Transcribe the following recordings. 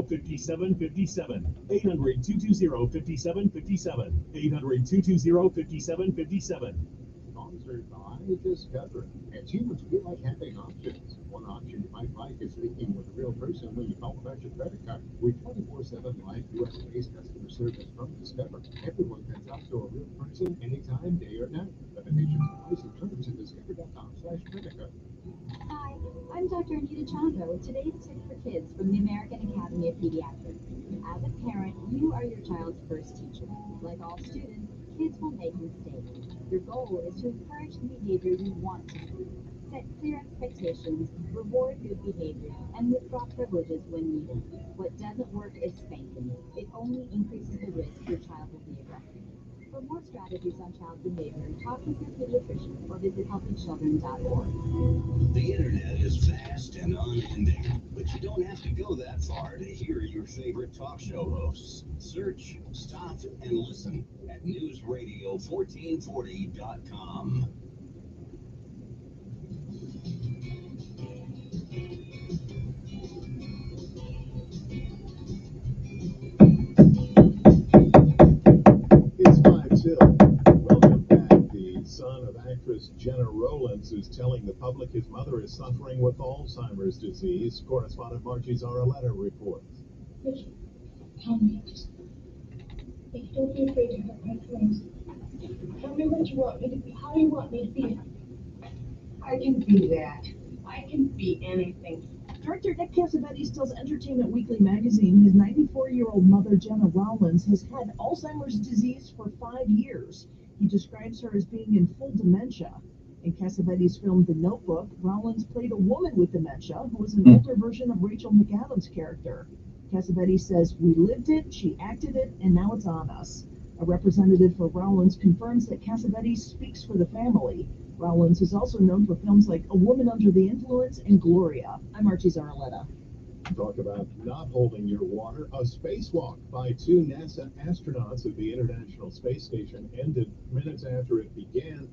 800-220-5757. 800-220-5757. 800-220-5757. Sponsored by Discover. As humans, we like having options. One option you might like is speaking with a real person when you call about your credit card. With 24/7 live U.S.-based customer service from Discover, everyone can talk to a real person anytime, day or night. Limitations applies to terms at discover.com/credit card. Hi, I'm Dr. Anita Chandra with today's tip for kids from the American Academy of Pediatrics. As a parent, you are your child's first teacher. Like all students, kids will make mistakes. Your goal is to encourage the behavior you want to see. Set clear expectations, reward good behavior, and withdraw privileges when needed. What doesn't work is spanking. It only increases the risk your child will be aggressive. For more strategies on child behavior, talk with your pediatrician or visit healthychildren.org. The internet is vast and unending, but you don't have to go that far to hear your favorite talk show hosts. Search, stop, and listen at newsradio1440.com. It's 5-2. Welcome back. The son of actress Jenna Rollins is telling the public his mother is suffering with Alzheimer's disease. Correspondent Margie Zaraletta reports. Tell me. Don't be afraid to hurt my feelings. Tell me what you want me to be. How do you want me to be? I can be that. I can be anything. Director Nick Cassavetes tells Entertainment Weekly magazine his 94-year-old mother, Jenna Rollins, has had Alzheimer's disease for 5 years. He describes her as being in full dementia. In Cassavetes' film The Notebook, Rollins played a woman with dementia who was an older version of Rachel McAdams' character. Cassavetes says, "We lived it, she acted it, and now it's on us." A representative for Rollins confirms that Cassavetes speaks for the family. Rollins is also known for films like A Woman Under the Influence and Gloria. I'm Archie Zaraletta. Talk about not holding your water. A spacewalk by 2 NASA astronauts at the International Space Station ended minutes after it began,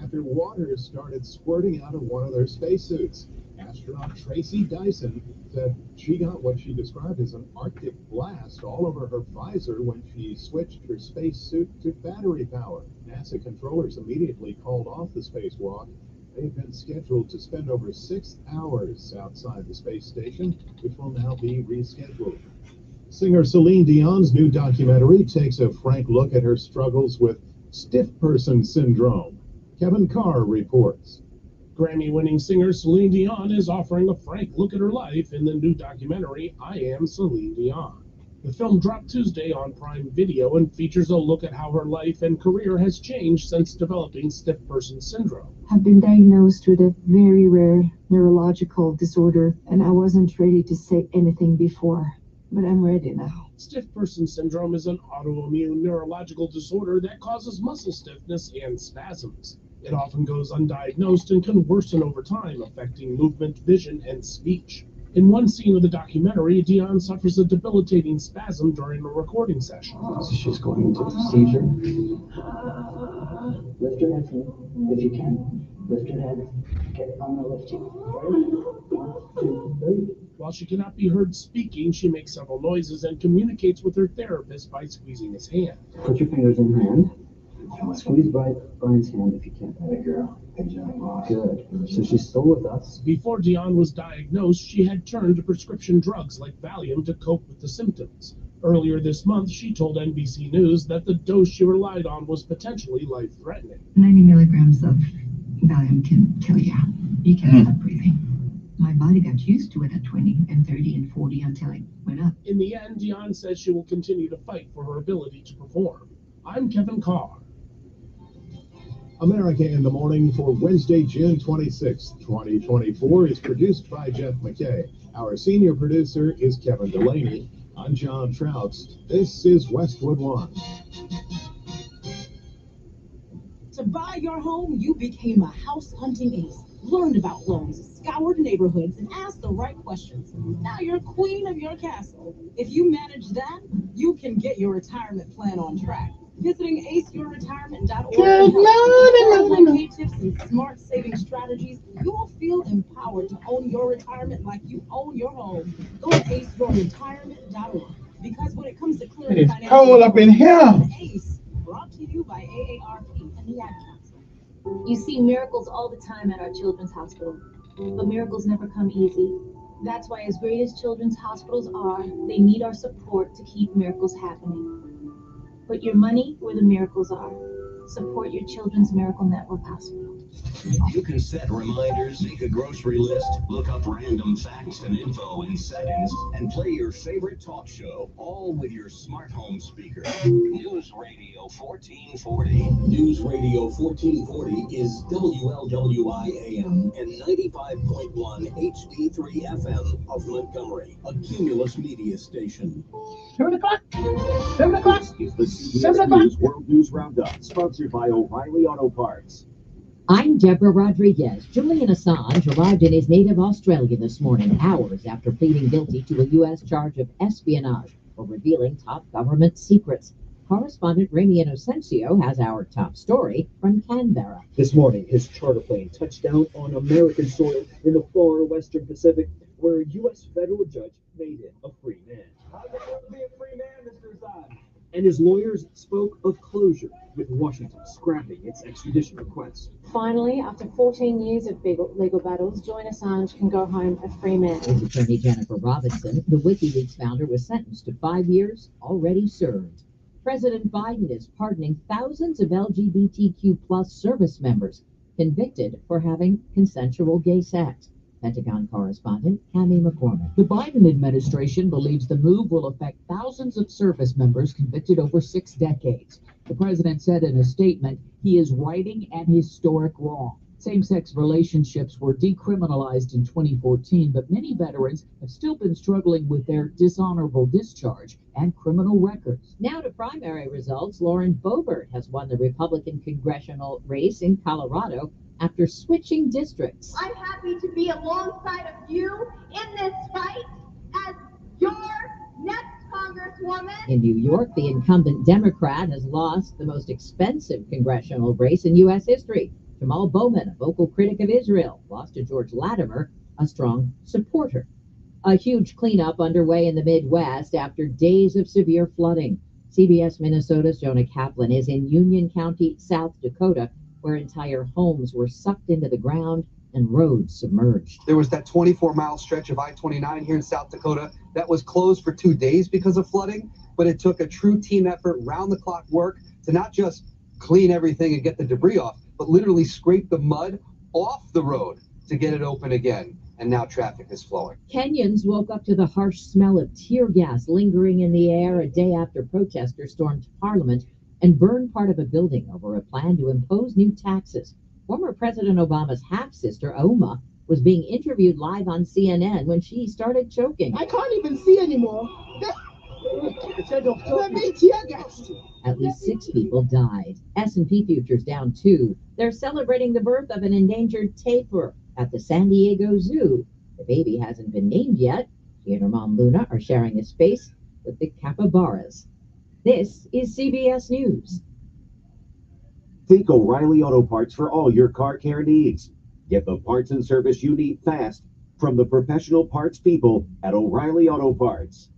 after water started squirting out of one of their spacesuits. Astronaut Tracy Dyson said she got what she described as an Arctic blast all over her visor when she switched her spacesuit to battery power. NASA controllers immediately called off the spacewalk. They had been scheduled to spend over 6 hours outside the space station, which will now be rescheduled. Singer Celine Dion's new documentary takes a frank look at her struggles with stiff person syndrome. Kevin Carr reports. Grammy-winning singer Celine Dion is offering a frank look at her life in the new documentary, I Am Celine Dion. The film dropped Tuesday on Prime Video and features a look at how her life and career has changed since developing stiff person syndrome. I've been diagnosed with a very rare neurological disorder, and I wasn't ready to say anything before, but I'm ready now. Stiff person syndrome is an autoimmune neurological disorder that causes muscle stiffness and spasms. It often goes undiagnosed and can worsen over time, affecting movement, vision, and speech. In one scene of the documentary, Dion suffers a debilitating spasm during a recording session. So she's going into seizure. Lift your head if you can. Lift your head. Okay, I'm gonna lift you. Ready? 1, 2, 3. While she cannot be heard speaking, she makes several noises and communicates with her therapist by squeezing his hand. Put your fingers in your hand. Squeeze Brian's hand if you can. Good girl. Good job. Good. So she's still with us. Before Dion was diagnosed, she had turned to prescription drugs like Valium to cope with the symptoms. Earlier this month, she told NBC News that the dose she relied on was potentially life-threatening. 90 milligrams of Valium can kill you. You can't stop breathing. My body got used to it at 20 and 30 and 40 until it went up. In the end, Dion says she will continue to fight for her ability to perform. I'm Kevin Carr. America in the Morning for Wednesday, June 26, 2024 is produced by Jeff McKay. Our senior producer is Kevin Delaney. I'm John Trouts. This is Westwood One. To buy your home, you became a house hunting ace, learned about loans, scoured neighborhoods, and asked the right questions. Now you're queen of your castle. If you manage that, you can get your retirement plan on track. Visiting aceyourretirement.org Good can help. Tips and smart saving strategies, you will feel empowered to own your retirement like you own your home. Go to aceyourretirement.org because when it comes to clearing It's financial cold up in here. ACE, brought to you by AARP and the Ad Council. You see miracles all the time at our children's hospital, but miracles never come easy. That's why, as great as children's hospitals are, they need our support to keep miracles happening. Put your money where the miracles are. Support your Children's Miracle Network Hospital. You can set reminders, make a grocery list, look up random facts and info in seconds, and play your favorite talk show, all with your smart home speaker. News Radio 1440. News Radio 1440 is WLWI AM and 95.1 HD3 FM of Montgomery, a Cumulus media station. 7 o'clock. 7 o'clock. Is the CBS News World News Roundup, sponsored by O'Reilly Auto Parts. I'm Deborah Rodriguez. Julian Assange arrived in his native Australia this morning, hours after pleading guilty to a U.S. charge of espionage for revealing top government secrets. Correspondent Remy Inocencio has our top story from Canberra. This morning, his charter plane touched down on American soil in the far western Pacific, where a U.S. federal judge made him a free man. How's it feel to be a free man, Mr. Assange? And his lawyers spoke of closure, with Washington scrapping its extradition request. Finally, after 14 years of legal battles, Julian Assange can go home a free man. With attorney Jennifer Robinson, the WikiLeaks founder was sentenced to 5 years, already served. President Biden is pardoning thousands of LGBTQ plus service members convicted for having consensual gay sex. Pentagon correspondent Cammie McCormick. The Biden administration believes the move will affect thousands of service members convicted over 6 decades. The president said in a statement he is righting an historic wrong. Same-sex relationships were decriminalized in 2014, but many veterans have still been struggling with their dishonorable discharge and criminal records. Now to primary results. Lauren Boebert has won the Republican congressional race in Colorado after switching districts. I'm happy to be alongside of you in this fight as your next Congresswoman. In New York, the incumbent Democrat has lost the most expensive congressional race in U.S. history. Jamal Bowman, a vocal critic of Israel, lost to George Latimer, a strong supporter. A huge cleanup underway in the Midwest after days of severe flooding. CBS Minnesota's Jonah Kaplan is in Union County, South Dakota, where entire homes were sucked into the ground and roads submerged. There was that 24-mile stretch of I-29 here in South Dakota that was closed for 2 days because of flooding, but it took a true team effort, round-the-clock work to not just clean everything and get the debris off, but literally scrape the mud off the road to get it open again. And now traffic is flowing. Kenyans woke up to the harsh smell of tear gas lingering in the air a day after protesters stormed Parliament and burned part of a building over a plan to impose new taxes. Former President Obama's half-sister, Oma, was being interviewed live on CNN when she started choking. I can't even see anymore. At least 6 people died. S&P futures down 2. They're celebrating the birth of an endangered tapir at the San Diego Zoo. The baby hasn't been named yet. She and her mom, Luna, are sharing a space with the capybaras. This is CBS News. Think O'Reilly Auto Parts for all your car care needs. Get the parts and service you need fast from the professional parts people at O'Reilly Auto Parts.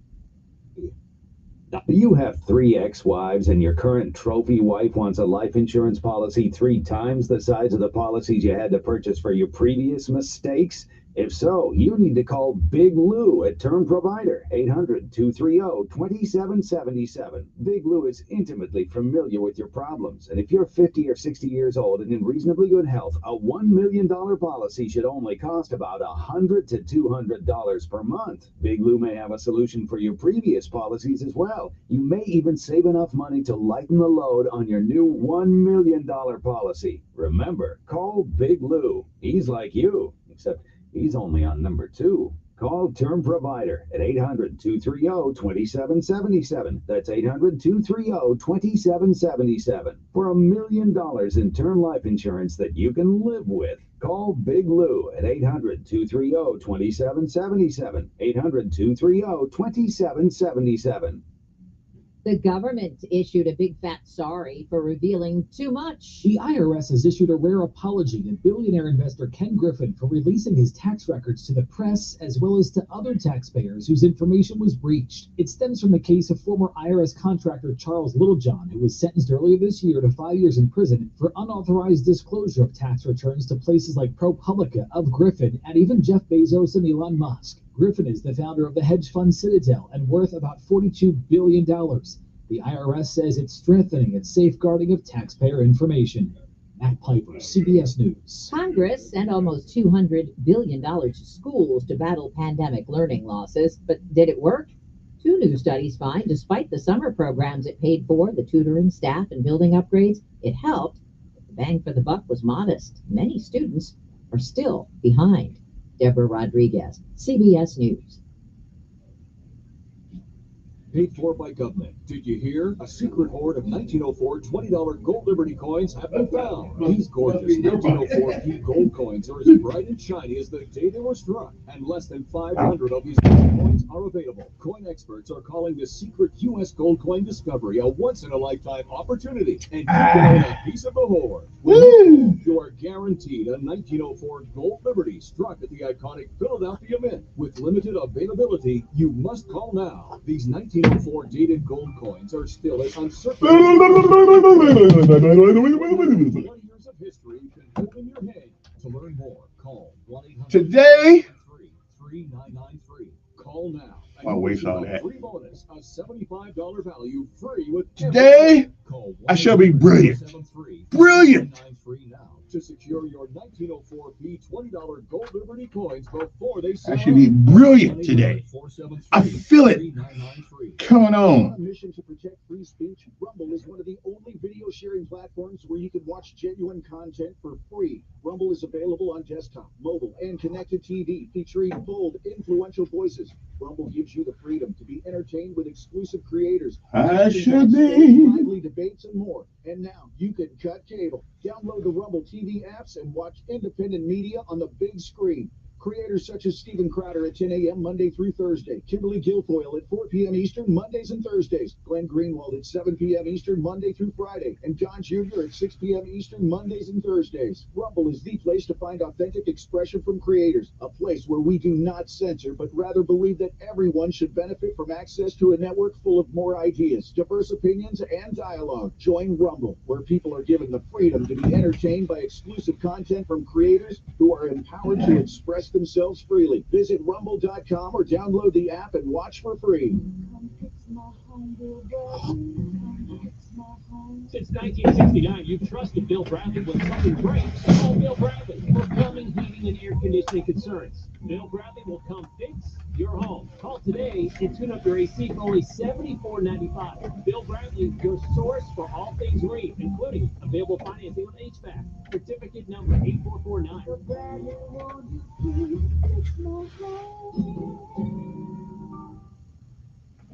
Do you have 3 ex-wives and your current trophy wife wants a life insurance policy 3 times the size of the policies you had to purchase for your previous mistakes? If so, you need to call Big Lou at Term Provider, 800-230-2777. Big Lou is intimately familiar with your problems, and if you're 50 or 60 years old and in reasonably good health, a $1 million policy should only cost about $100 to $200 per month. Big Lou may have a solution for your previous policies as well. You may even save enough money to lighten the load on your new $1 million policy. Remember, call Big Lou. He's like you, except he's only on number 2. Call Term Provider at 800-230-2777. That's 800-230-2777 for $1 million in term life insurance that you can live with. Call Big Lou at 800-230-2777. 800-230-2777. The government issued a big fat sorry for revealing too much. The IRS has issued a rare apology to billionaire investor Ken Griffin for releasing his tax records to the press as well as to other taxpayers whose information was breached. It stems from the case of former IRS contractor Charles Littlejohn, who was sentenced earlier this year to 5 years in prison for unauthorized disclosure of tax returns to places like ProPublica, of Griffin, and even Jeff Bezos and Elon Musk. Griffin is the founder of the hedge fund Citadel and worth about $42 billion. The IRS says it's strengthening its safeguarding of taxpayer information. Matt Piper, CBS News. Congress sent almost $200 billion to schools to battle pandemic learning losses, but did it work? Two new studies find despite the summer programs it paid for, the tutoring, staff, and building upgrades, it helped. But the bang for the buck was modest. Many students are still behind. Deborah Rodriguez, CBS News. Paid for by government. Did you hear? A secret hoard of 1904 $20 gold Liberty coins have been found. These gorgeous 1904 gold coins are as bright and shiny as the day they were struck, and less than 500 of these gold coins are available. Coin experts are calling this secret U.S. gold coin discovery a once-in-a-lifetime opportunity, and you can own a piece of the hoard. You are guaranteed a 1904 gold Liberty struck at the iconic Philadelphia Mint. With limited availability, you must call now. These 1904 dated gold coins are still as uncertain. 20 years of history you can hold in your hand. To learn more, call 1-800 Today. 3993. Call now. I'll waste all that. Free bonus, a $75 value free with Today, I shall be brilliant. Brilliant. Now to secure your 1904p $20 gold Liberty coins before they sell. I should be brilliant today. I feel it coming on. On a mission to protect free speech, Rumble is one of the only video sharing platforms where you can watch genuine content for free. Rumble is available on desktop, mobile, and connected TV, featuring bold, influential voices. Rumble gives you the freedom to be entertained with exclusive creators. I should be. Lively debates and more. And now you can cut cable. Download the Rumble TV apps and watch independent media on the big screen. Creators such as Steven Crowder at 10 a.m. Monday through Thursday, Kimberly Guilfoyle at 4 p.m. Eastern Mondays and Thursdays, Glenn Greenwald at 7 p.m. Eastern Monday through Friday, and John Jr. at 6 p.m. Eastern Mondays and Thursdays. Rumble is the place to find authentic expression from creators, a place where we do not censor, but rather believe that everyone should benefit from access to a network full of more ideas, diverse opinions, and dialogue. Join Rumble, where people are given the freedom to be entertained by exclusive content from creators who are empowered to express themselves freely. Visit rumble.com or download the app and watch for free. Since 1969, you've trusted Bill Bradley when something breaks. Call Bill Bradley for plumbing, heating, and air conditioning concerns. Bill Bradley will come fix your home. Call today and tune up your AC for only $74.95. Bill Bradley, your source for all things green, including available financing on HVAC. Certificate number 8449.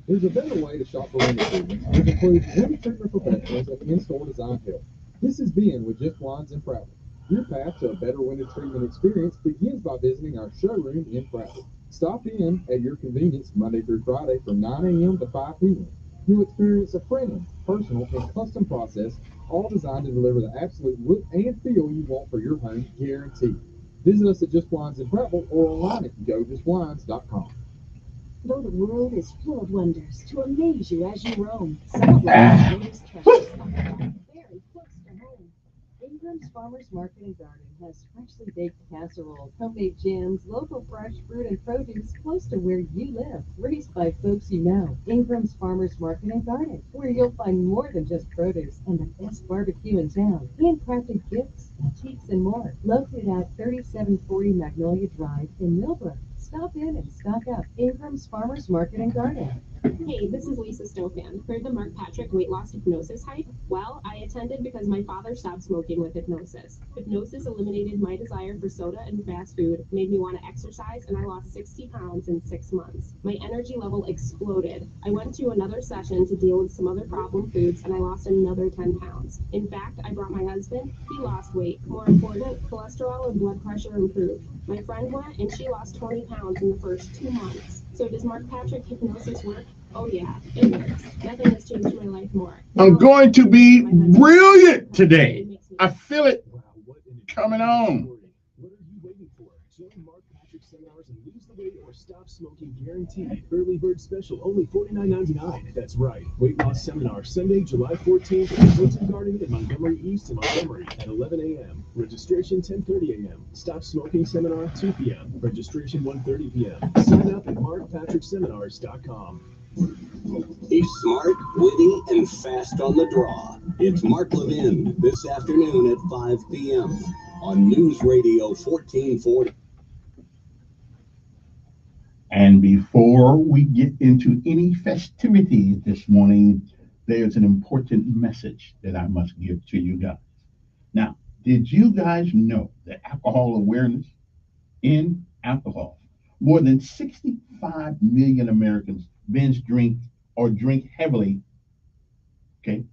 There's a better way to shop for window treatments, which includes window treatment professionals and in-store design help. This is Ben with Just Blinds in Prattville. Your path to a better window treatment experience begins by visiting our showroom in Prattville. Stop in at your convenience Monday through Friday from 9 a.m. to 5 p.m. You'll experience a friendly, personal, and custom process, all designed to deliver the absolute look and feel you want for your home, guaranteed. Visit us at Just Blinds in Prattville or online at gojustblinds.com. Though the world is full of wonders to amaze you as you roam, some of life's greatest treasures come very close to home. Ingram's Farmers Market and Garden has freshly baked casseroles, homemade jams, local fresh fruit and produce close to where you live, raised by folks you know. Ingram's Farmers Market and Garden, where you'll find more than just produce and the best barbecue in town, handcrafted gifts, antiques, and more. Located at 3740 Magnolia Drive in Millbrook. Stop in and stock up. Ingram's Farmers Market and Garden. Hey, this is Lisa Stofan. Heard the Mark Patrick weight loss hypnosis hype? Well, I attended because my father stopped smoking with hypnosis. Hypnosis eliminated my desire for soda and fast food, made me want to exercise, and I lost 60 pounds in 6 months. My energy level exploded. I went to another session to deal with some other problem foods, and I lost another 10 pounds. In fact, I brought my husband. He lost weight. More important, cholesterol and blood pressure improved. My friend went, and she lost 20 pounds in the first 2 months. So does Mark Patrick hypnosis work? Oh yeah, it works. Nothing has changed my life more. I'm going to be brilliant today. I feel it coming on. What are you waiting for? Join Mark Patrick seminars and lose the weight or stop smoking guaranteed. Early bird special, only $49.99. That's right. Weight loss seminar, Sunday, July 14th at Hilton Garden in Montgomery East in Montgomery at 11 a.m. Registration 10:30 a.m. Stop smoking seminar 2 p.m. Registration 1:30 p.m. Sign up at markpatrickseminars.com. He's smart, witty, and fast on the draw. It's Mark Levin this afternoon at 5 p.m. on News Radio 1440. And before we get into any festivities this morning, there's an important message that I must give to you guys. Now, did you guys know that alcohol awareness in alcohol? More than 65 million Americans binge drink or drink heavily. Okay.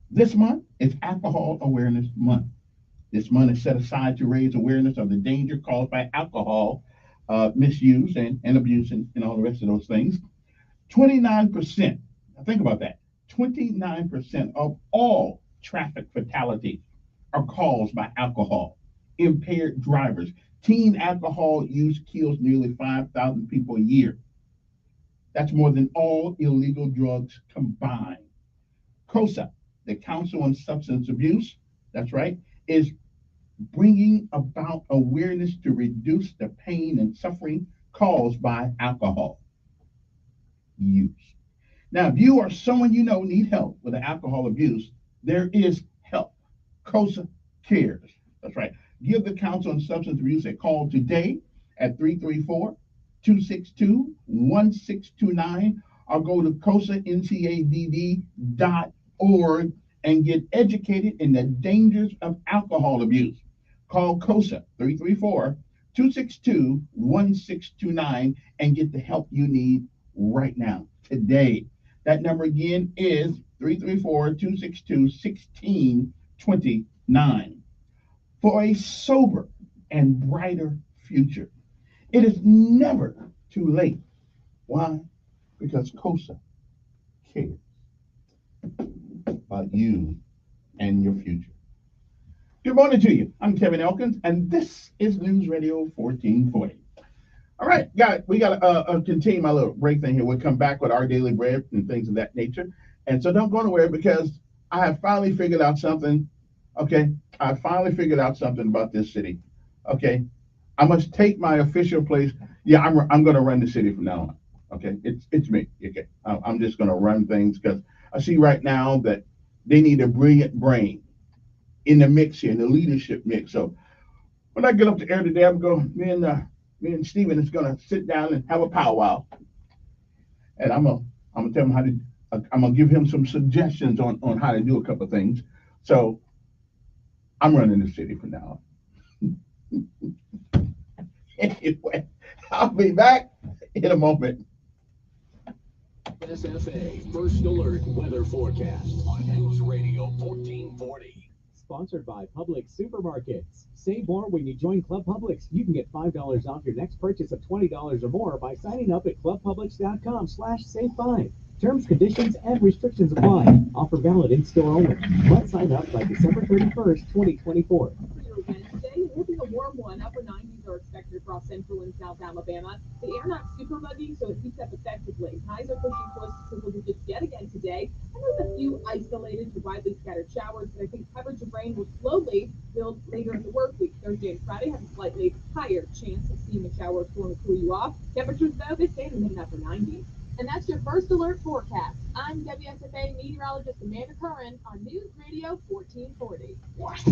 This month is Alcohol Awareness Month. This month is set aside to raise awareness of the danger caused by alcohol misuse and abuse and all the rest of those things. 29%, now think about that, 29% of all traffic fatalities are caused by alcohol. Impaired drivers. Teen alcohol use kills nearly 5,000 people a year. That's more than all illegal drugs combined. COSA, the Council on Substance Abuse, that's right, is bringing about awareness to reduce the pain and suffering caused by alcohol use. Now, if you or someone you know need help with alcohol abuse, there is help. COSA cares. That's right. Give the Council on Substance Abuse a call today at 334-262-1629 or go to COSANCADD.org and get educated in the dangers of alcohol abuse. Call COSA 334-262-1629 and get the help you need right now, today. That number again is 334-262-1629 for a sober and brighter future. It is never too late. Why? Because COSA cares about you and your future. Good morning to you. I'm Kevin Elkins, and this is News Radio 1440. All right, we got to continue my little break thing here. We'll come back with our daily bread and things of that nature. And so don't go anywhere because I have finally figured out something. Okay, I finally figured out something about this city. Okay, I must take my official place. Yeah, I'm going to run the city from now on. Okay, it's me. Okay, I'm just going to run things because I see right now that they need a brilliant brain in the mix here, in the leadership mix. So when I get up to air today, I'm going. Me and Steven is going to sit down and have a powwow, and I'm gonna tell him how to. I'm gonna give him some suggestions on how to do a couple of things. So I'm running the city from now on. Anyway, I'll be back in a moment. SFA First Alert Weather Forecast on News Radio 1440. Sponsored by Publix Supermarkets. Save more when you join Club Publix. You can get $5 off your next purchase of $20 or more by signing up at clubpublix.com/save5. Terms, conditions, and restrictions apply. Offer valid in store only. Let's sign up by December 31st, 2024. Wednesday will be a warm one. Upper 90s are expected across central and south Alabama. The air not super muggy, so it heats up effectively. Highs are pushing close to triple digits yet again today. And there's a few isolated to widely scattered showers, but I think coverage of rain will slowly build later in the work week. Thursday and Friday have a slightly higher chance of seeing a shower or storm to cool you off. Temperatures, though, they stay in the mid-upper 90s. And that's your First Alert forecast. I'm WSFA meteorologist Amanda Curran on News Radio 1440.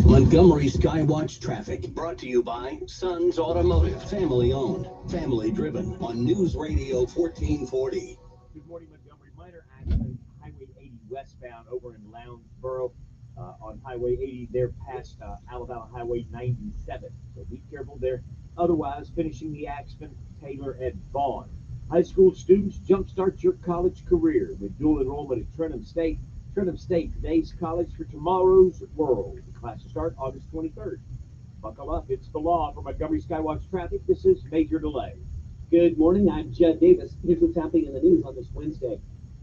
Montgomery Skywatch traffic brought to you by Sons Automotive, family owned, family driven on News Radio 1440. Good morning, Montgomery. Minor accident, Highway 80 westbound over in Lounsboro. On Highway 80 there past Alabama Highway 97. So be careful there. Otherwise, finishing the accident, Taylor at Vaughn. High school students, jumpstart your college career with dual enrollment at Trenton State. Trenton State, today's college for tomorrow's world. The class will start August 23rd. Buckle up, it's the law. For Montgomery Skywatch traffic, this is Major Delay. Good morning, I'm Judd Davis. Here's what's happening in the news on this Wednesday.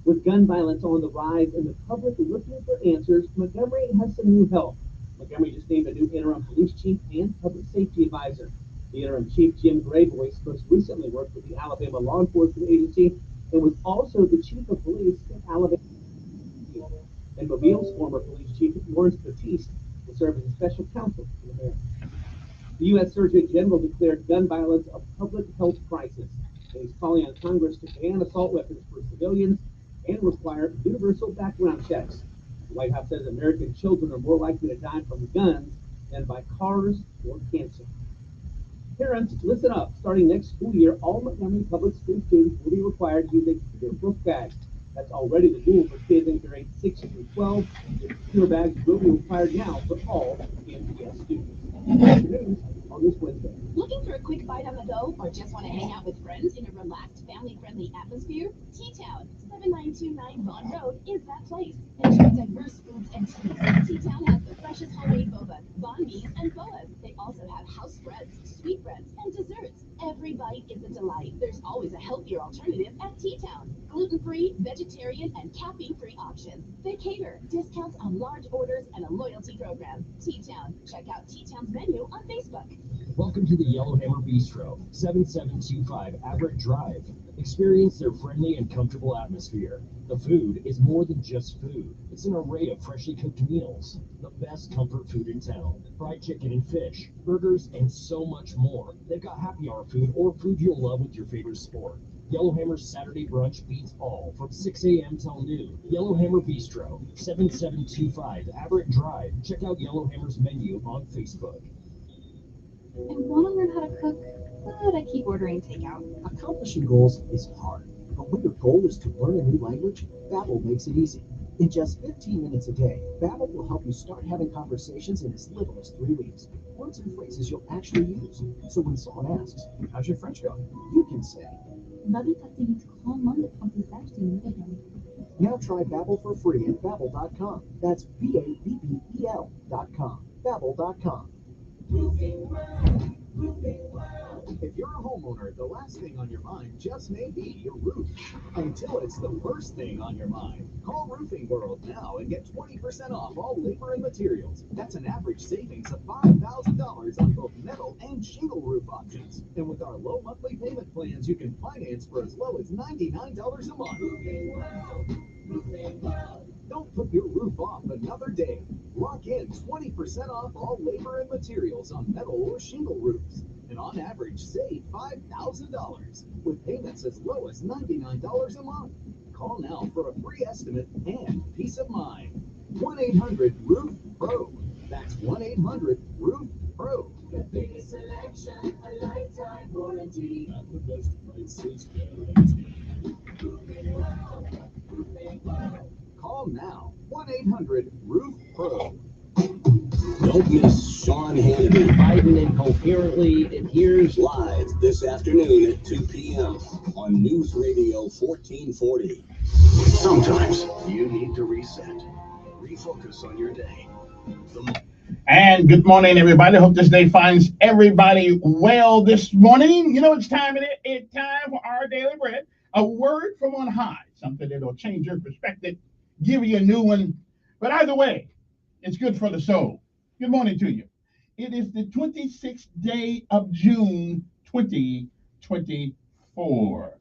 With gun violence on the rise and the public looking for answers, Montgomery has some new help. Montgomery just named a new interim police chief and public safety advisor. The interim chief, Jim Grayboyce, most recently worked with the Alabama Law Enforcement Agency and was also the chief of police in Alabama. And Mobile's former police chief, Lawrence Batiste, will serve as a special counsel to the mayor. The U.S. Surgeon General declared gun violence a public health crisis, and he's calling on Congress to ban assault weapons for civilians and require universal background checks. The White House says American children are more likely to die from guns than by cars or cancer. Parents, listen up. Starting next school year, all Montgomery public school students will be required to use a computer book bag. That's already the rule for kids in grades 6 through 12. Computer bags will be required now for all MTS students. News on this Wednesday. Looking for a quick bite on the go or just want to hang out with friends in a relaxed, family-friendly atmosphere? T-Town, 7929 Vaughn Road is that place. Enjoy diverse foods and teas. T-Town has the freshest homemade boba, banh mi's, and boas. They also have house spreads, sweetbreads, and desserts. Every bite is a delight. There's always a healthier alternative at T-Town. Gluten-free, vegetarian, and caffeine-free options. They cater, discounts on large orders, and a loyalty program. T-Town. Check out T-Town's menu on Facebook. Welcome to the Yellowhammer Bistro, 7725 Averett Drive. Experience their friendly and comfortable atmosphere. The food is more than just food. It's an array of freshly cooked meals. The best comfort food in town. Fried chicken and fish, burgers, and so much more. They've got happy hour food or food you'll love with your favorite sport. Yellowhammer's Saturday brunch beats all from 6 a.m. till noon. Yellowhammer Bistro, 7725 Averett Drive. Check out Yellowhammer's menu on Facebook. I want to learn how to cook, but I keep ordering takeout. Accomplishing goals is hard, but when your goal is to learn a new language, Babbel makes it easy. In just 15 minutes a day, Babbel will help you start having conversations in as little as 3 weeks. Words and phrases you'll actually use. So when someone asks, "How's your French going?" you can say, Babbel facilite grandement l'apprentissage des nouvelles langues. Now try Babbel for free at Babbel.com. That's Babbel.com. Babbel.com. If you're a homeowner, the last thing on your mind just may be your roof. Until it's the first thing on your mind. Call Roofing World now and get 20% off all labor and materials. That's an average savings of $5,000 on both metal and shingle roof options. And with our low monthly payment plans, you can finance for as low as $99 a month. Don't put your roof off another day. Lock in 20% off all labor and materials on metal or shingle roofs. And on average, save $5,000 with payments as low as $99 a month. Call now for a free estimate and peace of mind. 1-800-ROOF-PRO. That's 1-800-ROOF-PRO. The biggest selection, a lifetime warranty. At the best prices guaranteed. Call now. 1-800-ROOF-PRO. Don't miss Sean Hannity. Biden incoherently adheres live this afternoon at 2 p.m. on News Radio 1440. Sometimes you need to reset. Refocus on your day. And good morning, everybody. Hope this day finds everybody well this morning. You know, it's time for our daily bread. A word from on high, something that'll change your perspective, give you a new one. But either way, it's good for the soul. Good morning to you. It is the 26th day of June, 2024.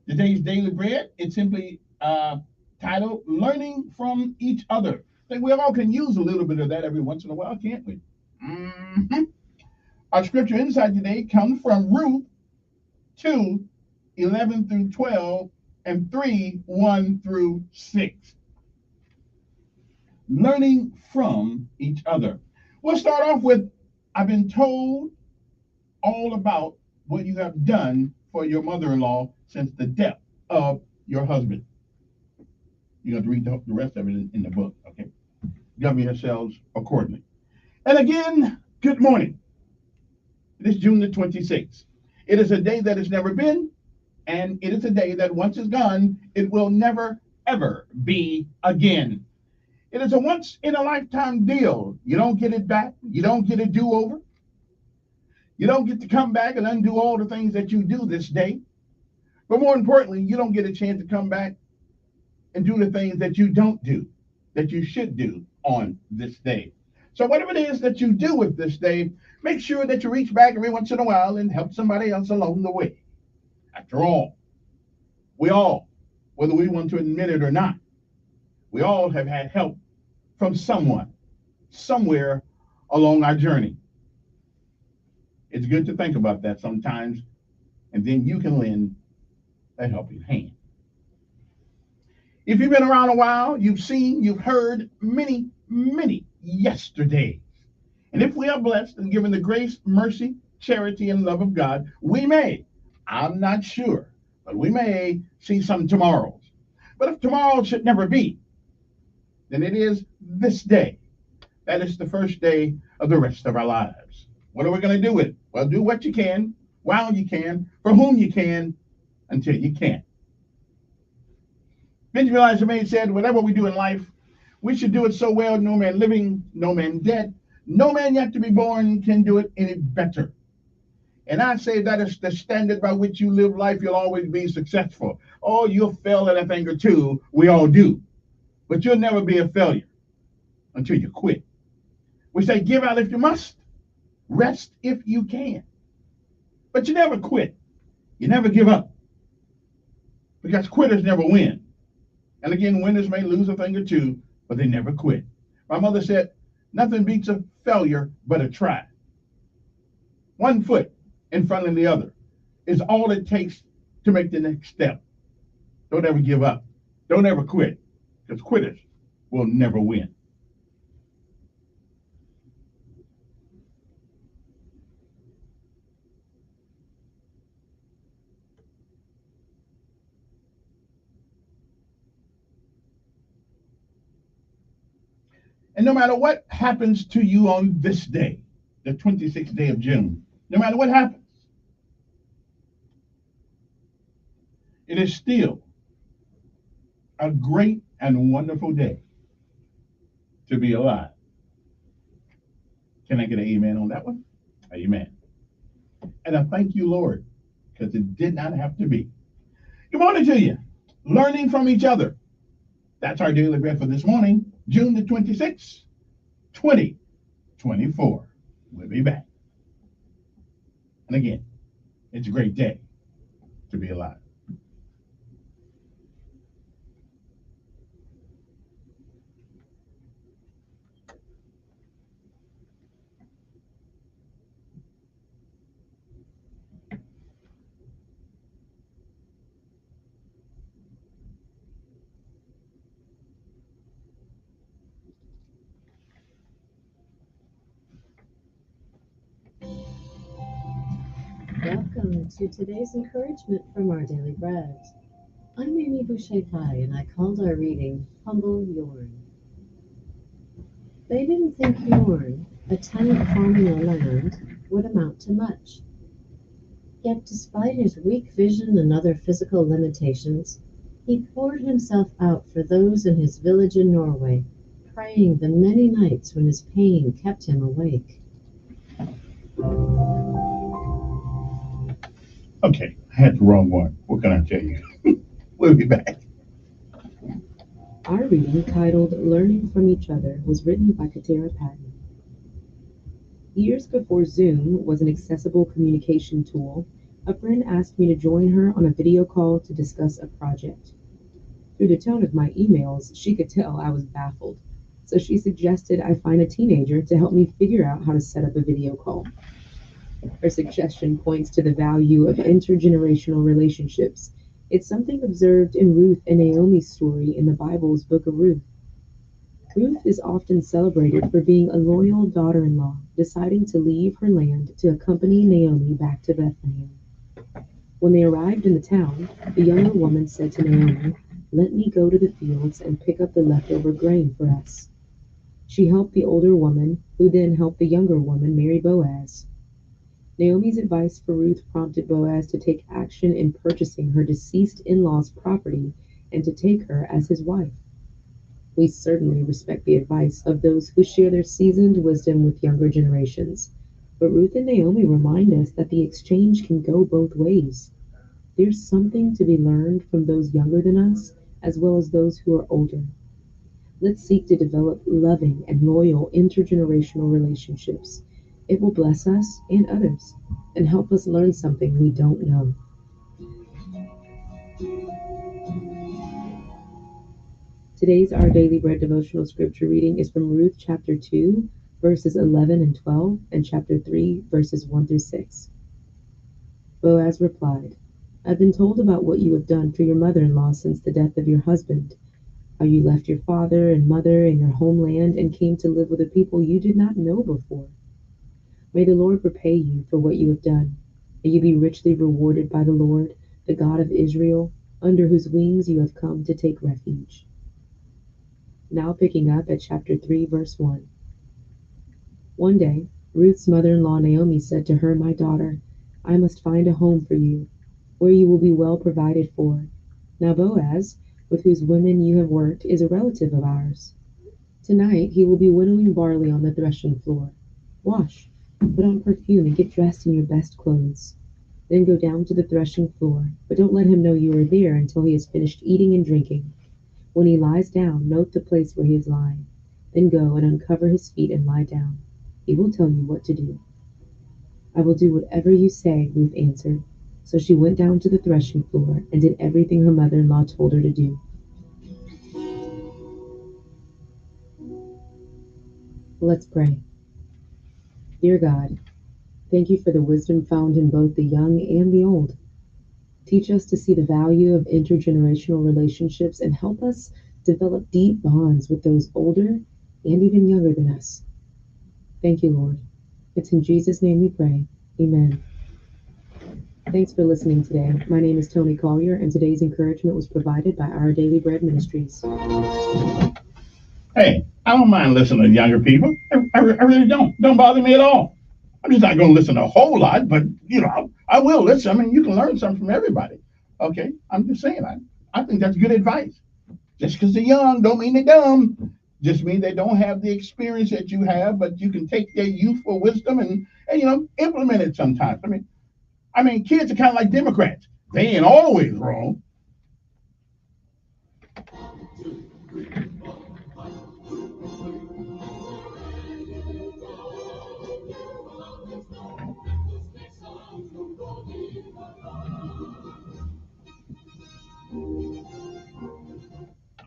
Today's daily bread, it's simply titled Learning from Each Other. I think we all can use a little bit of that every once in a while, can't we? Our scripture insight today comes from Ruth 2:11 through 12 and 3:1 through 6. Learning from each other. We'll start off with, I've been told all about what you have done for your mother-in-law since the death of your husband. You have to read the rest of it in the book, okay? Govern yourselves accordingly. And again, good morning. It is June the 26th. It is a day that has never been, and it is a day that once it's gone, it will never, ever be again. It is a once-in-a-lifetime deal. You don't get it back. You don't get a do-over. You don't get to come back and undo all the things that you do this day. But more importantly, you don't get a chance to come back and do the things that you don't do, that you should do on this day. So whatever it is that you do with this day, make sure that you reach back every once in a while and help somebody else along the way. After all, we all, whether we want to admit it or not, we all have had help from someone, somewhere along our journey. It's good to think about that sometimes, and then you can lend a helping hand. If you've been around a while, you've heard many, many yesterdays. And if we are blessed and given the grace, mercy, charity, and love of God, we may, I'm not sure, but we may see some tomorrows. But if tomorrow should never be, then it is this day. That is the first day of the rest of our lives. What are we going to do with it? Well, do what you can, while you can, for whom you can, until you can't. Benjamin Elijah May said, whatever we do in life, we should do it so well, no man living, no man dead, no man yet to be born can do it any better. And I say that is the standard by which you live life, you'll always be successful. Oh, you'll fail at a thing or two, we all do. But you'll never be a failure until you quit. We say give out if you must, rest if you can. But you never quit. You never give up. Because quitters never win. And again, winners may lose a thing or two, but they never quit. My mother said, nothing beats a failure but a try. One foot in front of the other is all it takes to make the next step. Don't ever give up. Don't ever quit, because quitters will never win. And no matter what happens to you on this day, the 26th day of June, no matter what happens, it is still a great and wonderful day to be alive. Can I get an amen on that one? Amen. And I thank you, Lord, because it did not have to be. Good morning to you. Learning from each other. That's our daily bread for this morning, June the 26th, 2024. We'll be back. And again, it's a great day to be alive. Welcome to today's encouragement from Our Daily Bread. I'm Amy Boucher-Pye, and I called our reading Humble Yorn. They didn't think Yorn, a tenant farming the land, would amount to much. Yet despite his weak vision and other physical limitations, he poured himself out for those in his village in Norway, praying the many nights when his pain kept him awake. Okay, I had the wrong one. What can I tell you? We'll be back. Our reading, titled Learning from Each Other, was written by Katera Patton. Years before Zoom was an accessible communication tool, a friend asked me to join her on a video call to discuss a project. Through the tone of my emails, she could tell I was baffled, so she suggested I find a teenager to help me figure out how to set up a video call. Her suggestion points to the value of intergenerational relationships. It's something observed in Ruth and Naomi's story in the Bible's Book of Ruth. Ruth is often celebrated for being a loyal daughter-in-law, deciding to leave her land to accompany Naomi back to Bethlehem. When they arrived in the town, the younger woman said to Naomi, "Let me go to the fields and pick up the leftover grain for us." She helped the older woman, who then helped the younger woman marry Boaz. Naomi's advice for Ruth prompted Boaz to take action in purchasing her deceased in-law's property and to take her as his wife. We certainly respect the advice of those who share their seasoned wisdom with younger generations. But Ruth and Naomi remind us that the exchange can go both ways. There's something to be learned from those younger than us as well as those who are older. Let's seek to develop loving and loyal intergenerational relationships. It will bless us and others and help us learn something we don't know. Today's Our Daily Bread devotional scripture reading is from Ruth chapter 2, verses 11 and 12, and chapter 3, verses 1 through 6. Boaz replied, I've been told about what you have done for your mother-in-law since the death of your husband, how you left your father and mother and your homeland and came to live with a people you did not know before. May the Lord repay you for what you have done. May you be richly rewarded by the Lord, the God of Israel, under whose wings you have come to take refuge. Now picking up at chapter 3, verse 1. One day, Ruth's mother-in-law Naomi said to her, My daughter, I must find a home for you, where you will be well provided for. Now Boaz, with whose women you have worked, is a relative of ours. Tonight he will be winnowing barley on the threshing floor. Wash, put on perfume, and get dressed in your best clothes. Then go down to the threshing floor, but don't let him know you are there until he has finished eating and drinking. When he lies down, note the place where he is lying. Then go and uncover his feet and lie down. He will tell you what to do. I will do whatever you say, Ruth answered. So she went down to the threshing floor and did everything her mother-in-law told her to do. Let's pray. Dear God, thank you for the wisdom found in both the young and the old. Teach us to see the value of intergenerational relationships and help us develop deep bonds with those older and even younger than us. Thank you, Lord. It's in Jesus' name we pray. Amen. Thanks for listening today. My name is Tony Collier, and today's encouragement was provided by Our Daily Bread Ministries. Hey, I don't mind listening to younger people. I really don't. Don't bother me at all. I'm just not going to listen a whole lot, but, I will listen. I mean, you can learn something from everybody. Okay? I'm just saying, I think that's good advice. Just because they're young don't mean they're dumb. Just mean they don't have the experience that you have, but you can take their youthful wisdom and implement it sometimes. I mean, kids are kind of like Democrats. They ain't always wrong.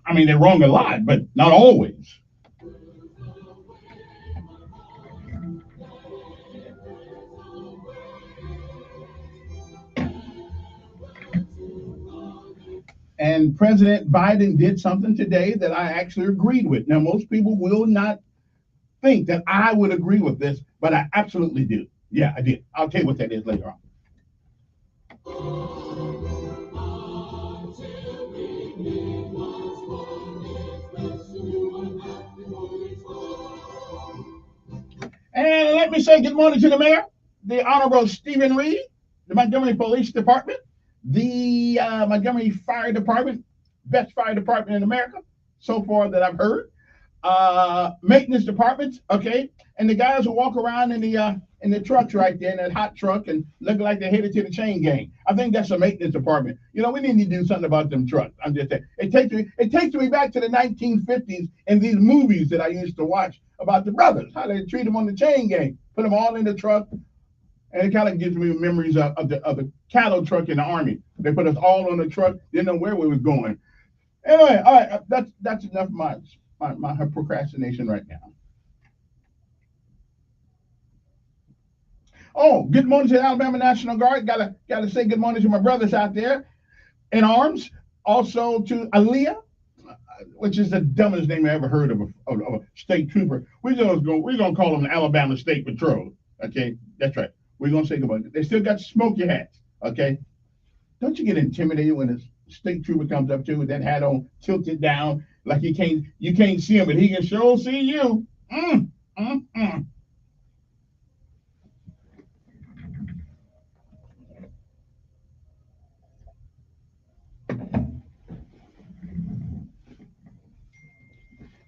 I mean, they're wrong a lot, but not always. And President Biden did something today that I actually agreed with. Now, most people will not think that I would agree with this, but I absolutely do. Yeah, I did. I'll tell you what that is later on. And let me say good morning to the mayor, the Honorable Stephen Reed, the Montgomery Police Department, the Montgomery Fire Department, best fire department in America, so far that I've heard. Maintenance departments, okay, and the guys who walk around in the trucks right there, in that hot truck, and look like they're headed to the chain gang. I think that's a maintenance department. We need to do something about them trucks. I'm just saying. It takes me back to the 1950s and these movies that I used to watch about the brothers, how they treat them on the chain gang, put them all in the truck, and it kind of gives me memories of the cattle truck in the army. They put us all on the truck, didn't know where we was going. Anyway, all right, that's enough of my procrastination right now. Oh, good morning to the Alabama National Guard. Gotta say good morning to my brothers out there in arms. Also to Aaliyah, which is the dumbest name I ever heard of a state trooper. We're gonna call them the Alabama State Patrol. Okay, that's right. We're gonna say goodbye. They still got smoky hats. Okay, don't you get intimidated when a state trooper comes up to you with that hat on tilted down like you can't see him, but he can sure see you.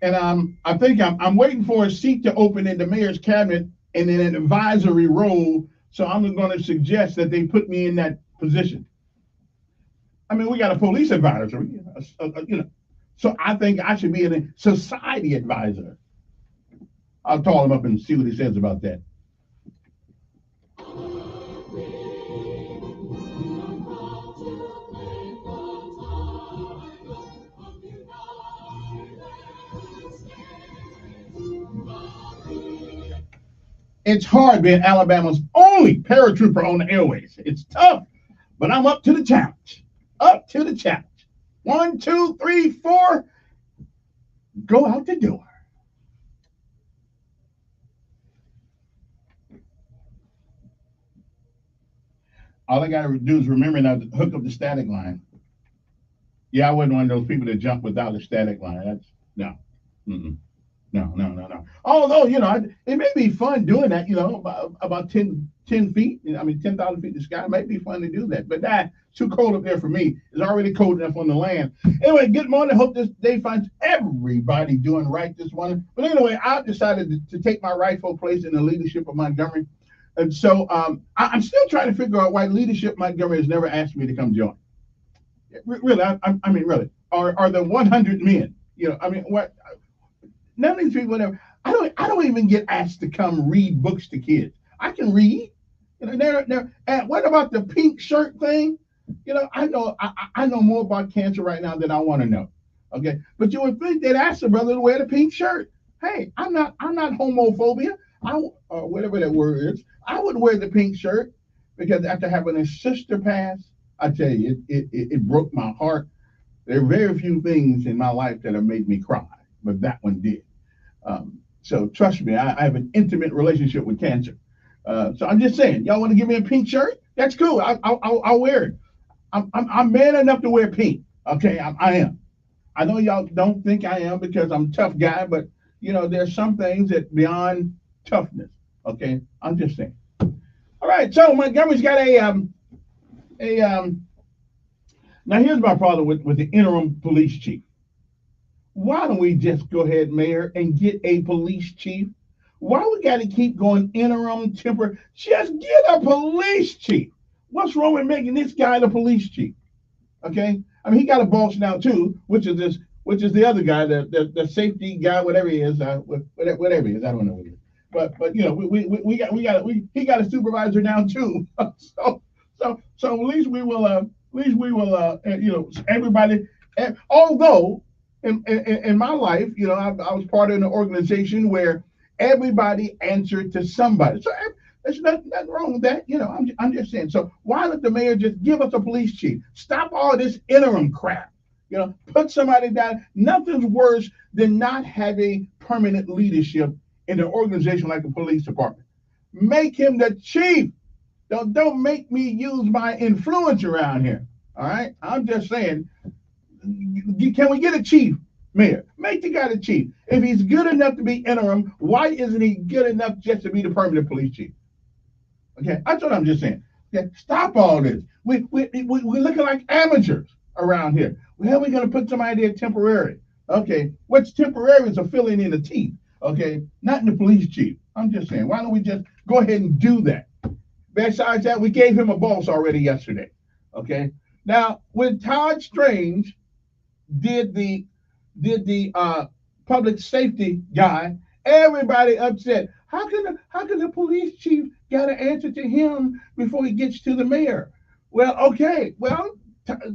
And I think I'm waiting for a seat to open in the mayor's cabinet in an advisory role. So I'm going to suggest that they put me in that position. I mean, we got a police advisor, you know. So I think I should be a society advisor. I'll call him up and see what he says about that. It's hard being Alabama's only paratrooper on the airways. It's tough, but I'm up to the challenge. Up to the challenge. 1, 2, 3, 4. Go out the door. All I got to do is remember now to hook up the static line. Yeah, I wasn't one of those people that jump without a static line. That's no. Mm-mm. No. Although, you know, it may be fun doing that, you know, about 10 feet, I mean, 10,000 feet in the sky. It might be fun to do that, but that's too cold up there for me. It's already cold enough on the land. Anyway, good morning. Hope this day finds everybody doing right this morning. But anyway, I decided to take my rightful place in the leadership of Montgomery. And so I'm still trying to figure out why leadership Montgomery has never asked me to come join. Really, I mean, really, are the 100 men, you know, I mean, what? None of these people, whatever. I don't even get asked to come read books to kids. I can read. You know, and what about the pink shirt thing? You know, I know more about cancer right now than I want to know. Okay, but you would think they'd ask the brother to wear the pink shirt. Hey, I'm not homophobia. Or whatever that word is. I would wear the pink shirt because after having a sister pass, I tell you, it broke my heart. There are very few things in my life that have made me cry, but that one did. So trust me, I have an intimate relationship with cancer. So I'm just saying, y'all want to give me a pink shirt? That's cool. I'll wear it. I'm man enough to wear pink. Okay, I am. I know y'all don't think I am because I'm a tough guy, but you know there's some things that beyond toughness. Okay, I'm just saying. All right, so Montgomery's got now here's my problem with the interim police chief. Why don't we just go ahead, Mayor, and get a police chief? Why we got to keep going interim, temporary? Just get a police chief. What's wrong with making this guy the police chief? Okay, I mean he got a boss now too, which is the other guy, the safety guy, whatever he is, whatever he is, I don't know what he is. But you know he got a supervisor now too. so at least we will you know everybody. Although in my life, you know, I was part of an organization where everybody answered to somebody. So there's nothing wrong with that. You know, I'm just saying. So why don't the mayor just give us a police chief? Stop all this interim crap. You know, put somebody down. Nothing's worse than not having permanent leadership in an organization like the police department. Make him the chief. Don't make me use my influence around here. All right? I'm just saying, can we get a chief, Mayor? Make the guy the chief. If he's good enough to be interim, why isn't he good enough just to be the permanent police chief? Okay, that's what I'm just saying. Okay, stop all this. We're looking like amateurs around here. Well, we're going to put somebody there temporary. Okay, what's temporary is a filling in the teeth. Okay, not in the police chief. I'm just saying, why don't we just go ahead and do that? Besides that, we gave him a boss already yesterday. Okay, now when Todd Strange did the public safety guy, everybody upset. How can the police chief got to answer to him before he gets to the mayor? Well, okay,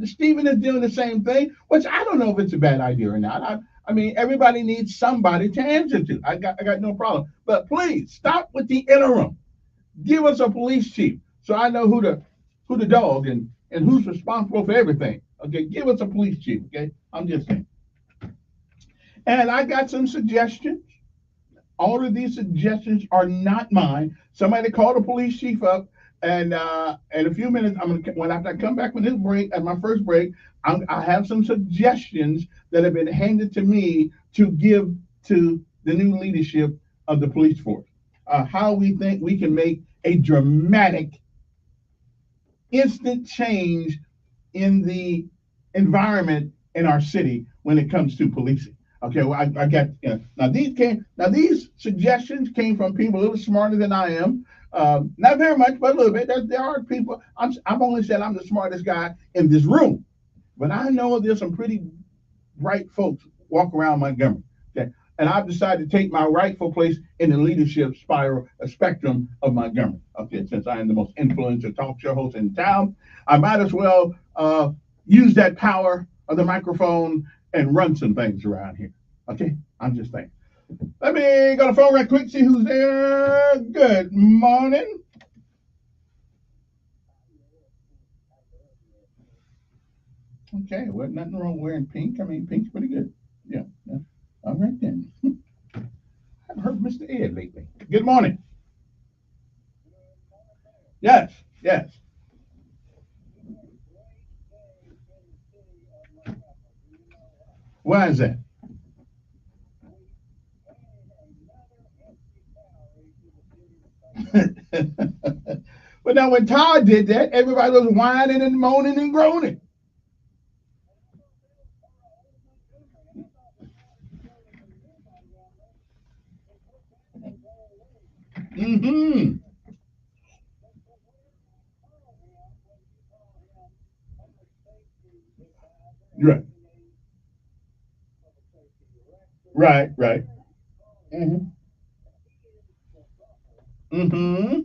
Stephen is doing the same thing, which I don't know if it's a bad idea or not. I mean, everybody needs somebody to answer to. I got no problem. But please stop with the interim. Give us a police chief so I know who the dog and who's responsible for everything. Okay, give us a police chief. Okay, I'm just saying. And I got some suggestions. All of these suggestions are not mine. Somebody called the police chief up, and in a few minutes, after I come back from this break, at my first break, I have some suggestions that have been handed to me to give to the new leadership of the police force. How we think we can make a dramatic, instant change in the environment in our city when it comes to policing. Okay, well, I got now these suggestions came from people a little smarter than I am. Not very much, but a little bit. There are people. I'm only saying I'm the smartest guy in this room, but I know there's some pretty bright folks walk around Montgomery. Okay, and I've decided to take my rightful place in the leadership spiral spectrum of Montgomery. Okay, since I am the most influential talk show host in town, I might as well use that power of the microphone and run some things around here. Okay, I'm just saying. Let me go to the phone right quick, see who's there. Good morning. Okay, well, nothing wrong wearing pink. I mean, pink's pretty good. Yeah, yeah. All right then. I've heard Mr. Ed lately. Good morning. Yes, yes. Why is that? But now, when Todd did that, everybody was whining and moaning and groaning. Mm-hmm. Right, right, right. Mm-hmm. Mm-hmm.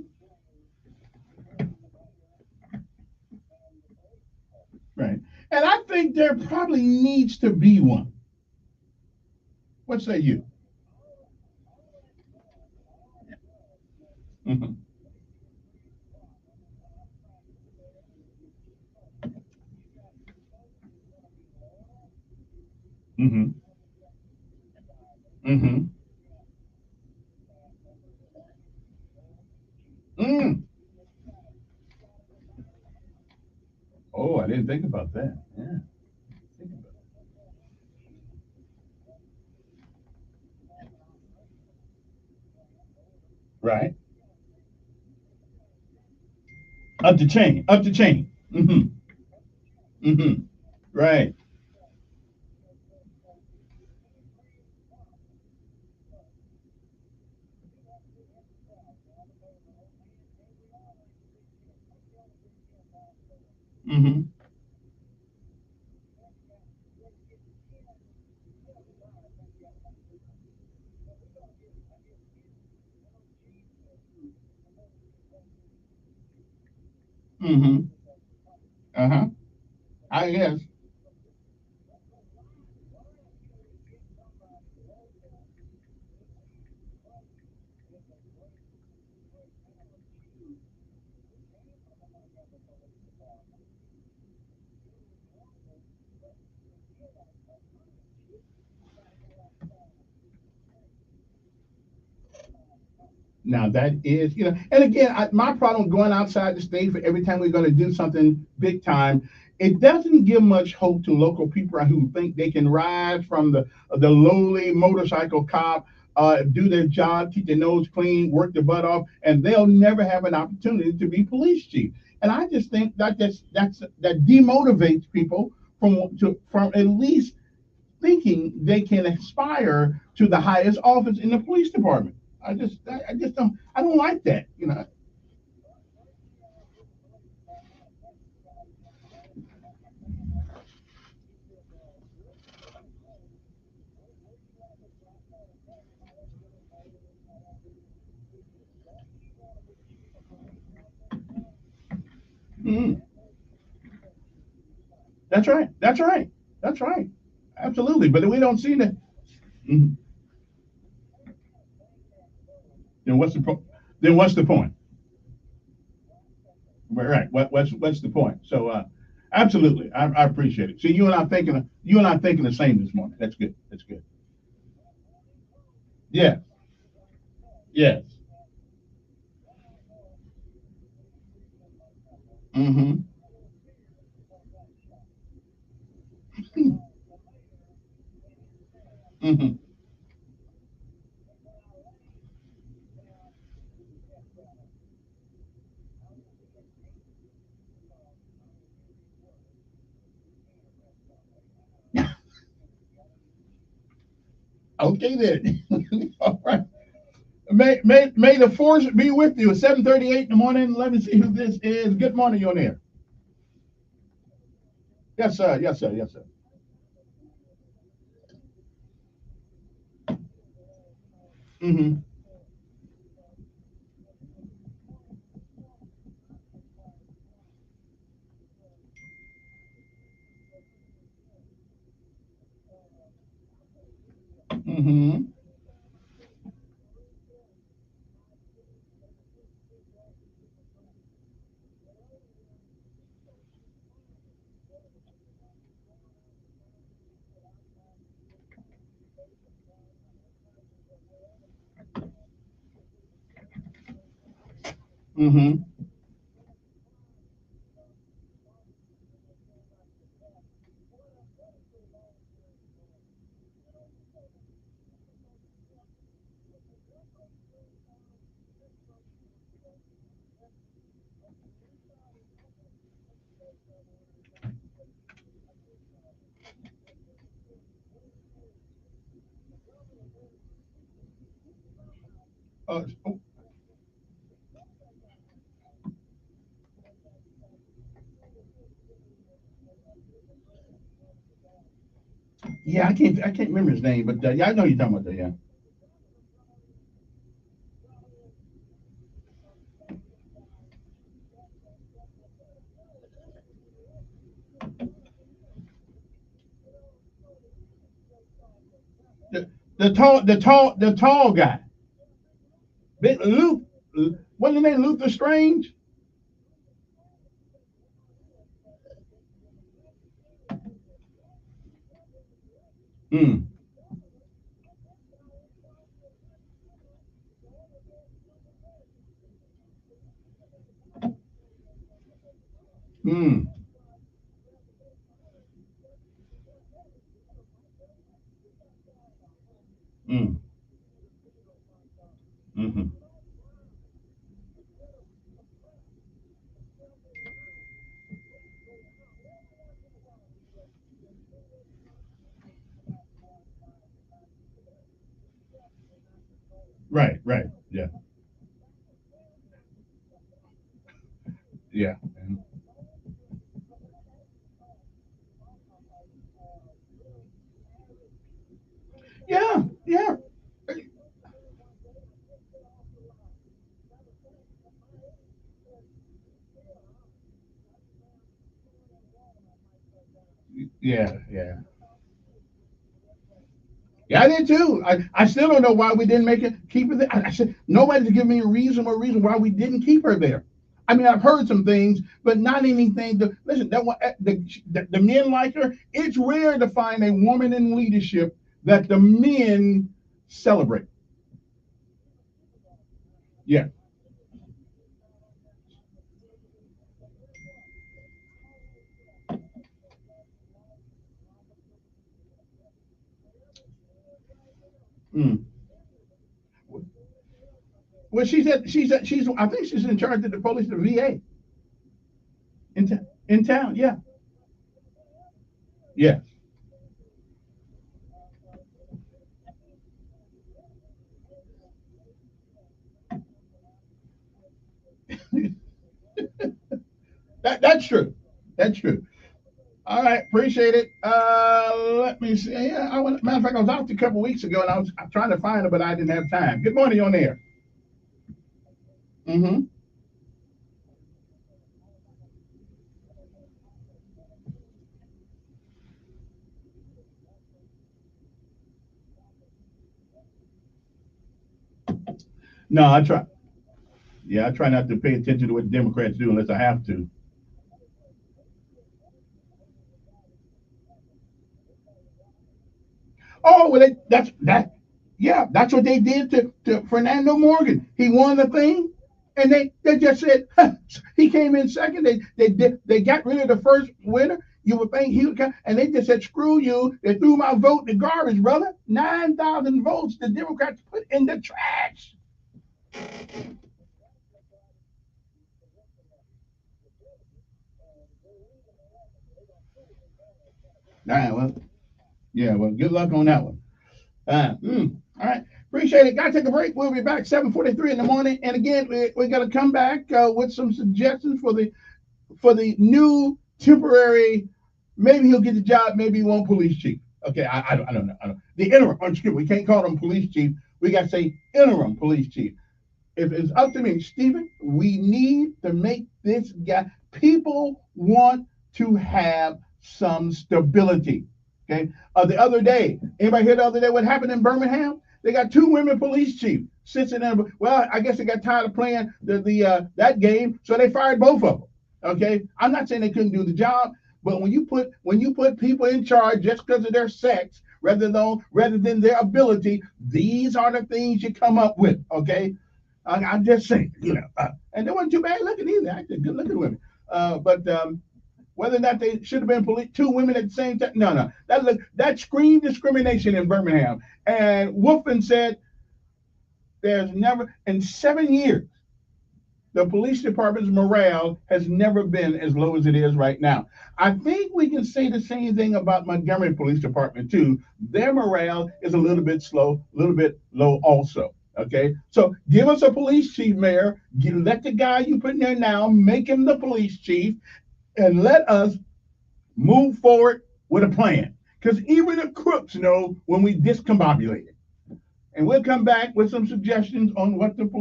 Right. And I think there probably needs to be one. What say you? Mm-hmm. Mm-hmm. Mm-hmm. Mm. Oh, I didn't think about that. Yeah. Think about it. Right. Up the chain. Up the chain. Mm-hmm. Mm-hmm. Right. Mm-hmm. Mm-hmm. Uh-huh. I guess. Now that is, and again, my problem going outside the state for every time we're going to do something big time, it doesn't give much hope to local people who think they can ride from the lowly motorcycle cop, do their job, keep their nose clean, work their butt off, and they'll never have an opportunity to be police chief. And I just think that demotivates people from at least thinking they can aspire to the highest office in the police department. I just don't like that. Mhm. That's right. That's right. That's right. Absolutely. But we don't see that. Mhm. Then what's the point? Then what's the point? Right. What's the point? So absolutely, I appreciate it. See, you and I thinking the same this morning. That's good. That's good. Yeah. Yes. Mm-hmm. Mm-hmm. Okay then. All right. May the force be with you. 7:38 in the morning. Let me see who this is. Good morning, you're on there. Yes, sir. Yes, sir. Yes, sir. Mm-hmm. Mm-hmm. Mm-hmm. Oh, yeah, I can't remember his name, but yeah, I know you're talking about that. Yeah. The tall guy. Big Luke. Wasn't his name Luther Strange? Mm. Mm. Mm. Mm-hmm. Right. Right. Yeah. Yeah. Yeah. Yeah. Yeah. Yeah. Yeah, I did too. I still don't know why we didn't make it keep her there. I said nobody's giving me a reason why we didn't keep her there. I mean, I've heard some things, but not anything. Listen, that one, the men like her. It's rare to find a woman in leadership that the men celebrate. Yeah. Mm. Well, she's. I think she's in charge of the police, the VA in town. Yeah. Yeah. That's true. That's true. All right, appreciate it. Let me see. Yeah, matter of fact, I was out a couple weeks ago, and I'm trying to find her, but I didn't have time. Good morning, on there. Mm-hmm. No, I try. Yeah, I try not to pay attention to what Democrats do unless I have to. Oh, well, that's that. Yeah, that's what they did to Fernando Morgan. He won the thing, and they just said he came in second. They got rid of the first winner. You would think he would come, and they just said, "Screw you!" They threw my vote in the garbage, brother. 9,000 votes the Democrats put in the trash. All right, well, yeah, well, good luck on that one. All right. Appreciate it. Got to take a break. We'll be back 7:43 in the morning. And again, we're going to come back with some suggestions for the new temporary. Maybe he'll get the job. Maybe he won't. Police chief. Okay, I don't know. I don't. The interim. Excuse me. We can't call him police chief. We got to say interim police chief. If it's up to me, Stephen, we need to make this guy. People want to have some stability. Okay. The other day, anybody hear the other day what happened in Birmingham? They got two women police chiefs sitting there. Well, I guess they got tired of playing that game, so they fired both of them. Okay. I'm not saying they couldn't do the job, but when you put people in charge just because of their sex, rather than their ability, these are the things you come up with. Okay. I'm just saying, and they weren't too bad looking either. Actually, good looking women. But whether or not they should have been two women at the same time, no. That screamed discrimination in Birmingham. And Wolfen said there's never, in 7 years, the police department's morale has never been as low as it is right now. I think we can say the same thing about Montgomery Police Department too. Their morale is a little bit low also. Okay, so give us a police chief, Mayor. Let the guy you put in there now, make him the police chief, and let us move forward with a plan. Because even the crooks know when we discombobulate it. And we'll come back with some suggestions on what should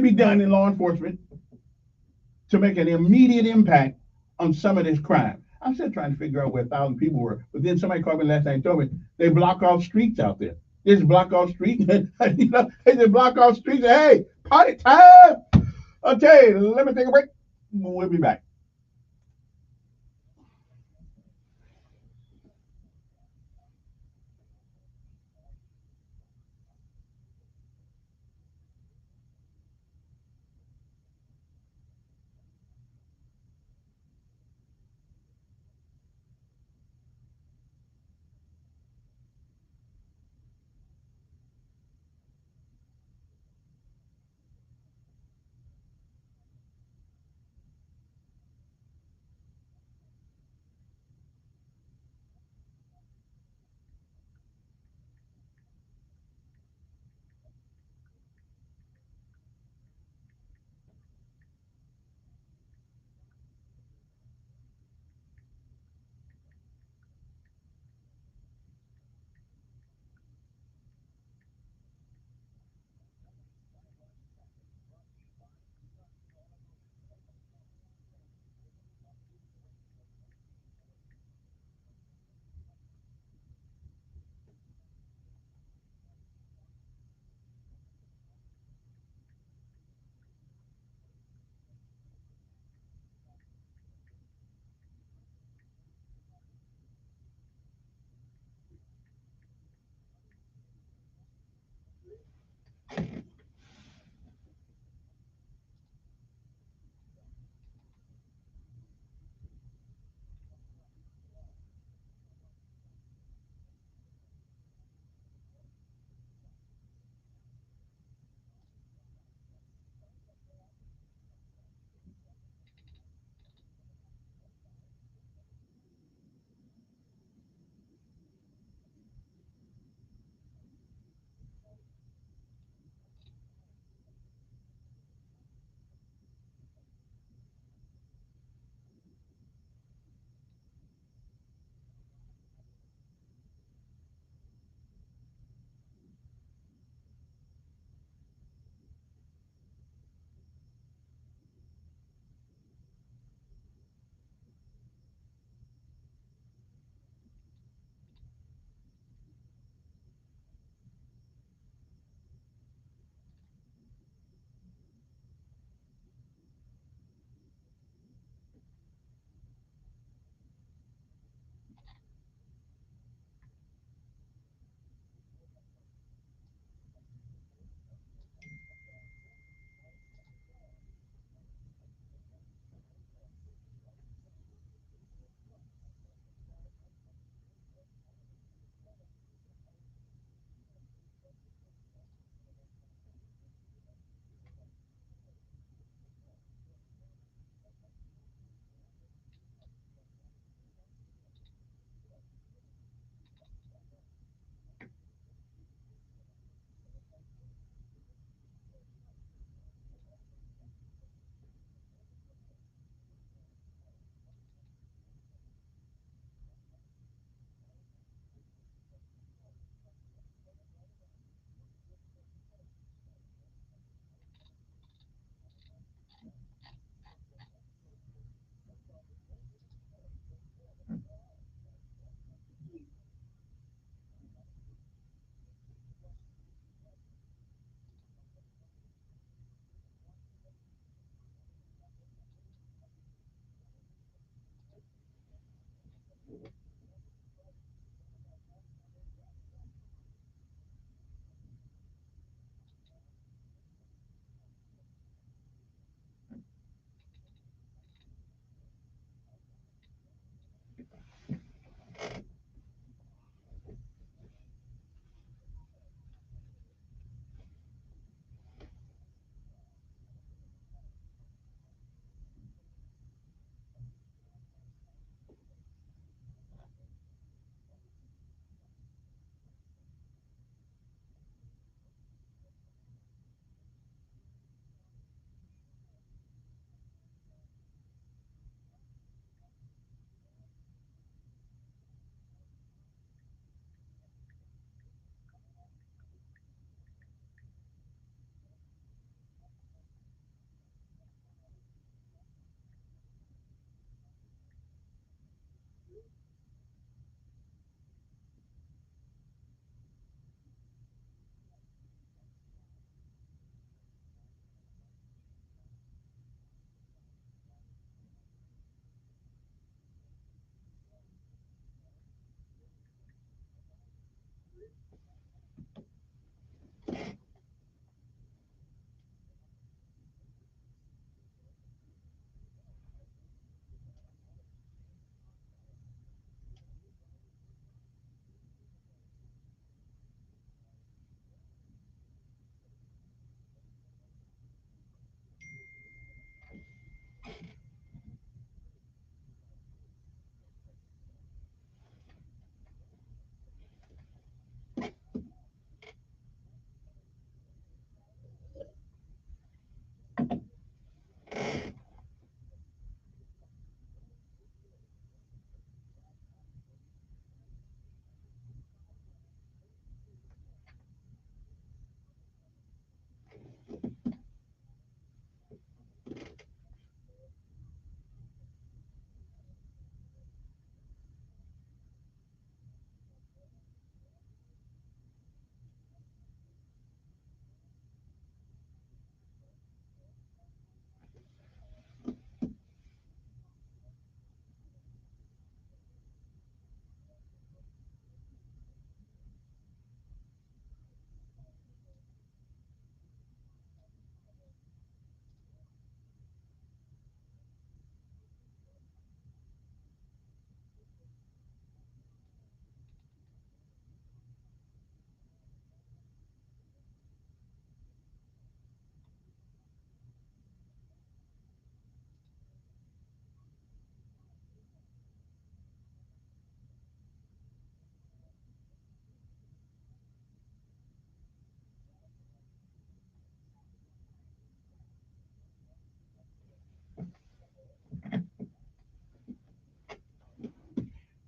be done in law enforcement to make an immediate impact on some of this crime. I'm still trying to figure out where 1,000 people were, but then somebody called me last night and told me they block off streets out there. They just block off streets. They just block off streets. Hey, party time. Okay, let me take a break. We'll be back.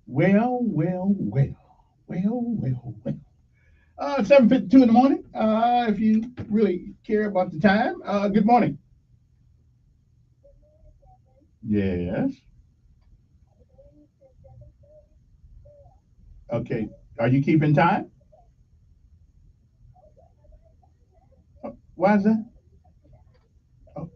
Well, well, well, well, well, well. 7:52 in the morning. If you really care about the time, good morning. Yes. Okay. Are you keeping time? Why is that? Oh,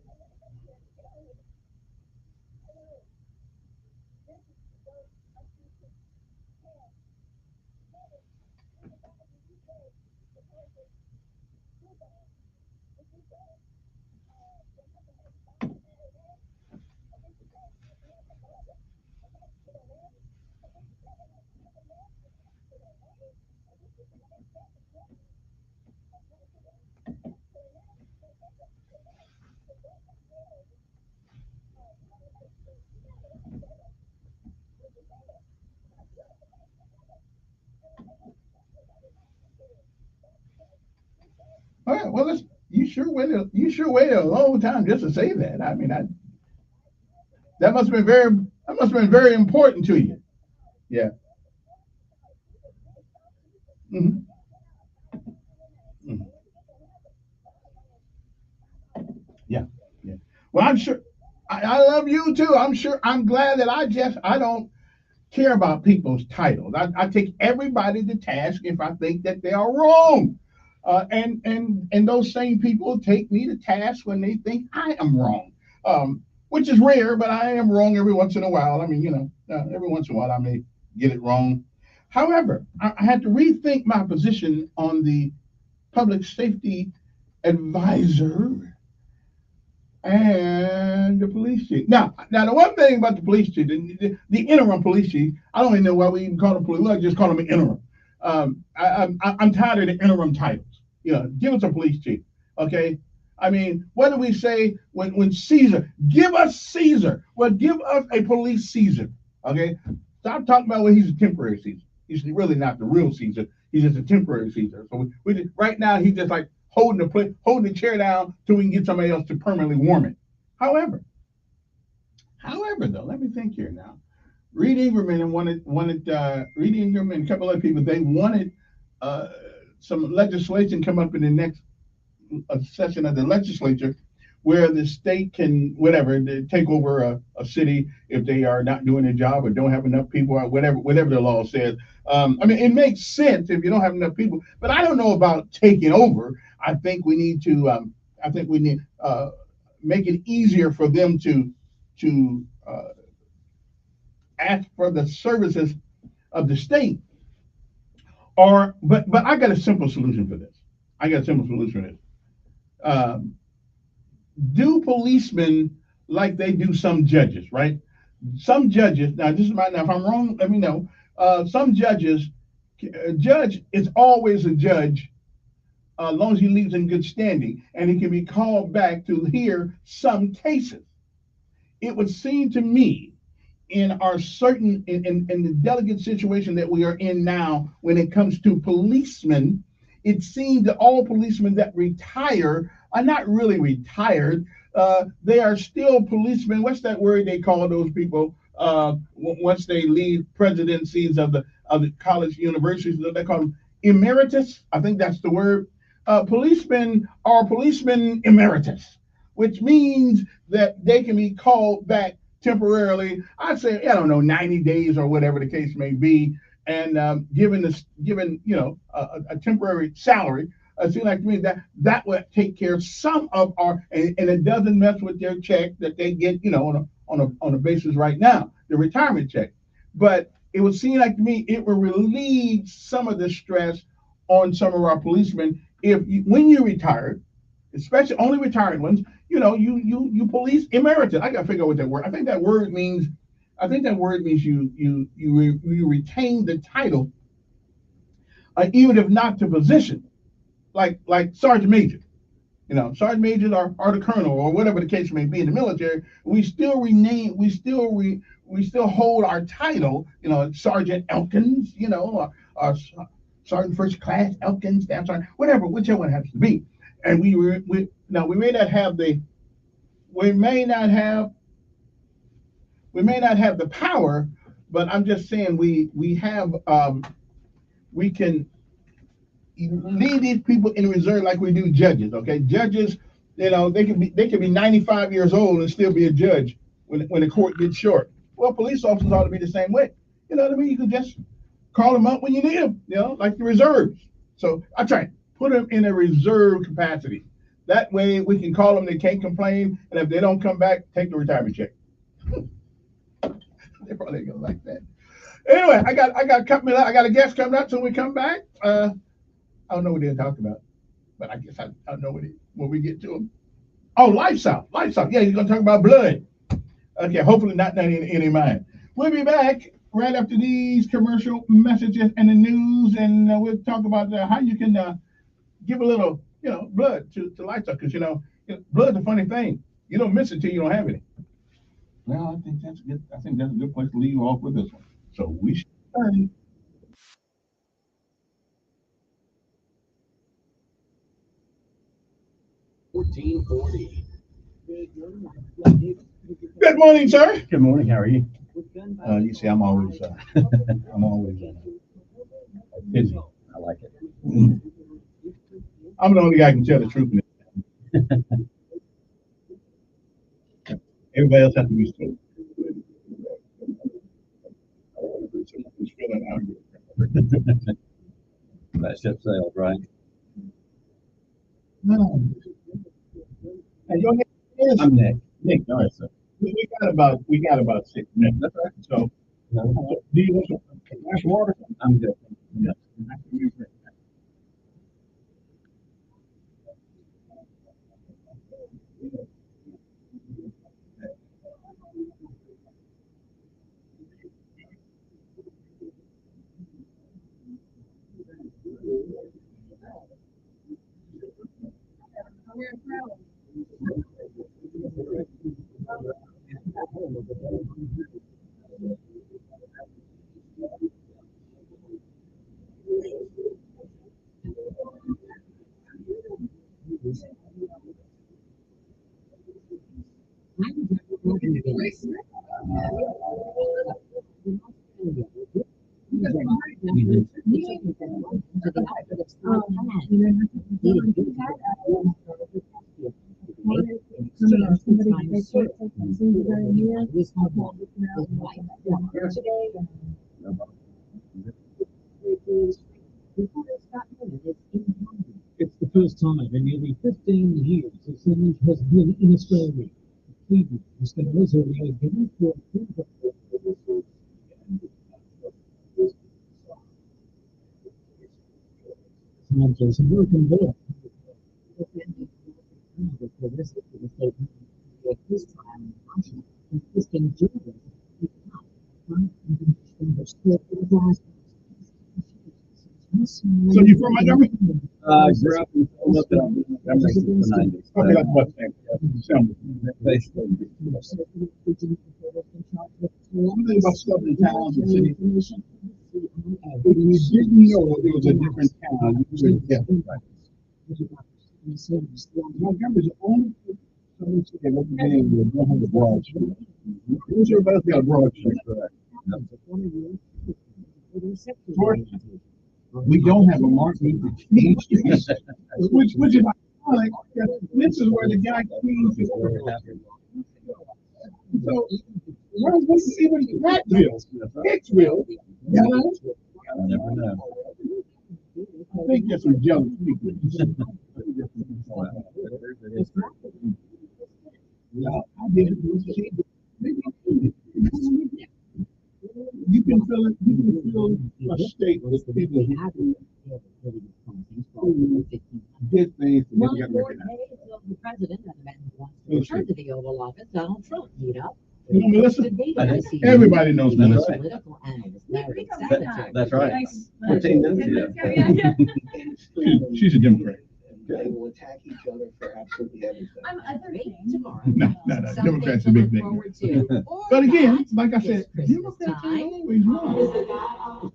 all right. Well, You sure waited a long time just to say that. I mean, that must have been very. That must have been very important to you. Yeah. Hmm. Hmm. Yeah. Yeah. Well, I'm sure. I love you too. I'm sure. I'm glad that I don't care about people's titles. I take everybody to task if I think that they are wrong. And those same people take me to task when they think I am wrong, which is rare, but I am wrong every once in a while. I mean, every once in a while I may get it wrong. However, I had to rethink my position on the public safety advisor and the police chief. Now, the one thing about the police chief, the interim police chief, I don't even know why we even call him police. Let's just call him an interim. I'm tired of the interim titles. Give us a police chief, okay? I mean, what do we say when Caesar? Give us Caesar. Well, give us a police Caesar, okay? Stop talking about when he's a temporary Caesar. He's really not the real Caesar. He's just a temporary Caesar. So right now he's just like holding the chair down till we can get somebody else to permanently warm it. However, however though, let me think here now. Reed Ingerman wanted Reed Ingerman and a couple other people. They wanted uh, some legislation come up in the next session of the legislature where the state can whatever take over a city if they are not doing their job or don't have enough people or whatever the law says. I mean, it makes sense if you don't have enough people, but I don't know about taking over. I think we need to. I think we need make it easier for them to ask for the services of the state But I got a simple solution for this. I got a simple solution for this. Um, do policemen like they do some judges, right? Some judges, now this is my, now if I'm wrong, let me know. Some judges, a judge is always a judge as long as he leaves in good standing, and he can be called back to hear some cases. It would seem to me in our certain in the delicate situation that we are in now when it comes to policemen, it seems that all policemen that retire are not really retired. They are still policemen. What's that word they call those people once they leave presidencies of the college universities? They call them emeritus. I think that's the word. Policemen are policemen emeritus, which means that they can be called back temporarily. I'd say, I don't know, 90 days or whatever the case may be, and given a temporary salary. It seems like to me that that would take care of some of our, and it doesn't mess with their check that they get, on a basis right now, the retirement check. But it would seem like to me it would relieve some of the stress on some of our policemen if when you retire, especially only retired ones, you police emeritus. I gotta figure out what that word. I think that word means. I think that word means you retain the title, even if not the position, like sergeant major. Sergeant majors are the colonel or whatever the case may be in the military. We still rename. We still hold our title. Sergeant Elkins. Or Sergeant First Class Elkins, Staff Sergeant, whatever, whichever one happens to be. And we may not have the we may not have the power, but I'm just saying we have we can leave these people in reserve like we do judges. Okay, judges, they can be 95 years old and still be a judge when the court gets short. Well, police officers ought to be the same way. You know what I mean? You can just call them up when you need them. Like the reserves. So I try to put them in a reserve capacity. That way we can call them. They can't complain, and if they don't come back, take the retirement check. They probably gonna like that. Anyway, I got a guest coming up. So when we come back, I don't know what they're talking about, but I guess I know when we get to them. Oh, lifestyle. Yeah, he's gonna talk about blood. Okay, hopefully not any of mine. We'll be back right after these commercial messages and the news, and we'll talk about how you can give a little, blood to lifestyle, because blood's a funny thing. You don't miss it till you don't have any. Well, I think that's good. I think that's a good place to leave you off with this one. So we should turn. 1440. Good morning, sir. Good morning. How are you? You see, I'm always I'm always busy. I like it. I'm the only guy who can tell the truth. Everybody else has to be straight. That ship sailed, right? No. And your name is? I'm Nick. Nick, all right, sir. We got about 6 minutes. That's right. So, do you want some glass of water? I'm good. Yeah. It's the first time in nearly 15 years the series has been in Australia. Cleveland, the stars are now given for There's American Bill. His trial in Washington, insisting jurors So you from Montgomery? Grew up in Montgomery since the 90s. Okay, that's what Basically. One thing about southern towns and cities, if you didn't know it was a different town, you would get it. Montgomery's the only southern city I've ever been in with 100 Broad Street. Who's everybody's got a Broad Street? We don't have a Martin Luther King Street, which is ironic. This is where the guy cleans his. So, what's even Prattville? Hicksville? Yeah. I never know. I think there's some jealous people. Yeah, I did. You can feel it. You can feel a state with people who did things that never got recognized. The president and the man who wants to return to the Oval Office, Donald Trump, meet up. You know, Melissa, everybody knows Melissa. Political analyst Larry That's right. 14 minutes ago. She's a Democrat. They will attack each other for absolutely everything. tomorrow. No, Democrats are a big thing. But again, like I said, Democrats are always wrong.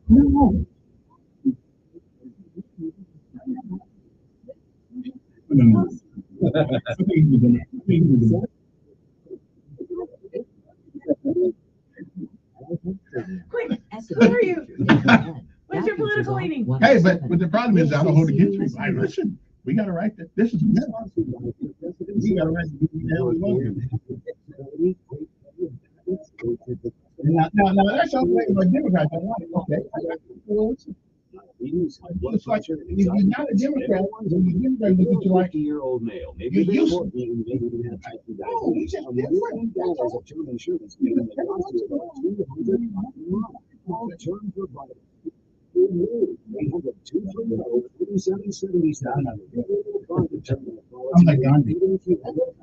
No. No. Quick, who are you? What's your political leaning? Hey, but the problem is I don't hold against you. I listen. We got to write that. This is America. We got to write now that's something about Democrats. Okay. It's like if you're not a Democrat, when you're Democrat, you get you like 50-year-old male. Maybe you're they used report being Oh, he's just different. of term insurance, meaning it costs you about $200 all terms are vital. 800-230-3777. I'm like Gandhi. I love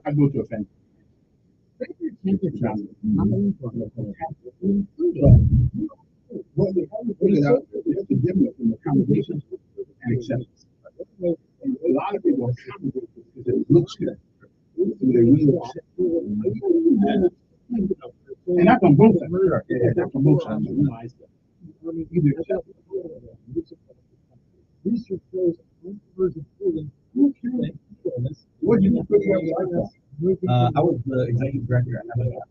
I go to a fan. What we have to figure out is the difference in accommodation and acceptance. And a lot of people accommodate because it looks good. They really accept it. And that's on both sides. That's on both sides. Either accept it. Research shows what did you put your I was the executive director at Habitat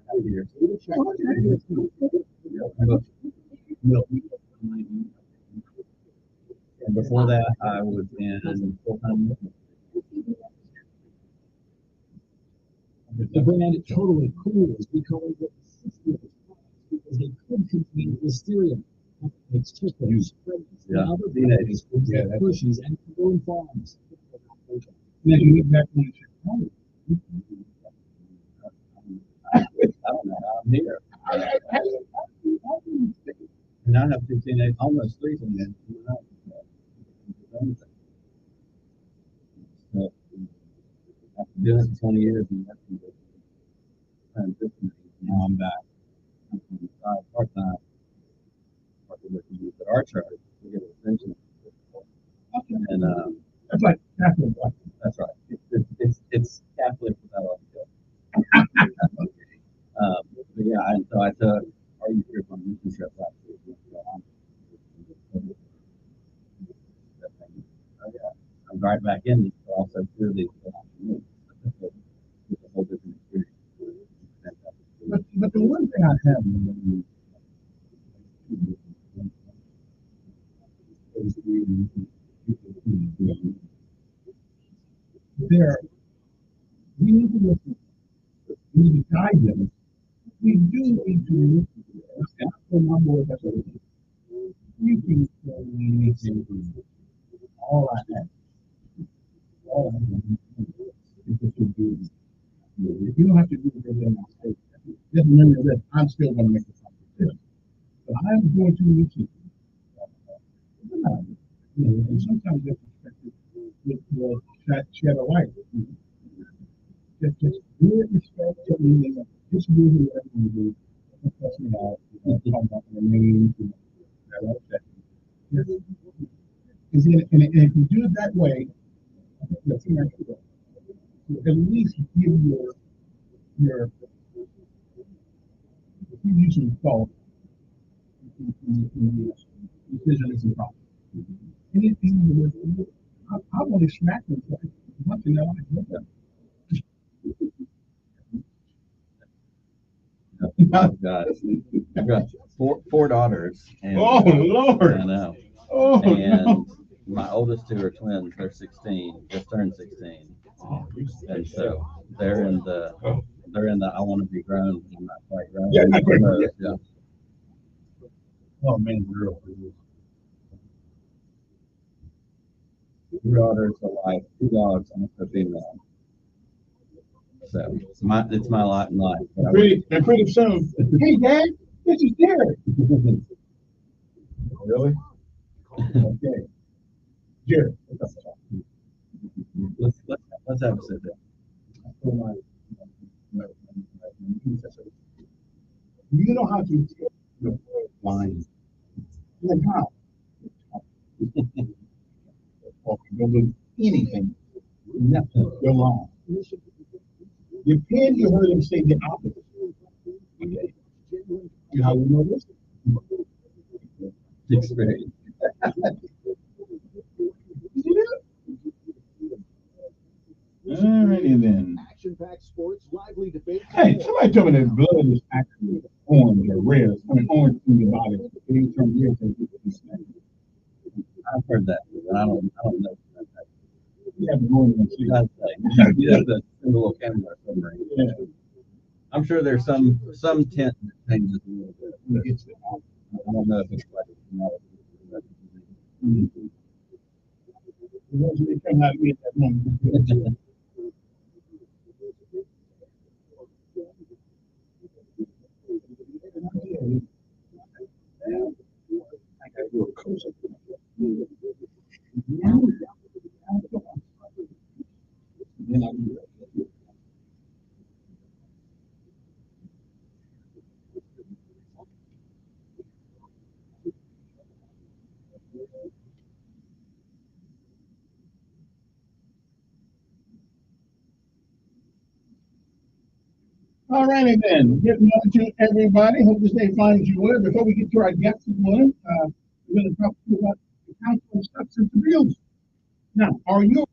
for years. And before that, I was in full-time. The brand Totally Cool is becoming the because they could contain Listeria. It's just other brands, pushes and growing farms. Then you look back when I don't know how I'm here. And I have 2 teenage, almost 3 teenagers. So, after doing it for 20 years and transitioning, now I'm back. Part-time. But our church, we get an extension. And that's like Catholic. That's right. It's Catholic without all the but yeah, so I took our youth group on mission trip last week. I'm right back in these, but also through these afternoons. It's a whole different experience. But the one thing I have there, we need to listen. We need to guide them. We do need to listen to them. And I feel my board has a you can tell me anything. All I have, all I have is just to do. If you don't have to do everything I say, just remember this, I'm still going to make the conversation. So I'm going to listen. And sometimes that perspective will shed a light. Just do it respect to me. Just do whatever you do. Don't cuss me out. Don't talk about my name. That upset me. And if you do it that way, that's an extra. At least give your if you use some thought in decision making process. Anything I want to smack them for once in their life. Look at I've got four daughters. And, oh Lord! I know. Oh, and no. My oldest two are twins. They're 16, just turned 16, and so they're in the I want to be grown, I'm not quite grown. Yeah, not quite grown. Yeah. Oh man, girl. Two daughters, a wife, two dogs, and a female. So it's my lot in life. They're pretty soon. Hey, Dad, this is Derek. Really? Okay. Jared, let's have a sit down. You know how to tell the lines. Like how? Don't do anything. Nothing. You're lying. You can you heard him say the opposite. Okay. You how you know this? Experience. Alrighty then. Action-packed sports, lively debate. Hey, somebody told me that blood is actually orange or red. I mean, orange in your body. It ain't from red to I've heard that, but I don't know. You have to go in and see. You have to send a little camera somewhere. Yeah. I'm sure there's some tint that changes a little bit. I don't know if it's like They come out of me at that moment. I gotta do a close up. Then I'll do that. All righty then. Good morning to everybody. Hope this day finds you well. Before we get to our guests this morning, we're going to talk to you about the Council of Substance Abuse. Now, are you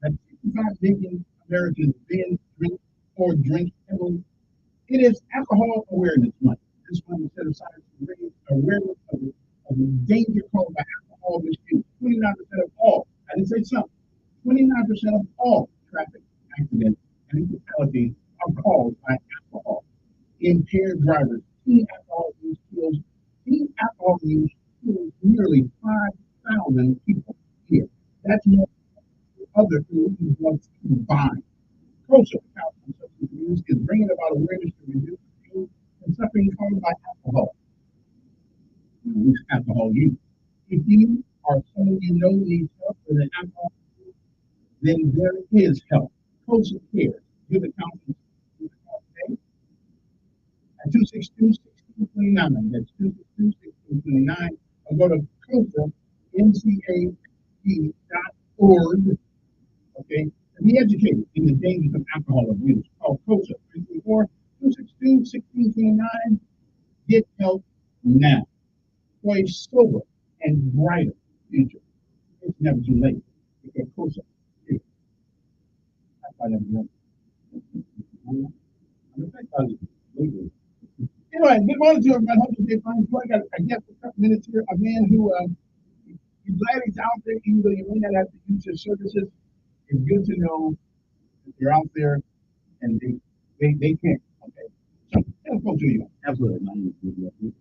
at 65 million Americans binge, drink, or drink heavily? It is Alcohol Awareness Month. This month is set aside to raise awareness of the danger caused by alcohol misuse. 29% of all, I didn't say some, 29% of all traffic accidents and fatalities are caused by alcohol. Impaired drivers, teen alcohol use kills nearly 5,000 people here. That's more than other pollution drugs combined. Closer to Council Substance Abuse is bringing about awareness to reduce pain and suffering caused by alcohol. Alcohol use. If you or someone you know needs help with an alcohol, then there is help. Closer Care. Give the council today at 262-1629. That's 262-1629. Or go to COSA.org. Okay, and be educated in the dangers of alcohol abuse. Call COSA 334-262-1629. Get help now for a sober and brighter future. It's never too late. Because COSA is. That's why I never done. I'm a psychologist legally. Anyway, good morning to everybody. Hope you're fine. So I got, I guess, a couple minutes here. A man who, he's glad he's out there, even though you may not have to use his services. It's good to know that you're out there and they can't. Okay. So, let's go to you. Absolutely. My name is Steve Elkins.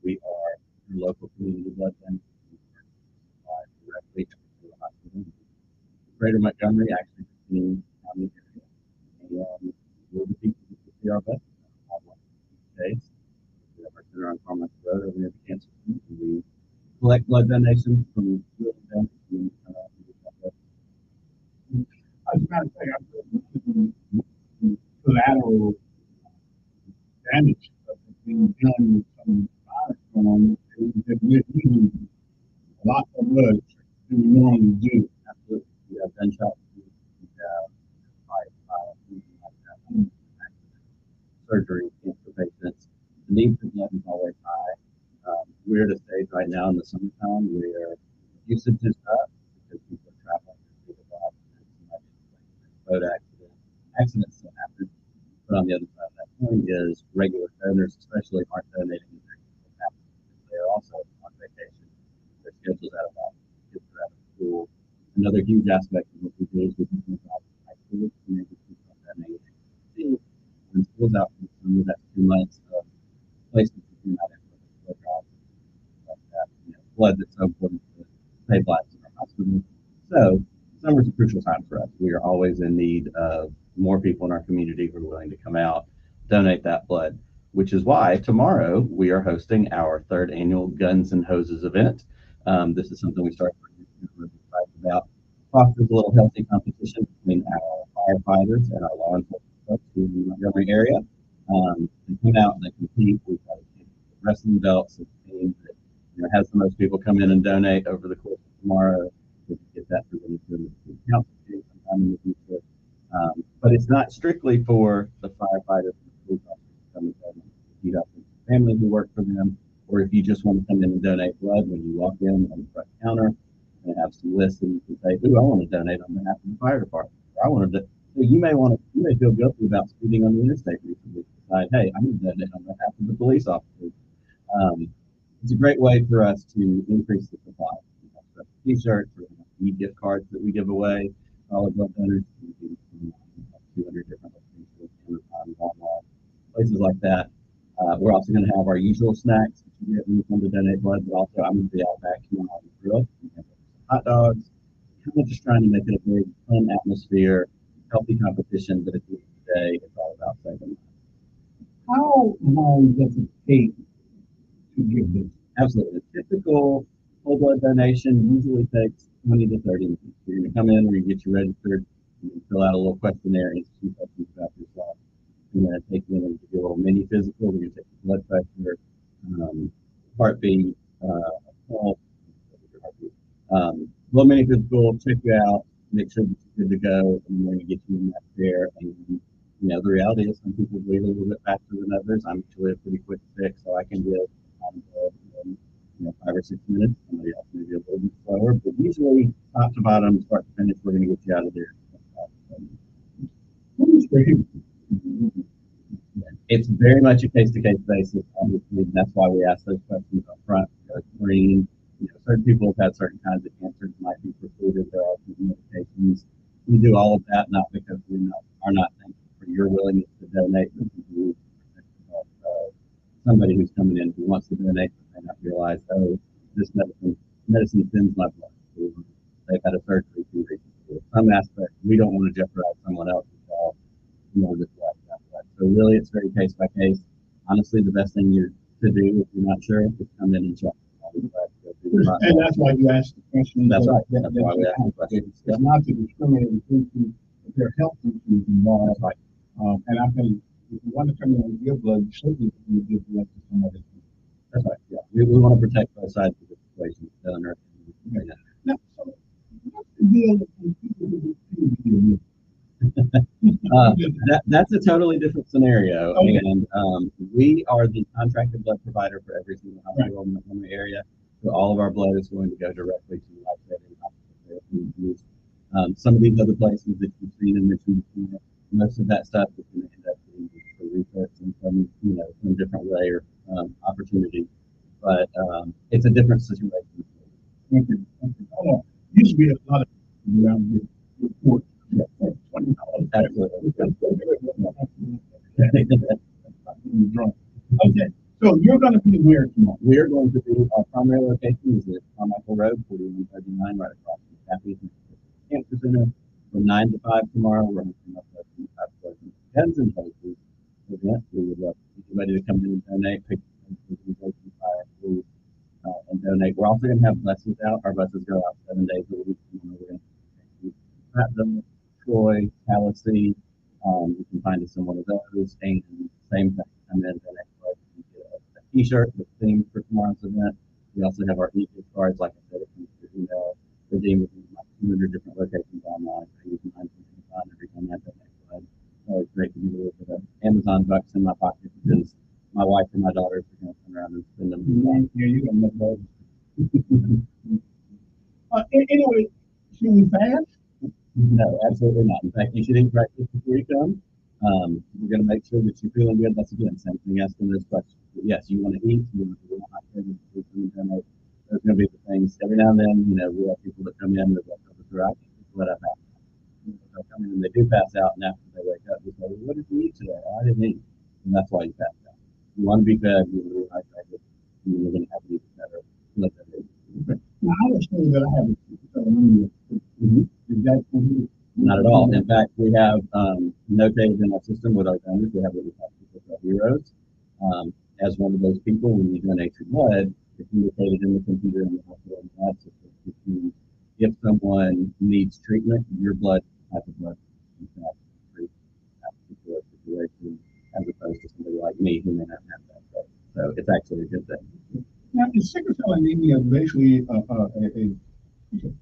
We are your local community blood bank. We supply directly to the hospital. Greater Montgomery, actually, 15 county area. And we're the people who see our best. Days. We have our center on Carmine Road over near the cancer clinic. We collect blood donations from I was about to say, I'm collateral damage that's being done with some products going on. We're using a lot of blood than we normally do. Absolutely. We have gunshots. We have surgery, cancer patients. The need for blood is always high. We're at a stage right now in the summertime where usage is up because people are traveling to the boat accidents still happen. But on the other side of that coin is regular donors, especially, aren't donating as happen. They are also on vacation. Their schedules out of office, kids are out of school. Another huge aspect of what we do is we can think about high school and maybe people that may see when school's out for the summer, that's 2 months of placement between that and blood drive. Blood that's so important to save lives in our hospital. So summer's a crucial time for us. We are always in need of more people in our community who are willing to come out, donate that blood, which is why tomorrow we are hosting our 3rd annual Guns and Hoses event. This is something we started about. Fosters a little healthy competition between our firefighters and our law enforcement folks in the Montgomery area. They come out and they compete. We've got wrestling belts, a team that has the most people come in and donate over the course of tomorrow. We can get that presented to the council sometime in the future. But it's not strictly for the firefighters and the police officers to come and donate. If you have a family who work for them, or if you just want to come in and donate blood when you walk in on the front counter and have some lists and you can say, "Ooh, I want to donate on behalf of the fire department." Or I wanted to. So you may feel guilty about speeding on the interstate recently. Decide, "Hey, I'm going to donate on behalf of the police officers." It's a great way for us to increase the supply. We have t-shirts, gift cards that we give away. All of blood donors, 200 different locations, Amazon, Walmart, places like that. We're also going to have our usual snacks that you get when you come to donate blood, but also I'm going to be out back here on the grill. We have hot dogs. Kind of just trying to make it a big, fun atmosphere, healthy competition, but at the end of the day, it's all about saving lives. How long does it take to give this? Absolutely. A typical whole blood donation usually takes 20 to 30 minutes. You're going to come in, we're going to get you registered, you can fill out a little questionnaire, answer some questions about yourself. We're going to take you in and give you a little mini physical. We're going to take your blood pressure, heartbeat, pulse, little mini physical, check you out, make sure that you're good to go, and we're going to get you in that chair. And the reality is some people bleed a little bit faster than others. I'm usually a pretty quick fix, so I can give 5 or 6 minutes. Somebody else may be a little bit slower, but usually top to bottom, start to finish, we're going to get you out of there. It's very much a case-to-case basis, obviously. That's why we ask those questions up front. Screen. Certain people have had certain kinds of cancers might be precluded. There are medications. We do all of that not because we are not thankful for your willingness to donate, but because somebody who's coming in who wants to donate but may not realize, oh, this medicine thins my blood. They've had a surgery too recently. Some aspect, we don't want to jeopardize someone else's health in order to collect that blood. So really, it's very case by case. Honestly, the best thing to do if you're not sure is come in and check. And that's why you ask the questions. That's right. That's why we ask the questions. It's not to discriminate against their health issues involved. That's right. And I think if you want to come in and give blood, you certainly can give blood to somebody. That's right. Yeah. We want to protect both sides of the situation. Now, so what's the deal with people who that's a totally different scenario. Okay. And we are the contracted blood provider for every single hospital in the Montgomery area. So all of our blood is going to go directly to life-saving hospitals. Some of these other places that you've seen and mentioned before, most of that stuff is going to end up being used for research in some, some different way or opportunity. But it's a different situation. Okay. Hold on. Used to be a lot of around here. $20. Absolutely. Okay. So you're going to be where tomorrow? We are going to be, our primary location is at Carmichael Road, 4139, right across from Kathy's Cancer Center. From 9 to 5 tomorrow, we're hosting up a Guns and Hoses event. We would love everybody to come in and donate, pick fire, food, and donate. We're also going to have buses out. Our buses go out 7 days a week. We're going to Platinum, Troy, Tallahassee. You can find us in one of those. And same thing. Come in, donate. A t-shirt with themes for tomorrow's event. We also have our e-gift cards, like I said, if you email, redeem with like 200 different locations online. I use mine for Amazon every time I donate. So it's great to get a little bit of Amazon bucks in my pocket because my wife and my daughters are going to come around and spend them. Yeah, you got enough love. Anyway, should we fast? No, absolutely not. In fact, you should eat breakfast before you come. We're going to make sure that you're feeling good. That's again, same thing asking those questions. But yes, you want to eat, you want to donate. There's going to be the things every now and then, we have people that come in that let us out. They'll come in and they do pass out, and after they wake up, they say, well, what did you eat today? Oh, I didn't eat. And that's why you pass out. You want to be fed, you want to be hydrated, and you're going to have to eat better. Let them eat. Now, I was saying that I have Not at all. In fact, we have notated in our system with our donors, we have what we call sickle cell heroes. As one of those people, when you donate your blood, it's indicated in the computer in the hospital and lab system. If someone needs treatment, your blood type of blood in fact treat that particular situation, as opposed to somebody like me who may not have that. So it's actually a good thing. Now, is sickle cell anemia basically a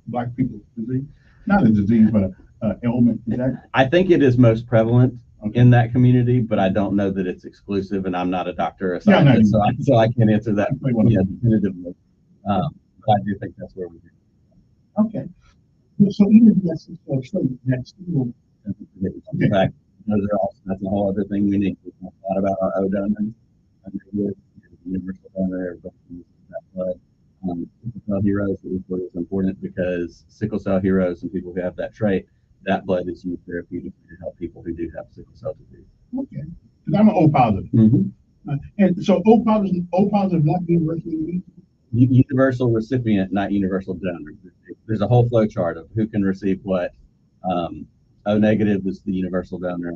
black people's disease? Not a disease, but an ailment. Is that? I think it is most prevalent in that community, but I don't know that it's exclusive, and I'm not a doctor or a scientist, so I can't answer that definitively. But I do think that's where we do. Okay. So even if that's still that's still. In fact, that's a whole other thing we need. We talk a lot about our O donors. Universal donor, that blood. Sickle cell heroes is important because sickle cell heroes and people who have that trait, that blood is used therapeutically to help people who do have sickle cell disease. Okay. Because I'm an O positive. And so O positive not universally universal recipient, not universal donor. There's a whole flow chart of who can receive what. O negative is the universal donor,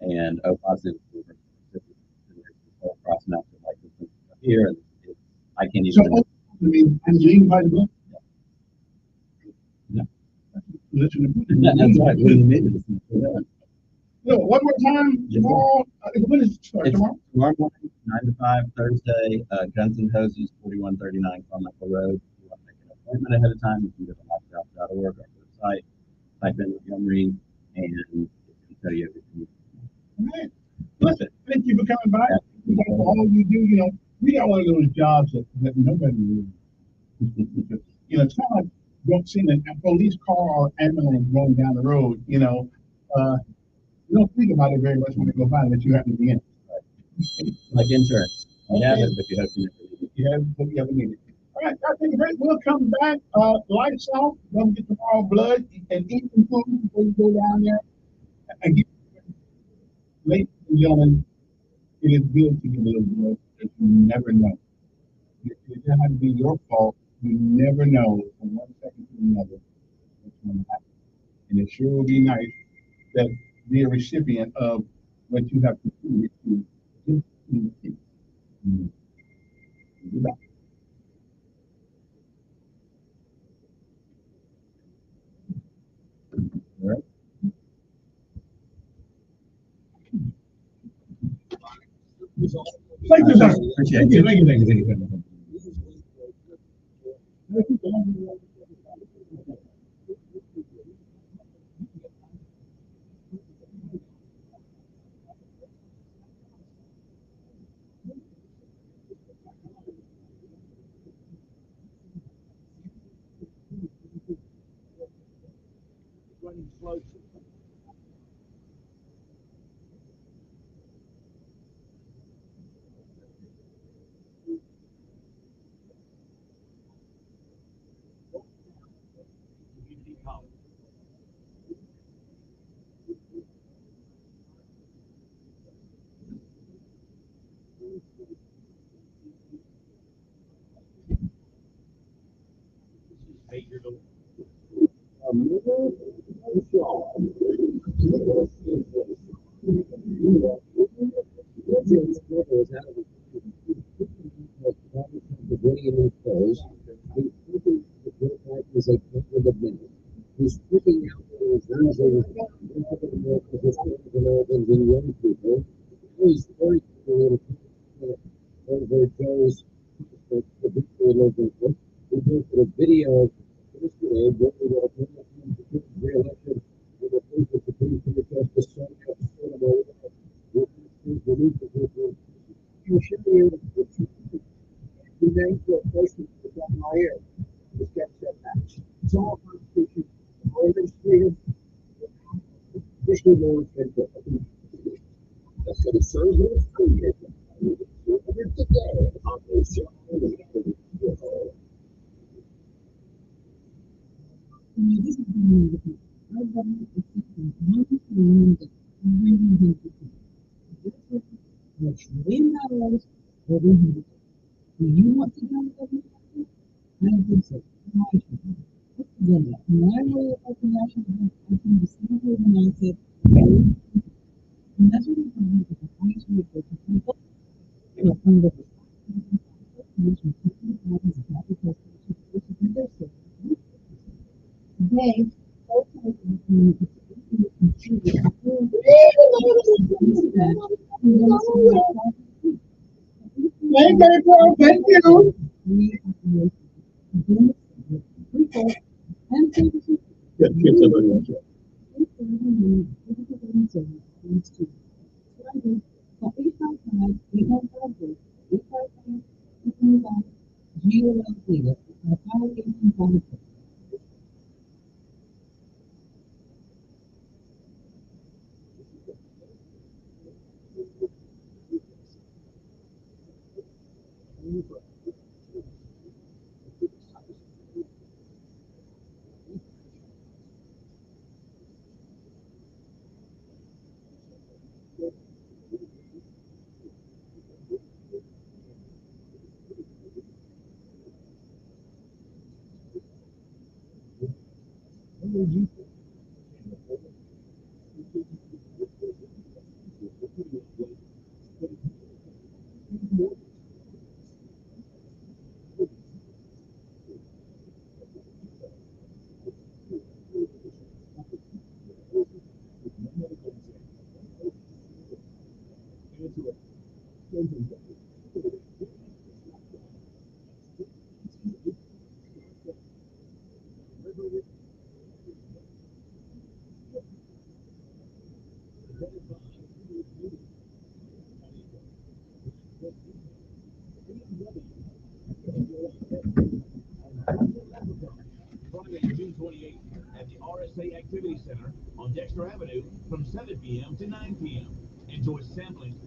and O positive is the universal recipient. There's cross match like this here, and I can't even. So anybody? Yeah. That's right. One more time. Tomorrow. When is it start? Tomorrow morning, 9 to 5, Thursday. Guns and Hoses, 4139 Carmichael Road. If you want to make an appointment ahead of time, you can go to lifejob.org, our website, type in Montgomery, and it can tell you everything. All right. Listen, thank you for coming by. For all you do, we got one of those jobs that nobody really. It's kind of like don't see a police car or ambulance going down the road. You don't think about it very much when you go by that you happen to be in it. Like insurance. You have it, but you have to never need it. You have it, but you haven't needed it. All right, I think great. We'll come back. Lights off. Don't get tomorrow blood and eat some food before you go down there. And ladies and gentlemen, it is good to get a little blood because you never know. It doesn't have to be your fault. You never know from one second to another what's going to happen. And it sure will be nice that be a recipient of what you have contributed to this community. All right. Thank you, sir. Thank you. Running close. He's picking out those using and young people. He's very creative. Over Joe's the victory local. We did a video yesterday where we were re-elected with the people to be for the justice so you should be able to the name for a person to come my ear. Just get setbacks. It's all constitution. Legislative, officially law enforcement. That's going to serve you free. Today, on the show. This is the our government is seeking $1 over $100. Do you want to go to government? I don't think so. Agenda. My way of national bank the single united measure the government with the highest rate of people from the today, thank you. Friday, June 28th at the RSA Activity Center on Dexter Avenue from 7 p.m. to 9 p.m. Enjoy sampling.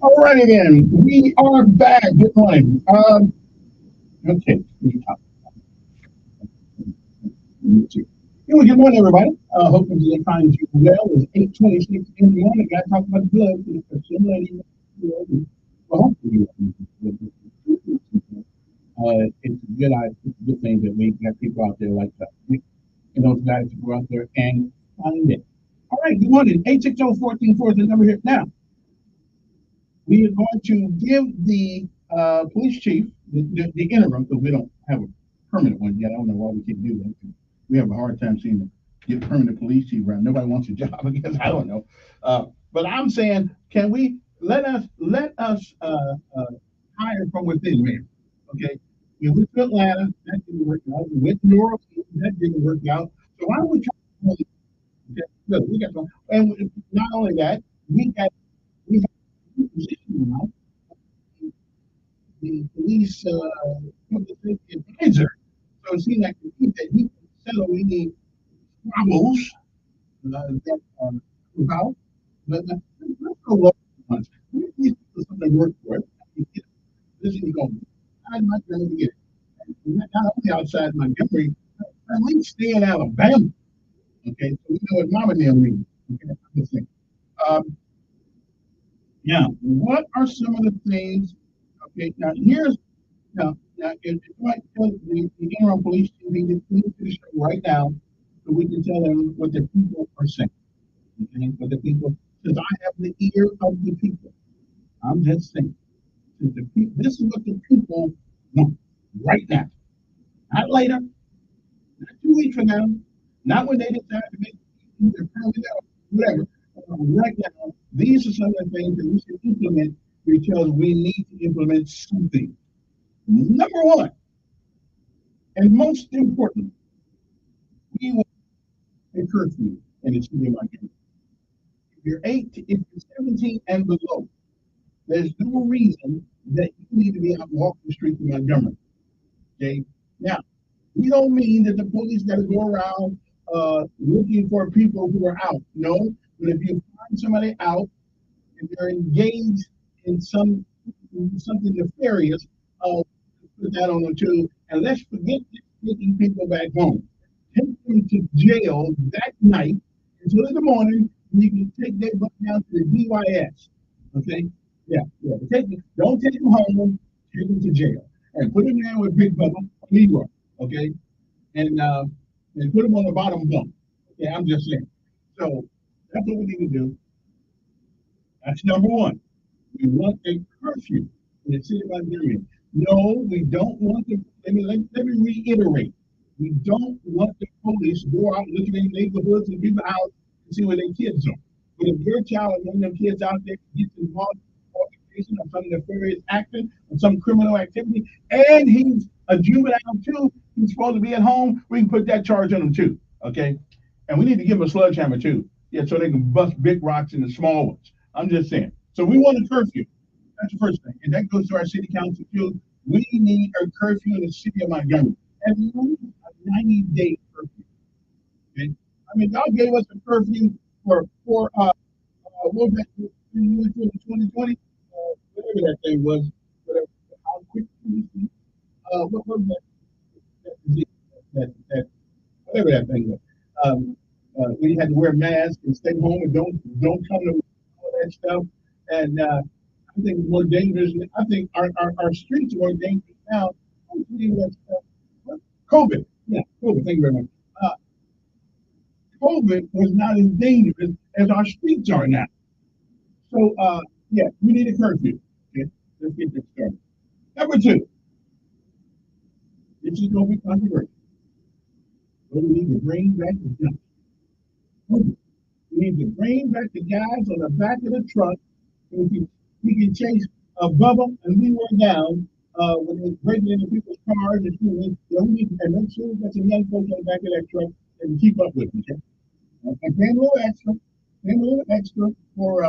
All righty then, we are back. Good morning. Okay. Anyway, good morning, everybody. Hoping you find you well. It's 8:26 in the morning. Got to talk about the blood. Well, hopefully, it's a good thing that we got people out there like that. And those guys to go out there and find it. All right, good morning. 860-1440 is the number here. Now, we are going to give the police chief, the interim, because we don't have a permanent one yet. I don't know why we can't do that. We have a hard time seeing to get permanent police chief around. Nobody wants a job, I guess. I don't know. But I'm saying, can we let us hire from within, man? Okay. We went to Atlanta, that didn't work out. We went to New Orleans, that didn't work out. So why don't we try? Okay, look, we got some, and not only that, we have a position now, the police public safety advisor. So it seems like that he can settle any squabbles that are about. But let's go look once. These people something work for it. This is going. I'm not going to get it. Not only outside Montgomery, at least stay in Alabama. Okay, so we know what Mama Dale means. Okay, I'm just saying. Now, what are some of the things? Okay, now here's now if you might tell the interim police chief to the show right now, so we can tell them what the people are saying. Okay, what the people, because I have the ear of the people. I'm just saying, this is what the people want right now, not later, not 2 weeks from now, not when they decide to make their permanent or whatever. Right now, these are some of the things that we should implement because we need to implement something. Number one, and most important, we want a curfew in the city of Montgomery. If you're 17 and below, there's no reason that you need to be out walking the streets of Montgomery. Okay? Now, we don't mean that the police got to go around looking for people who are out. No, but if you find somebody out and they're engaged in something nefarious, put that on them too. And let's forget taking people back home. Take them to jail that night until in the morning. You can take their butt down to the DYS. Okay? Yeah. Don't take them home. Take them to jail and put them there with Big Bubba, Leroy. Okay? And put them on the bottom bunk. Okay, I'm just saying. So that's what we need to do. That's number one. We want a curfew in the city of Montgomery. No, we don't want to. Let me reiterate. We don't want the police to go out looking in neighborhoods and people's houses and see where their kids are. But if your child is one of them kids out there gets involved in altercation or some nefarious action or some criminal activity, and he's a juvenile too, he's supposed to be at home, we can put that charge on him too. Okay? And we need to give him a sledgehammer too. Yeah, so they can bust big rocks in the small ones. I'm just saying. So we want a curfew. That's the first thing. And that goes to our city council too. We need a curfew in the city of Montgomery. At least a 90-day curfew. Okay? I mean, y'all gave us a curfew for what was that, 2020? Whatever that thing was. Whatever, how quick what was that, whatever that thing was. We had to wear masks and stay home and don't come to all that stuff. And I think it's more dangerous. I think our streets are more dangerous now. COVID. Yeah, COVID. Thank you very much. COVID was not as dangerous as our streets are now. So, yeah, we need a curfew. Okay, let's get this started. Number two, this is going to be controversial. But we need to bring back the jump. We need to bring back the guys on the back of the truck. So we can chase Bubba and we were down when they breaking into people's cars and shooting. We need to make sure that some young folks on the back of that truck and keep up with them. Okay? And pay a little extra for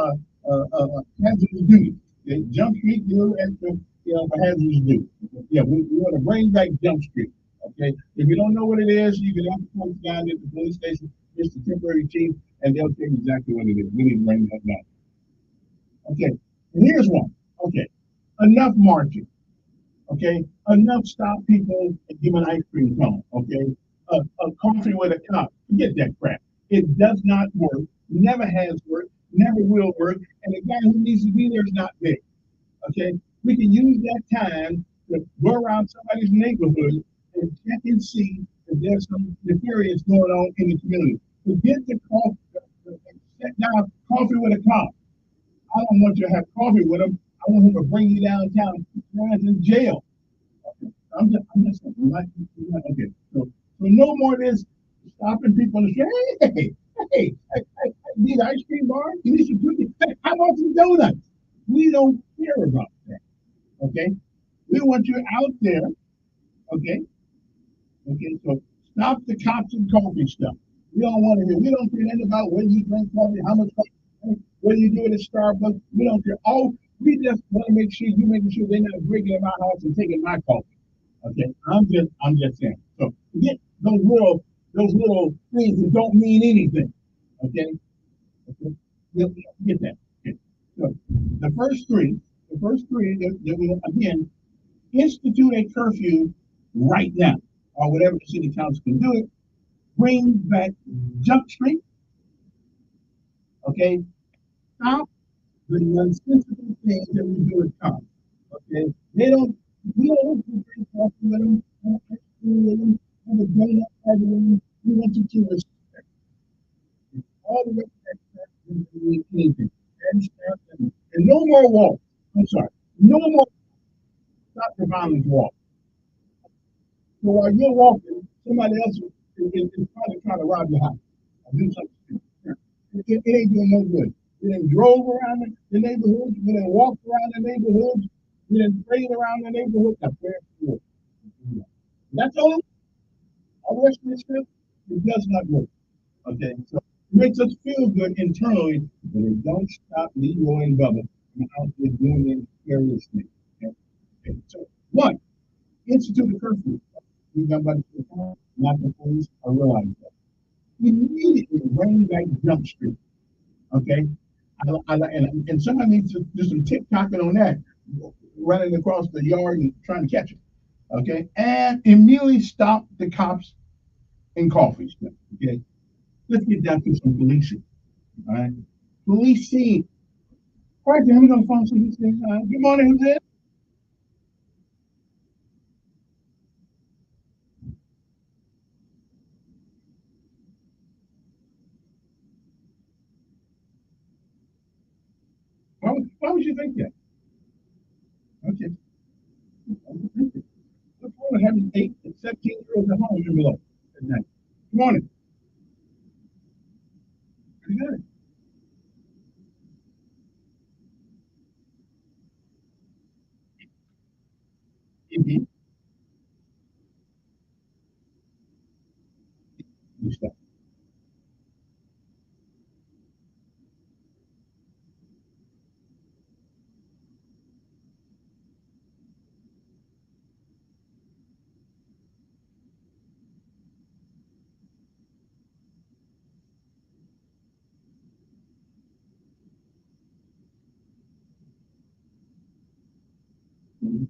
hazardous duty. Okay? Jump Street, a little extra, for hazardous duty. Yeah, we want to bring back Jump Street. Okay, if you don't know what it is, you can ask the folks down at the police station, just the temporary chief, and they'll tell you exactly what it is. We need to bring that back. Okay, And here's one. Okay, enough marching. Okay, enough stop people and give an ice cream cone. Okay, a coffee with a cup. Forget that crap. It does not work. Never has worked. Never will work. And the guy who needs to be there is not there. Okay, we can use that time to go around somebody's neighborhood and check and see if there's some nefarious going on in the community. Forget the coffee. Sit down, coffee with a cup. I don't want you to have coffee with him. I want him to bring you downtown and put your ass in jail. Okay. I'm just like, okay. So no more of this stopping people and say, hey, these ice cream bars, you need some cookies. Hey, how about some donuts? We don't care about that. Okay. We want you out there. Okay. Okay. So stop the cops and coffee stuff. We don't want to hear. We don't care anything about whether you drink coffee, how much coffee, whether you do it at Starbucks. We don't care. Oh, we just want to make sure you making sure they're not breaking in my house and taking my coffee. Okay, I'm just saying. So forget those little things that don't mean anything. Okay, okay, you'll get that. Okay. So the first three that will again institute a curfew right now, or whatever the city council can do it. Bring back Jump Street. Okay, stop the nonsensical things that we do at cops. Okay, they don't. We don't want to drink coffee with them. We don't ice cream with them. Have a donut party with them. We want you to respect all the rest of that stuff doesn't mean anything. And no more walk. I'm sorry. No more stop the violence walk. So while you're walking, somebody else is probably trying to rob your house or do something. It ain't doing no good. We done drove around the neighborhoods. We done walked around the neighborhoods. We done prayed around the neighborhood. Now, prayer for what? That's all the rest of this stuff, it does not work. Okay, so it makes us feel good internally, but it don't stop Leroy and Bubba from out there doing their various things. Okay? Okay, so one, institute a curfew. We got about the not the police. I realize that. Immediately bring back Jump Street. Okay, and somebody needs to do some tick-tocking on that, running across the yard and trying to catch it. Okay, and immediately stop the cops and coffee stuff. Okay, let's get down to some policing. All right, policing. All right, then we're gonna find some. Good morning, who's there? Why would you think that? Okay. What's wrong with having 8 and 17-year-olds at home and below at night? Good morning. Pretty good. Mm-hmm.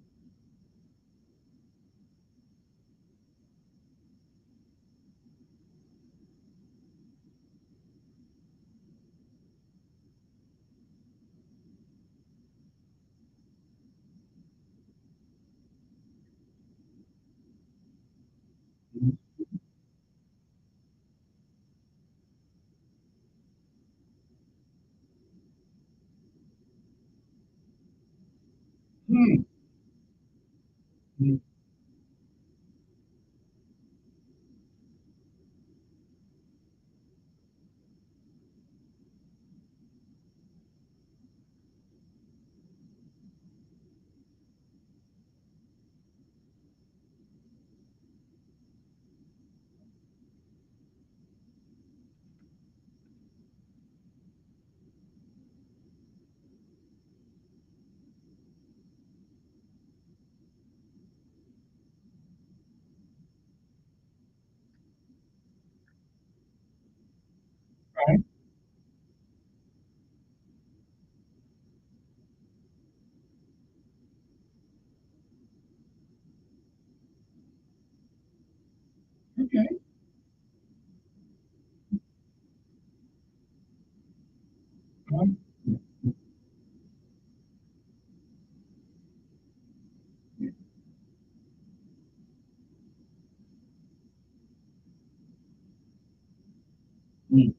Hmm. Hmm. Okay. Um, mm,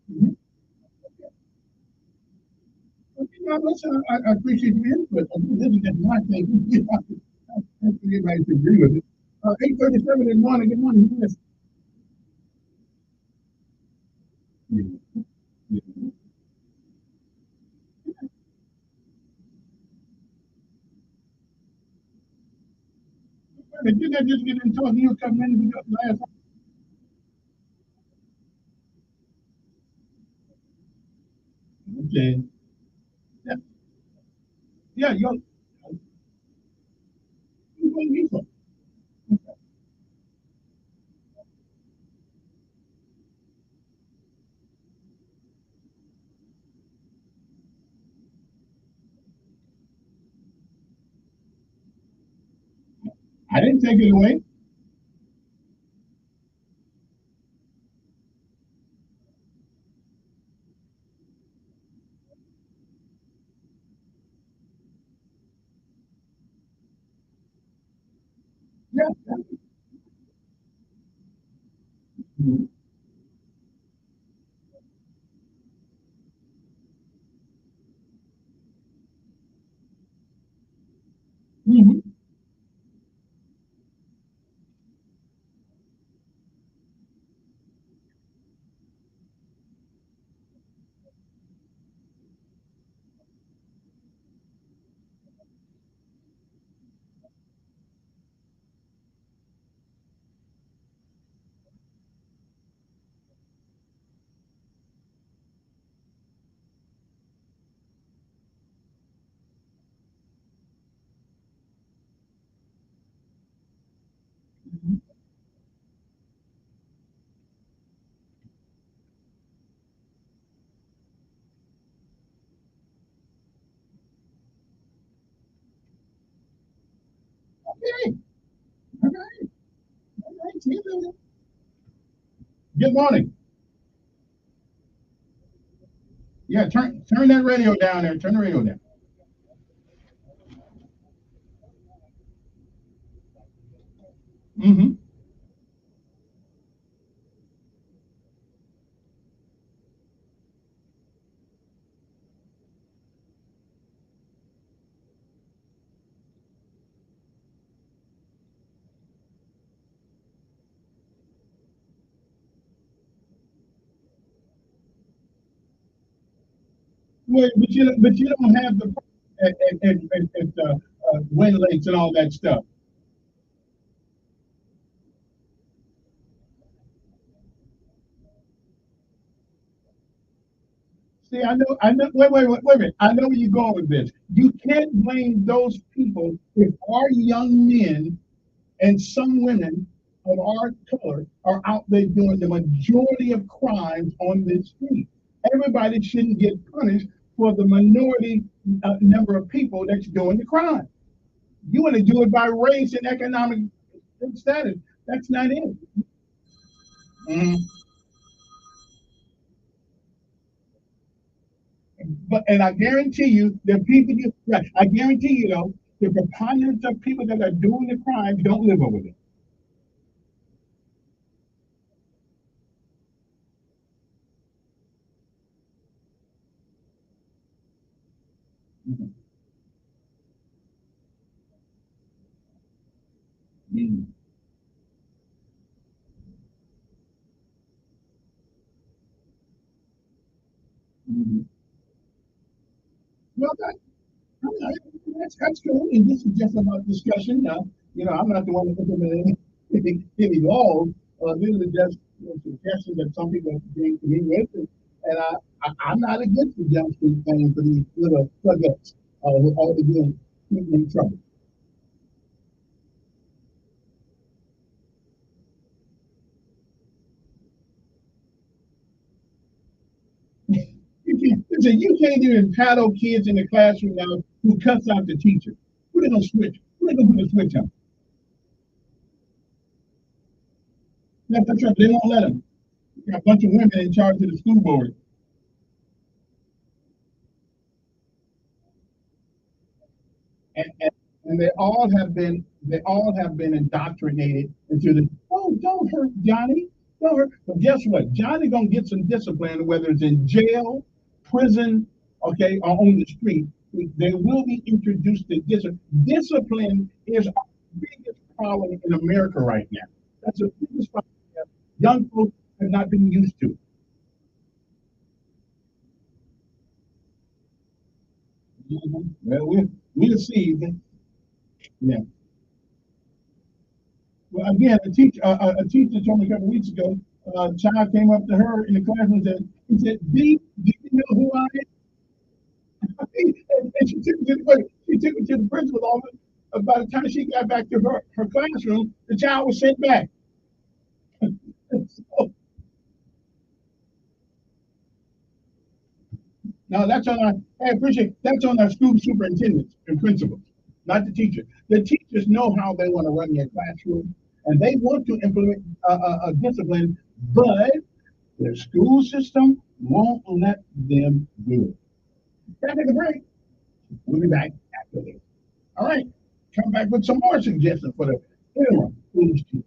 mhm. Okay, now, listen, I appreciate your input. I think this is just my thing. I think everybody should agree with it. 8:37 in the morning. Good morning. Yes. Yeah, yeah. Wait, didn't I just get in talking to you a couple minutes ago last time? Okay. Yeah, yeah, you're. I didn't take it away. Yeah. Mm-hmm. Mm-hmm. Okay. All right. All right. See you later. Good morning. Yeah, turn that radio down there. Turn the radio down. Mm-hmm. Well, but you don't have the wind lakes and all that stuff. See, I know. Wait a minute. I know where you're going with this. You can't blame those people if our young men and some women of our color are out there doing the majority of crimes on this street. Everybody shouldn't get punished for the minority number of people that's doing the crime. You want to do it by race and economic status. That's not it. Mhm. But and I guarantee you, the people you, right, I guarantee you though, the preponderance of people that are doing the crimes don't live over there. Mhm. Mhm. Mhm. Well, okay, that's cool. And this is just about discussion now. I'm not the one that implemented any laws. These are just suggestions that some people bring to me with, and I'm not against the jump street thing for these little plug-ups. all again, in trouble. You can't even paddle kids in the classroom now who cuss out the teacher. Who they gonna switch? Who they gonna put the switch on? That's right. They won't let them. Got a bunch of women in charge of the school board. And they all have been indoctrinated into the, oh, don't hurt Johnny, don't hurt. But guess what? Johnny gonna get some discipline, whether it's in jail, prison, okay, or on the street. They will be introduced to discipline. Discipline is our biggest problem in America right now. That's the biggest problem that young folks have not been used to. Well, we'll see. Yeah. Well, again, a teacher told me a couple weeks ago, a child came up to her in the classroom and said, "D, do you know who I am?" And she took it to the principal's office. By the time she got back to her classroom, the child was sent back. So, now that's on our, I appreciate, that's on our school superintendents and principals, not the teachers. The teachers know how they want to run their classroom and they want to implement a discipline, but their school system won't let them do it. Can I take a break? We'll be back after this. All right. Come back with some more suggestions for the interim foolish teacher.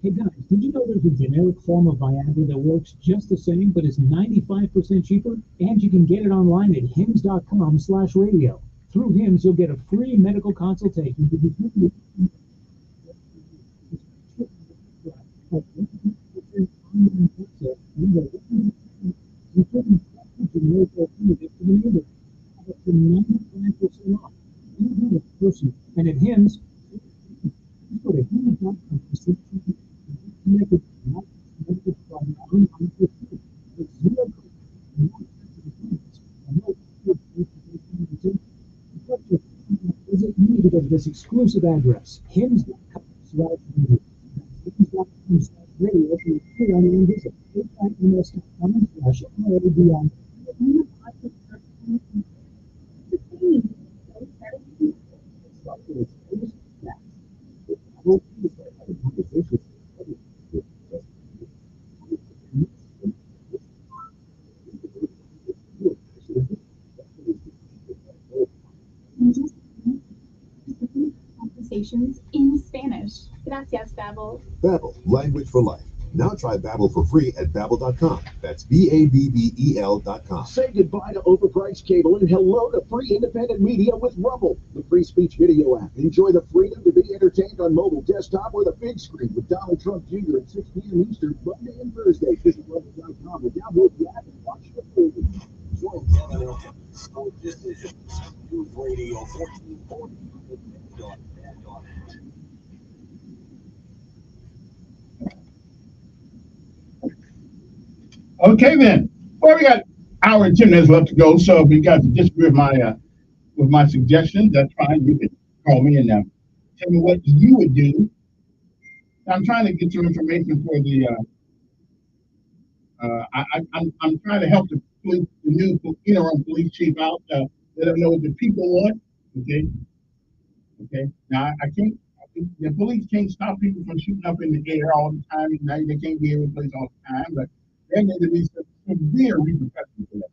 Hey guys, did you know there's a generic form of Viagra that works just the same but is 95% cheaper? And you can get it online at hims.com/radio. Through Hims, you'll get a free medical consultation. And at Hims, go to hims.com. Because this exclusive address, hims.com/radio. Hims.com/radio for a free online visit. hims.com/radio. Conversations in Spanish. Gracias, Babbel. Babbel, language for life. Now try Babbel for free at Babbel.com. That's Babbel.com. Say goodbye to overpriced cable and hello to free independent media with Rumble, the free speech video app. Enjoy the freedom to be entertained on mobile, desktop, or the big screen with Donald Trump Jr. at 6 p.m. Eastern, Monday and Thursday. Visit Rumble.com or download the app and watch the movie. Join Kevin Elkins on Decision News Radio 1440. Okay then. Well, we got hour and 10 minutes left to go. So if you guys disagree with my suggestions, that's fine. You can call me and tell me what you would do. I'm trying to get some information for the. I'm trying to help the police, the new interim police chief out. Let them know what the people want. Okay. Okay. Now I can't. The police can't stop people from shooting up in the air all the time. They can't be every place all the time, but there need to be some severe repercussions for that.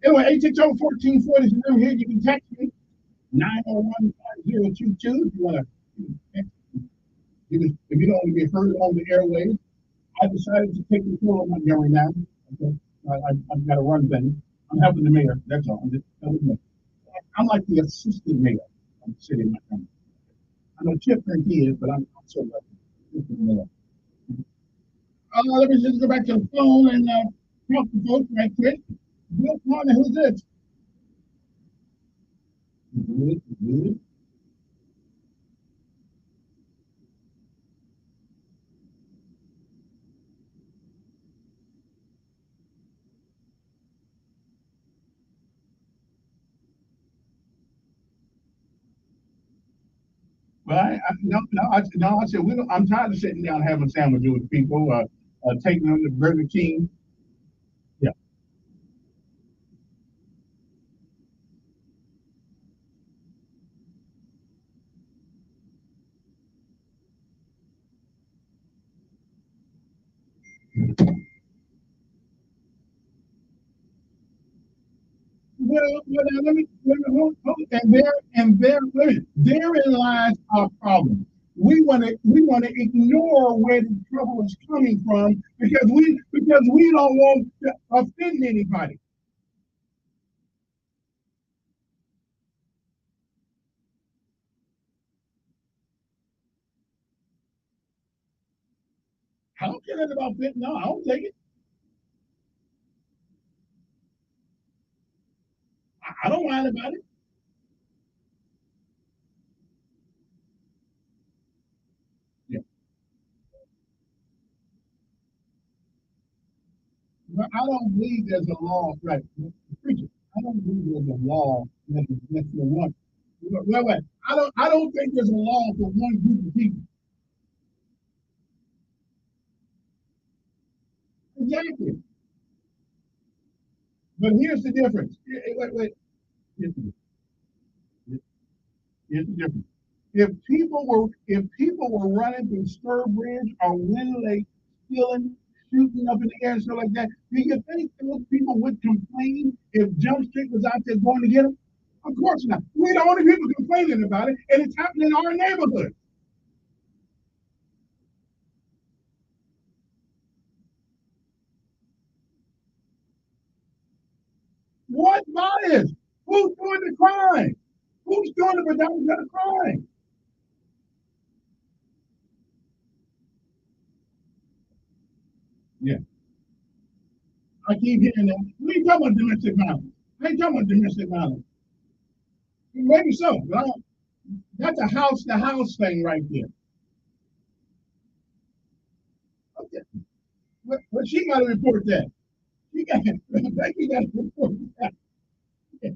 Anyway, 860-1440 is the number here. You can text me 901-5022 if you want to. If you don't want to be heard on the airwaves. I decided to take control of my hearing now. Okay, I've got to run things. I'm helping the mayor. That's all. I'm just helping the. I'm like the assistant mayor of the city of Montgomery. I know Chip thinks he is, but I'm so lucky. Assistant mayor. Let me just go back to the phone and talk to folks right quick. Good morning. Who's this? Good. Well, I said we don't. I'm tired of sitting down having sandwiches with people, taking them to Burger King. Yeah. Well, let me therein lies our problem. We want to ignore where the trouble is coming from because we don't want to offend anybody. I don't care nothing about fitting. No, I don't take it. I don't mind about it. Yeah. But I don't believe there's a law, right? Preacher, I don't believe there's a law that's for one. Wait. I don't think there's a law for one group of people. Exactly. But here's the difference. Wait. Here's the here's the difference. If people were running through Sturbridge or Windy Lake, stealing, shooting up in the air and stuff like that, do you think those people would complain if Jump Street was out there going to get them? Of course not. We're the only people complaining about it, and it's happening in our neighborhood. What bias? Who's doing the crime? Who's doing the predominant of the crime? Yeah, I keep hearing that. We ain't talking about domestic violence. I ain't talking about domestic violence. Maybe so, but that's a house to house thing right there. Okay. But she got to report that. Becky got to report that. Okay.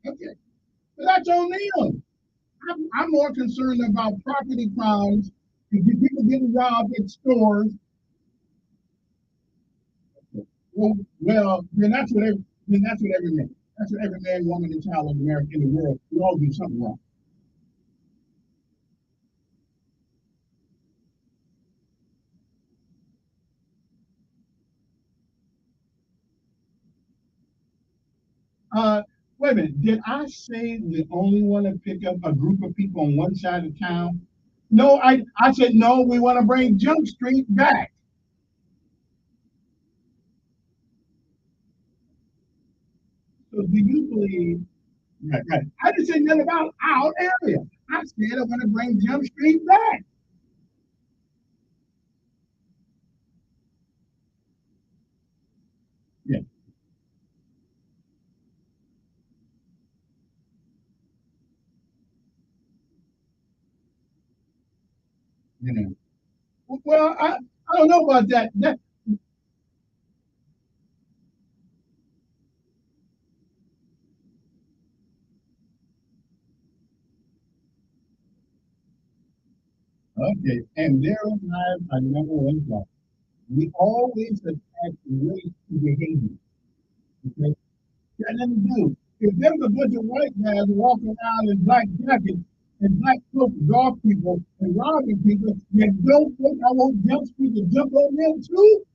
Okay. But that's on them. I'm more concerned about property crimes, people getting robbed at stores. Well, then that's what every man. That's what every man, woman, and child in America, in the world, we all do something wrong. Uh, Wait a minute. Did I say we only want to pick up a group of people on one side of town? No, I said no. We want to bring Jump Street back. So do you believe? Right. I didn't say nothing about our area. I said I want to bring Jump Street back. Yeah. You know. Well, I don't know about that. Okay. And there lies our number one problem. We always attack race behavior. Okay. Got nothing to do. If there's a bunch of white guys walking around in black jackets and black cloaks, golf people and robbing people, you don't think I want Jump Street to jump on them too?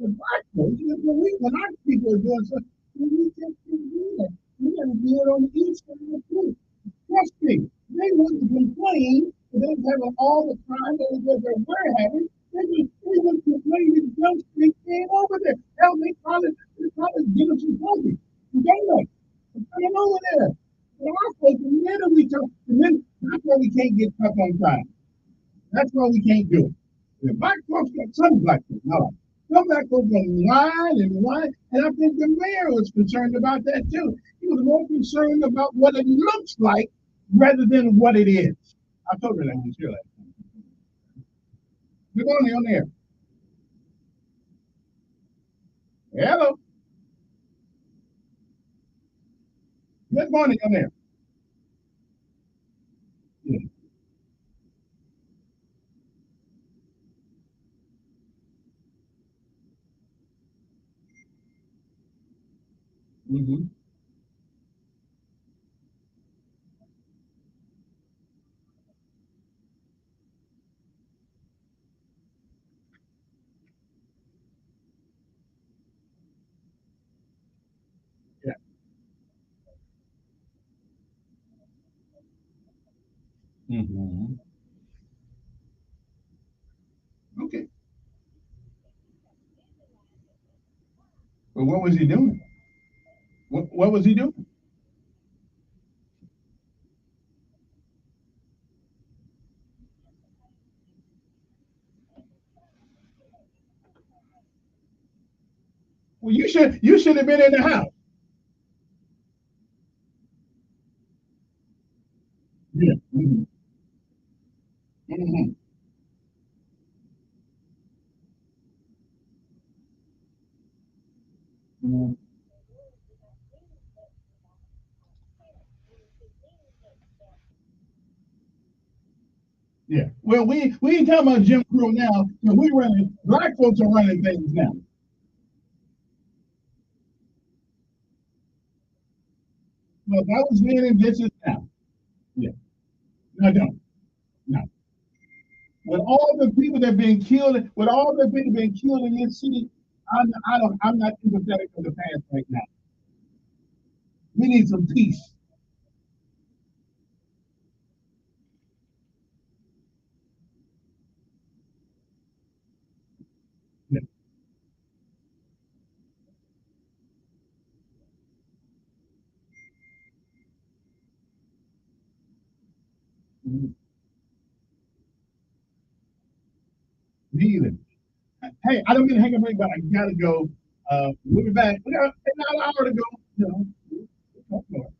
The black folks, when our people are doing something, we just can't do that. We got to do it on the east side too. Trust me, they wouldn't complain if they was having all the crime that they were having. They would complain if Jump Street came over there. Hell, they probably give them some coffee. You don't know. Come over there. And our folks, that's why we can't get tough on crime. That's why we can't do it. The black folks got some black folks, no. Some black folks gonna whine and whine, and I think the mayor was concerned about that too. He was more concerned about what it looks like rather than what it is. I told her that you hear that. Good morning on there. Hello. Good morning on there. Yeah. Mm-hmm. Hmm. Okay. Well, what was he doing? What was he doing? Well, you should have been in the house. Yeah. Hmm. Hmm. Hmm. Yeah. Well, we ain't talking about Jim Crow now. So we running. Black folks are running things now. Well, that was then and this is now. Yeah. No, don't. No. With all the people that have been killed, with all the people been killed in this city, I'm not sympathetic for the past right now. We need some peace. Yeah. Mhm. Me either. Hey, I don't mean to hang up, but I gotta go. We'll be back. We got an hour to go. You know, talk more.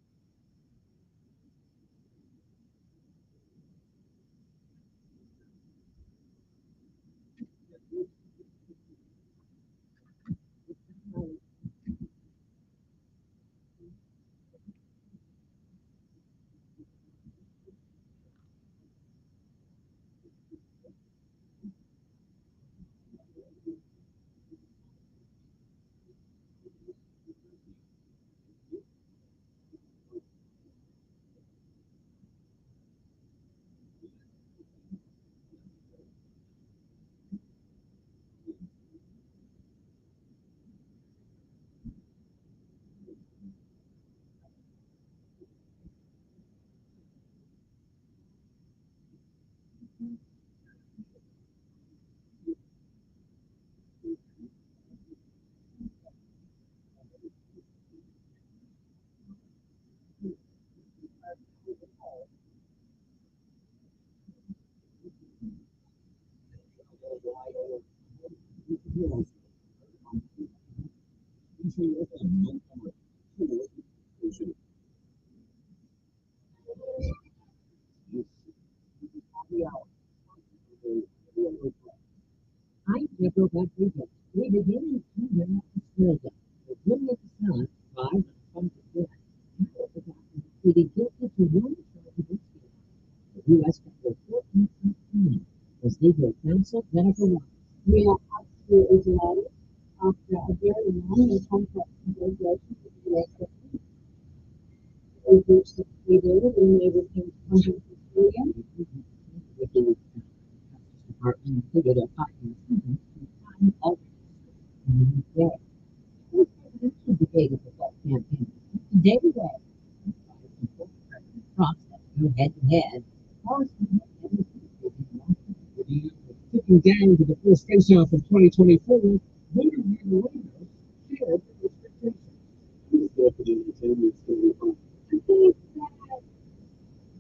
I never got Egypt. We begin in Australia. The women of the sun, five from the death. Pleaded guilty to one charge of espionage. The U.S. Federal Court in 2015 was legal counsel Jennifer Roberts. We are absolutely delighted after a very long and complex negotiation with the U.S. We've reached a free deal and they returned funding for Syria. The Justice Department included a copy of time of the UK. The presidential debate of the Trump campaign today away process go head to head. Tipping down to the first face-off of 2024, Winter Marino shared their expectations. Who's definitely attendance going to be fun?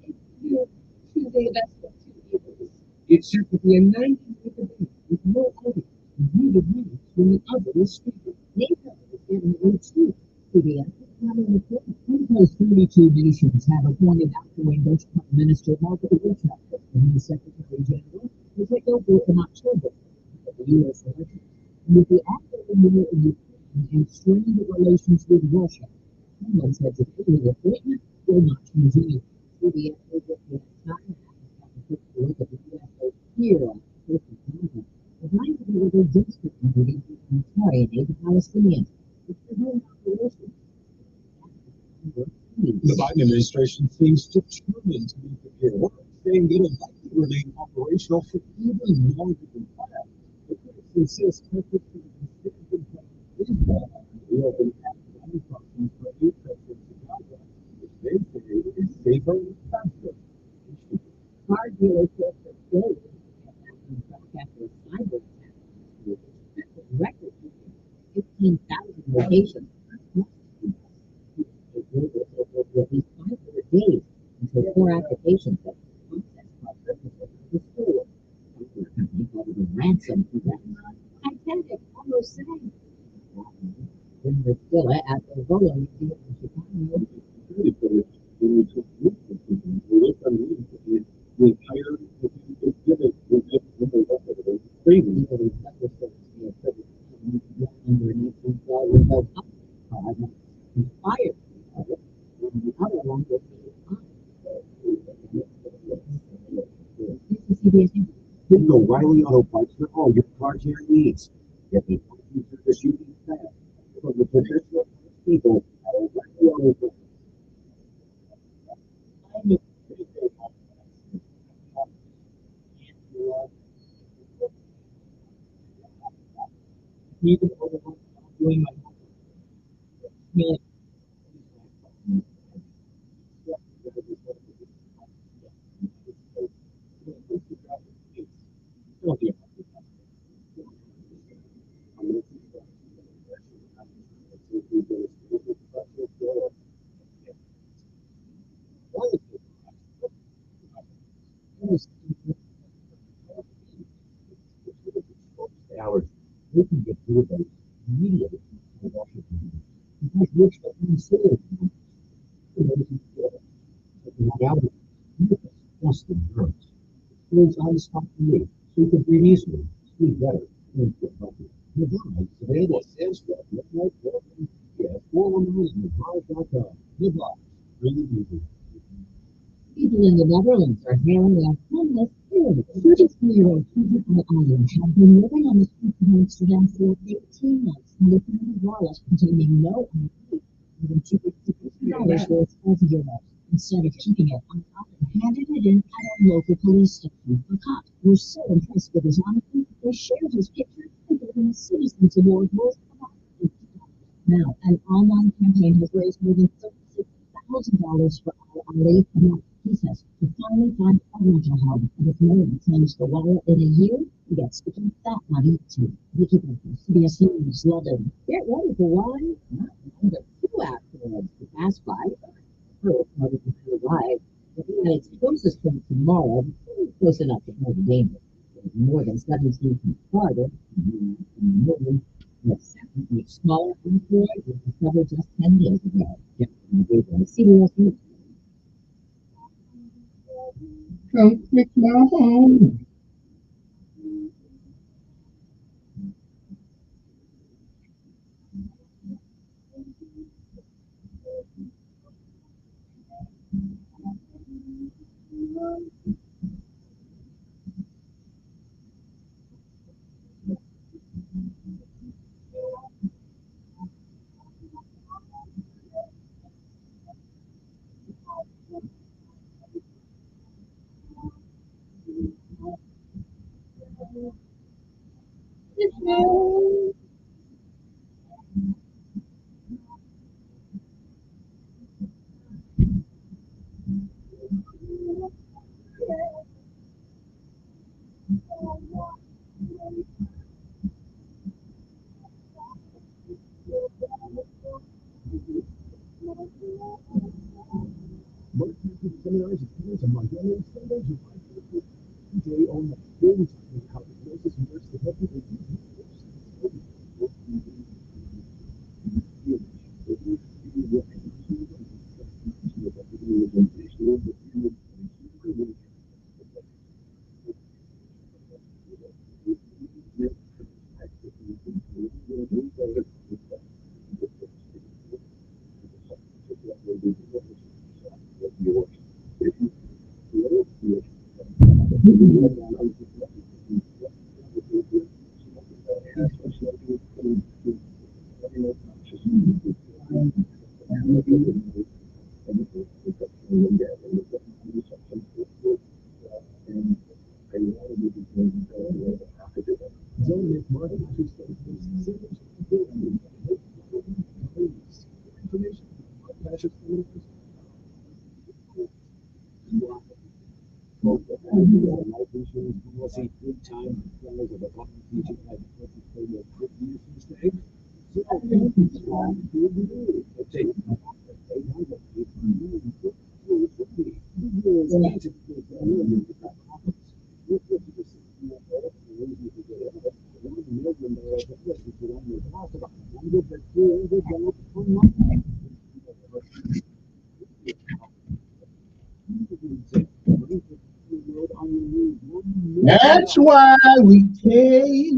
I think that you're choosing the best of two evils. It's set to be a 90-minute debate with no audience and muted minutes when the other is speaking. NATO is getting O2 to the because 32 nations have appointed outgoing Dutch Prime Minister Mark Rutte as the new Secretary General to take over in October of the U.S. elections. And with the ongoing war in Ukraine and strained relations with Russia, Finland said today the appointment will not change anything. CBS said that China has to look at the U.S. here on the 50th behind the desperate movie and carrying aid to Palestinians. It's the whole operation. The Biden administration seems determined to be prepared, saying it'll likely remain operational for even longer than planned. The critics insist countries can be Israel reopen after crossings for aid sections to Gaza, which they say is safer and faster. car dealer says that today after a cyber attack, record 15,000 locations. It will be at least 500 days until core applications that processed the store. The company called it a ransom event. Titanic almost sank. In the still at the Roland Museum in Chicago. Visit O'Reilly Auto Parts for all your car care needs. Get the service you need fast from the professional people at O'Reilly Auto Parts. Even over doing my Hours, we can get through those immediately. Because we're shutting sales. Plus the drugs. It's on the spot for you, so you can breathe easily, sleep better, and feel healthy. Navage, available sales rep, yeah, 419 Navage.com. Navage, really easy. People in the Netherlands are hailing a homeless kid. 33-year-old Peter Elkins had been living on the streets of Amsterdam for 18 months and they found a wallet containing no ID, even $250 worth of euros. Instead of keeping it on top and handed it in at a local police station, the cops were so impressed with his honesty, they shared his picture and gave him a Citizens Award worth about $50. Now, an online campaign has raised more than $36,000 for Ali. He says to finally find a rental home, and if no one claims the wallet in a year, he gets to keep that money too. Vicky Elkins, CBS News, London. Get ready for one, not one, but two asteroids to pass by. Earth, probably to arrive. Looking at its closest point tomorrow, close enough to know the danger. It's more than 17 feet farther from the moon. The second, much smaller asteroid was discovered just 10 days ago. CBS News. Come quick now home. Seminars and tours on Montgomery Sundays and today on the daily talking about hypnosis and works to help people life insurance policy 3 times the size of a policy you had to pay your 50 years to stay. So, it takes 800 That's why we take.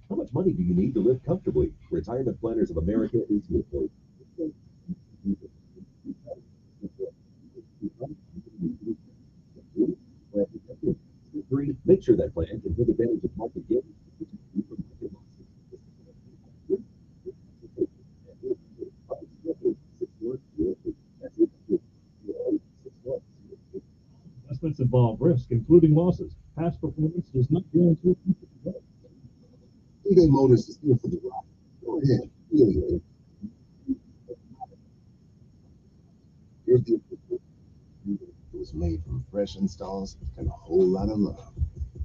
How much money do you need to live comfortably? Retirement Planners of America is your choice. Three, make sure that plan can take advantage of market gains. Investments involve risk, including losses. Past performance does not guarantee future results. eBay Motors is here for the ride. Go ahead, feel it. Your deal was made from fresh installs and a whole lot of love.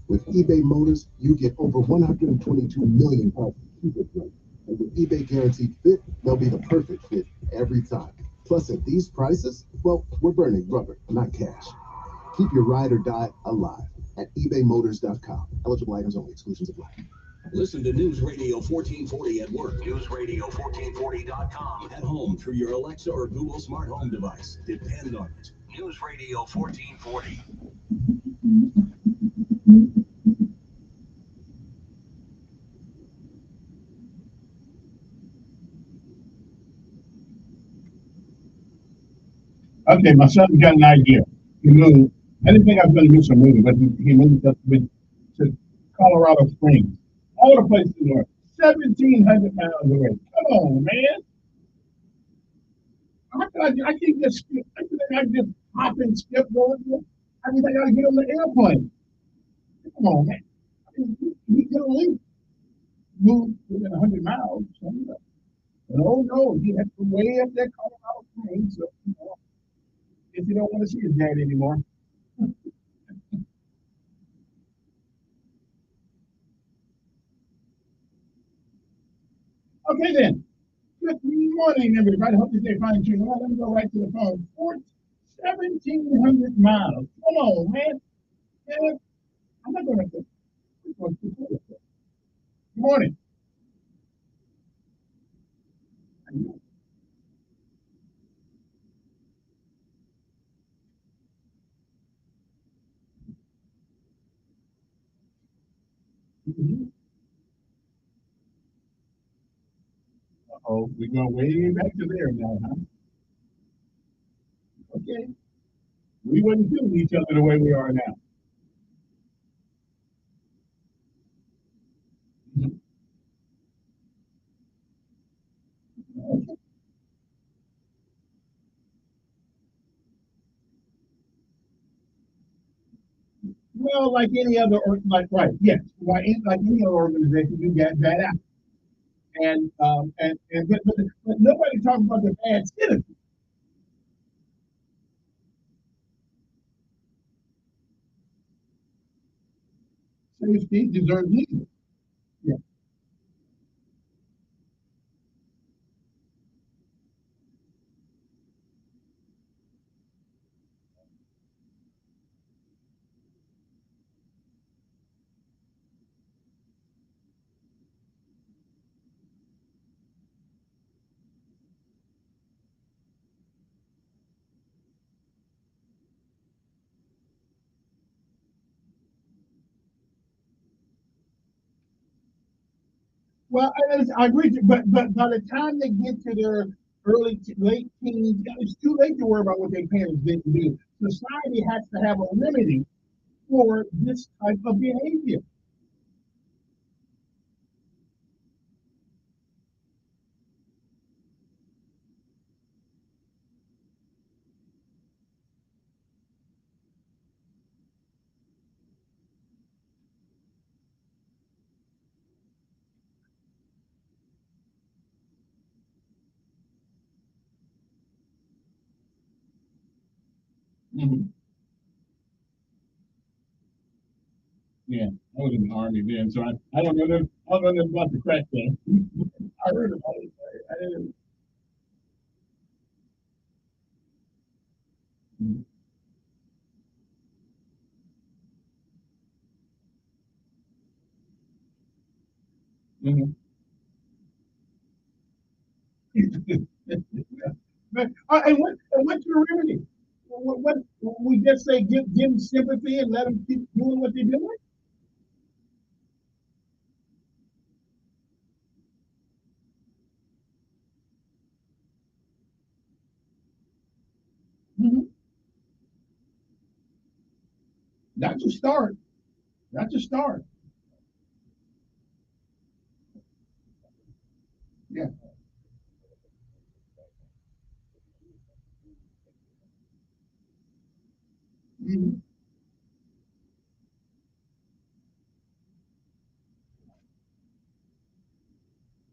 With eBay Motors, you get over 122 million parts to keep it running. And with eBay Guaranteed Fit, they'll be the perfect fit every time. Plus, at these prices, well, we're burning rubber, not cash. Keep your ride or die alive at ebaymotors.com. Eligible items only. Exclusions apply. Listen to News Radio 1440 at work. NewsRadio1440.com at home through your Alexa or Google smart home device. Depend on it. News Radio 1440. Okay, my son got an idea. He moved. I didn't think I was going to do some moving, but he moved up to Colorado Springs. All the places are 1,700 miles away. Come on, man. I can't just skip. I just hop and skip going there. I got to get on the airplane. Come on, man. He could at least move within 100 miles. No, he has to way up there Colorado Springs. So, if you don't want to see his dad anymore. Okay, then. Good morning, everybody. Hope you stay fine too. Well, let me go right to the phone. 1,700 miles. Come on, man. I'm not going to. Good morning. Uh-oh, we're going way back to there now, huh? Okay. We wouldn't do each other the way we are now. Okay. Well, like any other, right, yes. Like any other organization, you get that out. But nobody talks about the bad citizens. Safety deserves leaders. Yeah. Well, I agree, but by the time they get to their late teens, it's too late to worry about what their parents didn't do. Society has to have a remedy for this type of behavior. Mhm. Yeah, I was in the army then, so I don't know I don't know nothing about the crack thing. I heard about it. I didn't. Mhm. Mhm. And what's your remedy? What we just say? Give them sympathy and let them keep doing what they're doing. Mhm. Not to start. Not to start. Yeah. Mhm.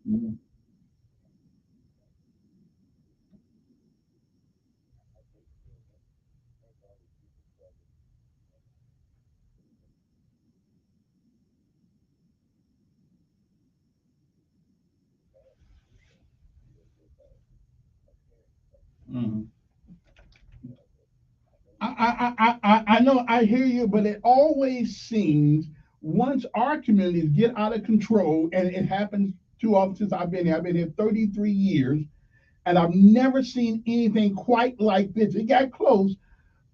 Mhm. Mhm. I know I hear you, but it always seems once our communities get out of control, and it happens too often since I've been here. I've been here 33 years, and I've never seen anything quite like this. It got close,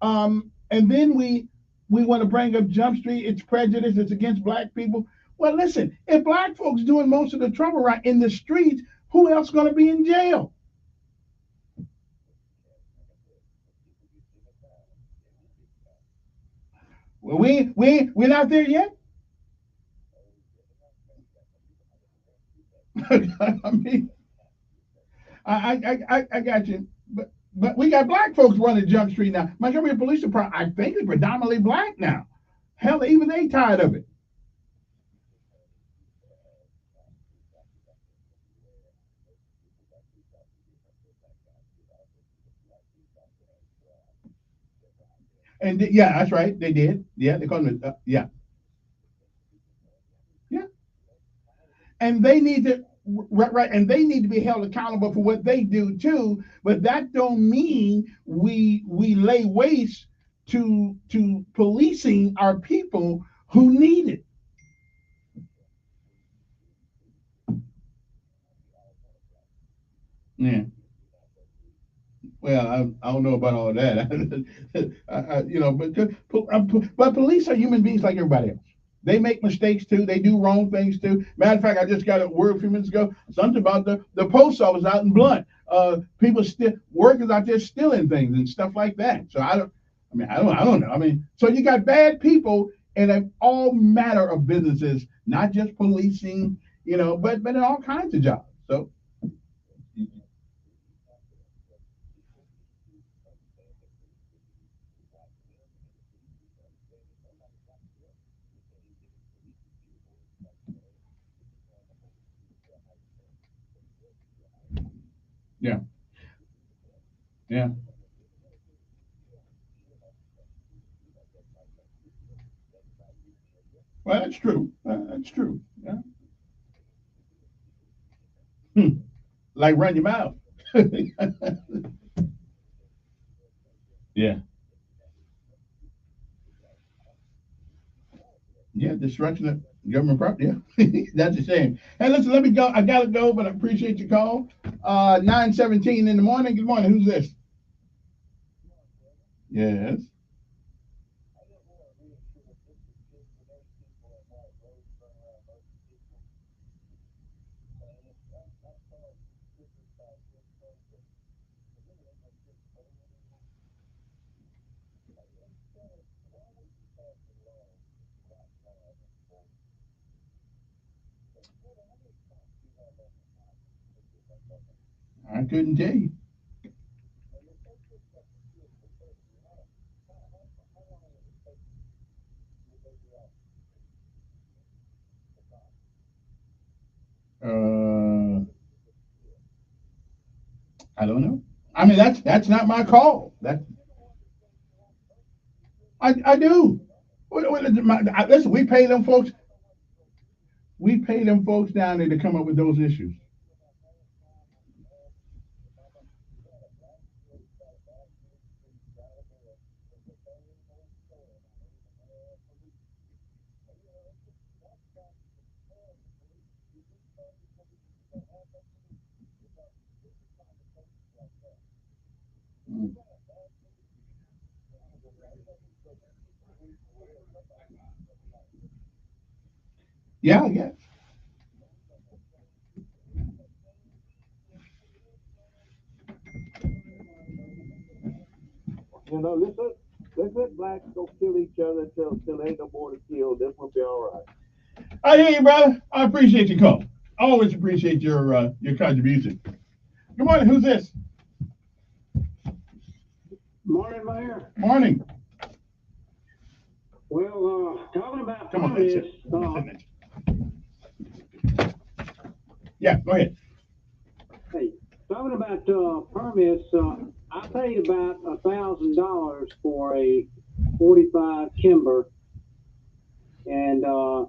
and then we want to bring up Jump Street. It's prejudice. It's against black people. Well, listen, if black folks doing most of the trouble right in the streets, who else going to be in jail? Well, we're not there yet. I mean, I got you. But we got black folks running Jump Street now. Montgomery Police Department, I think, is predominantly black now. Hell, even they tired of it. And yeah, that's right. They did. Yeah, they called them. Yeah, yeah. And they need to right, and they need to be held accountable for what they do too. But that don't mean we lay waste to policing our people who need it. Yeah. Well, I don't know about all of that. But police are human beings like everybody else. They make mistakes too. They do wrong things too. Matter of fact, I just got a word a few minutes ago. Something about the post office out in Blunt. People still workers out there stealing things and stuff like that. So I don't. I mean, I don't know. I mean, so you got bad people in all matter of businesses, not just policing. But in all kinds of jobs. So. Yeah. Yeah. Well, that's true. That's true. Yeah. Hmm. Like run your mouth. Yeah. Yeah. Destruction of government property. Yeah. That's a shame. Hey, listen, let me go. I gotta go, but I appreciate your call. 9:17 in the morning. Good morning. Who's this? Yes. I couldn't tell you. Uh, I don't know. I mean, that's not my call. That I do. What is it, listen, we pay them folks. We pay them folks down there to come up with those issues. Mm. Yeah, yeah. You know, let's let blacks go kill each other till ain't no more to kill. This will be all right. I hear you, brother. I appreciate your call. Always appreciate your contribution. Good morning. Who's this? Morning, Mayor. Morning. Well, talking about Come on, that's permits, it. Yeah, go ahead. hey, talking about permits, I paid about $1,000 for a 45 Kimber, and I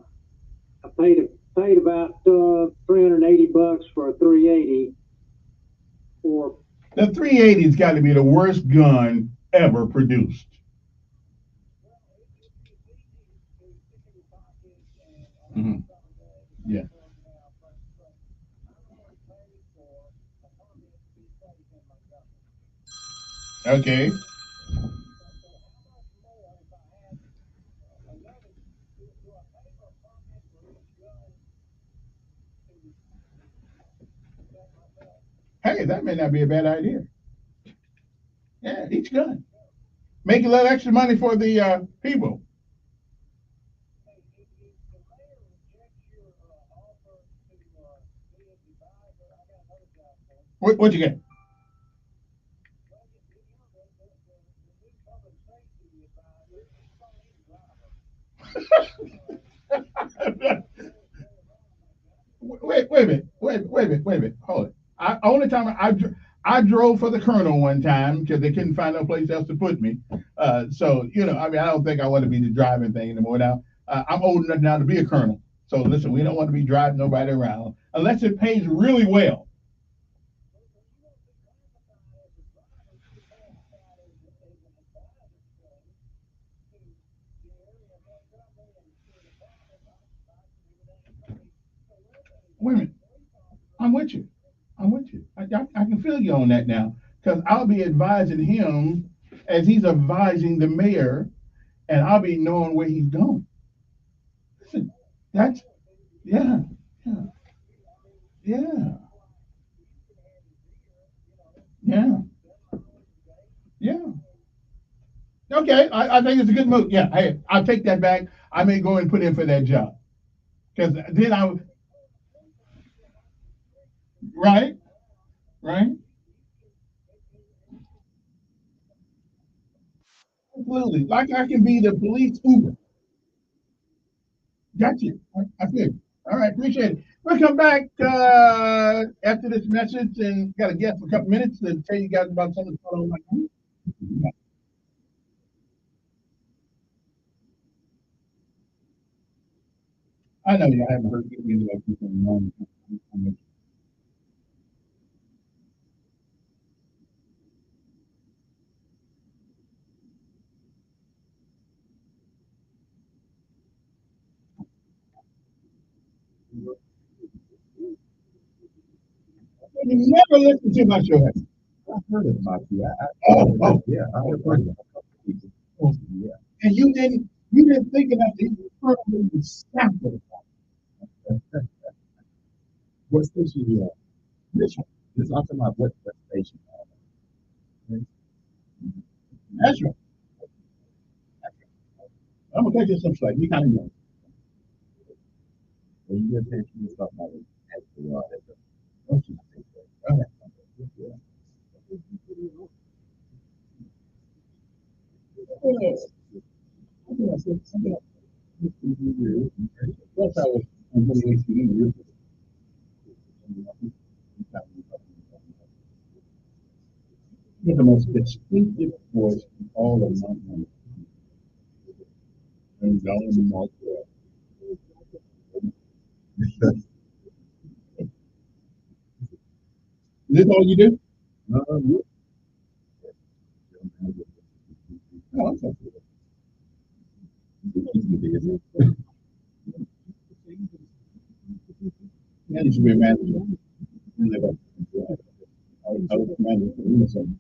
paid about $380 for a 380 for. The 380's got to be the worst gun ever produced. Hmm. Yeah. Okay. Hey, that may not be a bad idea. Yeah, each gun. Make a little extra money for the people. What you get? Wait a minute. Wait a minute. Hold it. Only time I drove for the colonel one time because they couldn't find no place else to put me. So I mean, I don't think I want to be the driving thing anymore now. I'm old enough now to be a colonel. So listen, we don't want to be driving nobody around unless it pays really well. Wait a minute. I'm with you. I'm with you. I can feel you on that now because I'll be advising him as he's advising the mayor, and I'll be knowing where he's going. Listen, that's yeah, yeah, yeah, yeah, yeah. Okay, I think it's a good move. Yeah, hey, I'll take that back. I may go and put in for that job because then right, right, absolutely. Like I can be the police Uber. Got you. I feel you. All right, appreciate it. We'll come back after this message and got a guest for a couple minutes to tell you guys about something that's going on right now. I know you haven't heard me into that for a long time. You never listen to my show. I've heard about you. Yeah, I heard about you. Yeah. And you didn't think about the sample. What station you at? This one. This I'm talking about what station. That's right. I'm gonna take you some slack. You kind of know. When you just take you stuff about it, that's the law. Don't you think that? Okay. Plus, I was on 2018 years ago. You're the most distinctive voice in all of Montana. And going Mark. Is this all you do? Yeah. Oh, I'm sorry. Yeah, you should be a manager. I was manager for Minnesota.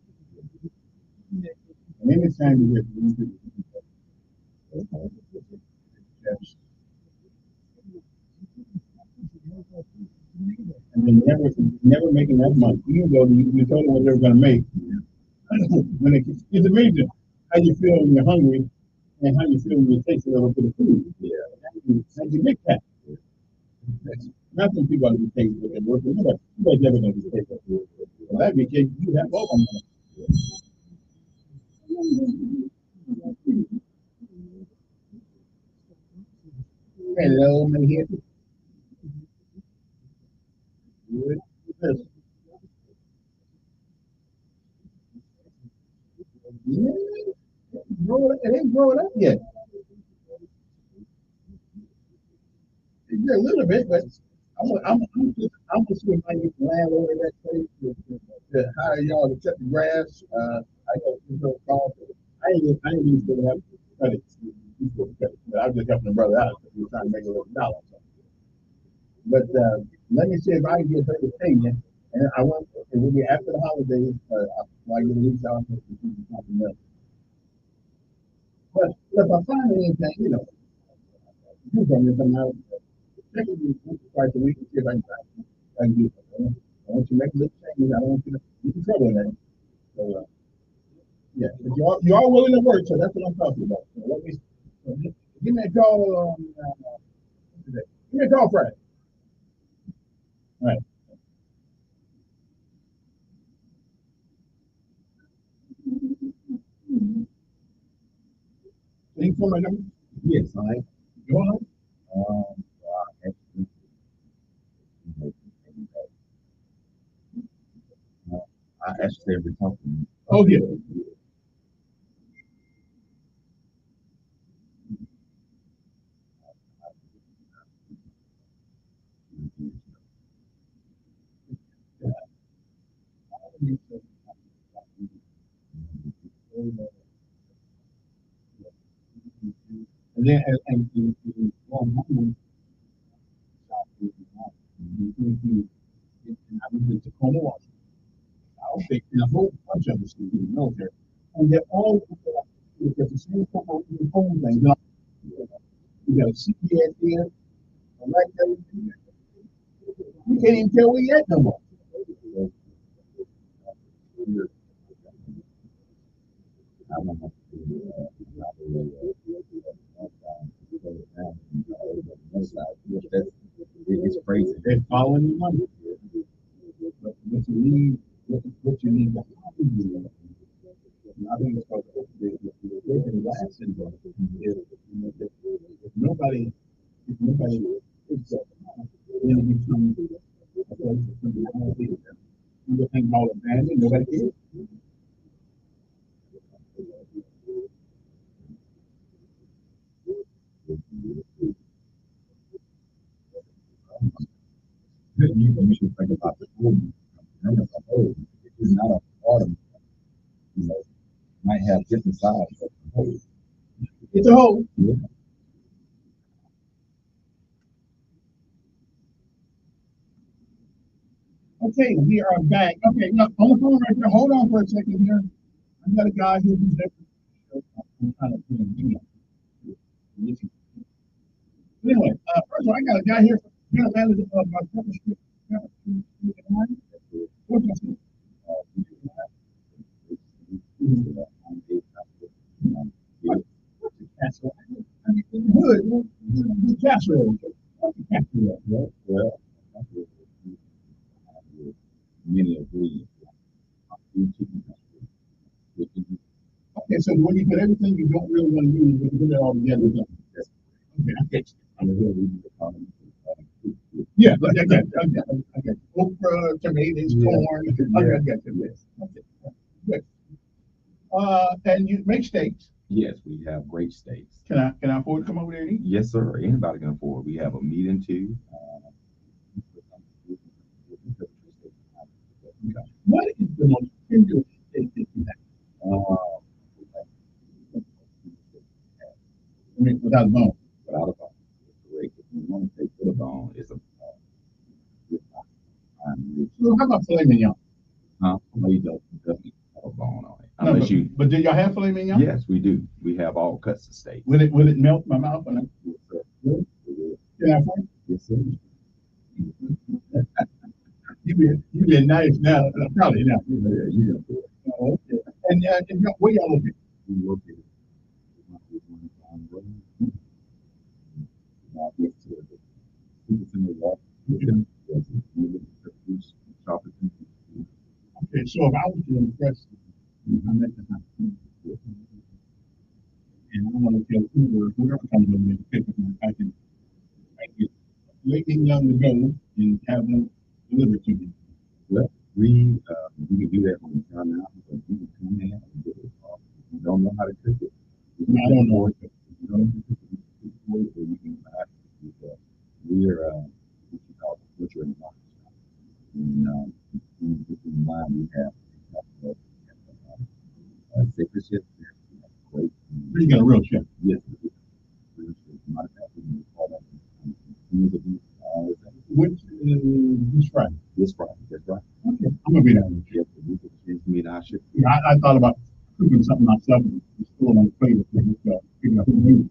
And anytime you get and they never make enough money. Even though you told them what they were going to make. When it's amazing how you feel when you're hungry and how you feel when you taste a little bit of food. Yeah. How you make that. Not some people are going to taste what they're working with. Nobody's never going to taste that. Well, that'd be case you have all of them. Hello, my here. Good. Yeah. It ain't growing up yet. It's a little bit, but I'm just see if I get the landlord in that place to hire y'all to cut the grass. I got some call. I ain't even gonna have to cut it. But I'm just helping the brother out because we're trying to make a little dollar. But let me see if I can get her to pay you. And I want it will be after the holidays. I get a lease out to do something else. But if I find anything, do something out. Check it twice a week and see if I can do something. I want you to make a little change. I don't want you to get in trouble in that. So, yeah, but you are willing to work, so that's what I'm talking about. So let me give me a call on today. Give me a call Friday. All right. Any phone my number? Yes, I. Go on. Actually, I actually every company. Oh yeah. And then and one woman, and I was in Tacoma, Washington. I was taking a whole bunch of us in the military, and they're all because the same couple in the home thing. You got a CPS here, a right there. You can't even tell where you at no more. It's crazy. They're following you money. But what you need, what you need to happen. I think it's called the broken glass syndrome. If nobody, if nobody, then it becomes you think about abandoned, nobody cares. You should think about the whole. Remember the whole. It's not a part of, you know, might have different sides, but the whole. It's a whole. Yeah. Okay, we are back. Okay, now on the phone right here. Hold on for a second here. I've got a guy here who's different. I'm trying to put him in. Anyway, first of all, I got a guy here from General Manager of my Pepper Street. What's that? Casserole. I mean, good casserole. Casserole. Well, many agree. Okay, so when you put everything you don't really want to use, when you put it all together, okay, I get you. Yeah, I get you. Okra, tomatoes, corn. I get you. Okay, good. And you make steaks. Yes, we have great steaks. Can I afford to come over there and eat? Yes, sir. Anybody can afford. We have a meat and two. What is the most tender steak that you have? I mean, without a bone. Without a bone. Great. If you want to take with a bone, it's a. So how about filet mignon? Filet doesn't have a bone on it. No, Unless but do y'all have filet mignon? Yes, we do. We have all cuts of steak. Will it melt my mouth? Yes, sir. Really? Can I afford? Yes, sir. You been nice now. Probably not. Yeah, you know. Oh, okay. And where y'all located? We located. Okay, so if I was to impress you, I'm at the house. And I want to tell Uber, whoever comes over there to pick up my package, I get let me young to go and have them delivered to me. Well, we can do that when we come out, but you can come in and do it. If you don't know how to cook it, No, I don't know. If you don't know how to cook it, you can buy it. We're what you call the butcher and box shop. And in line we have sacred chef. Great. You got a real chef. Yes. Which this Friday? This Friday. That's right. Okay, I'm gonna be down there. Yeah, I thought about cooking something myself and store on the plate figure out who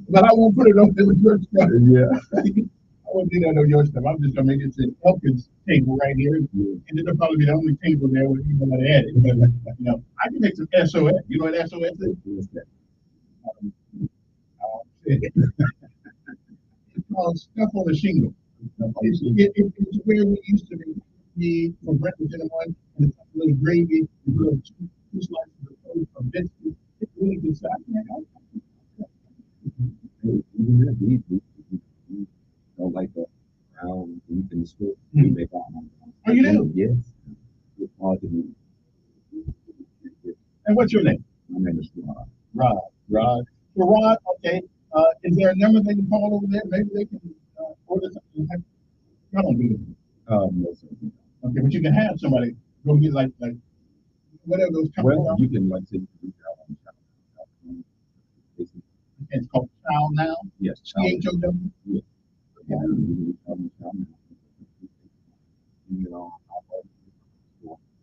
but I won't put it on your stuff. Yeah. I won't do that on your stuff. I'm just gonna make it say Elkins table right here, and it'll probably be the only table there with people that add it. But, you know, I can make some SOS. You know what SOS is? It's called stuff on the shingle. It's where we used to be for breakfast in the morning, and it's a little gravy, a little two slices of biscuit. It's really good stuff. Don't like that brown beef in the school. We make our own. Oh, you do? Yes. It's hard to do. And what's your name? My name is Rod. Rod. So Rod, okay. Is there a number they can call over there? Maybe they can order something. I don't do it. No, sir. Okay, but you can have somebody go get like whatever those companies are. You can like say you can reach out on It's called Chow Now. Yes, CHOW. Yes. Yeah.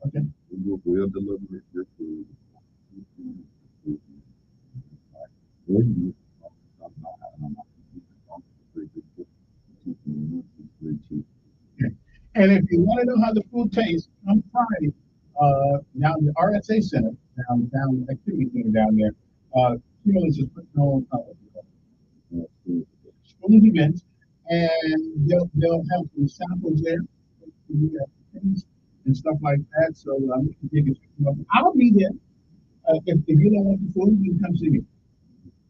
Okay. We'll deliver your food. And if you want to know how the food tastes, come Friday, down the RSA Center, down the activity center down there. Stimulus is putting on school events, and they'll have some samples there and stuff like that. So I'll be there. If you don't want the food, you can come see me.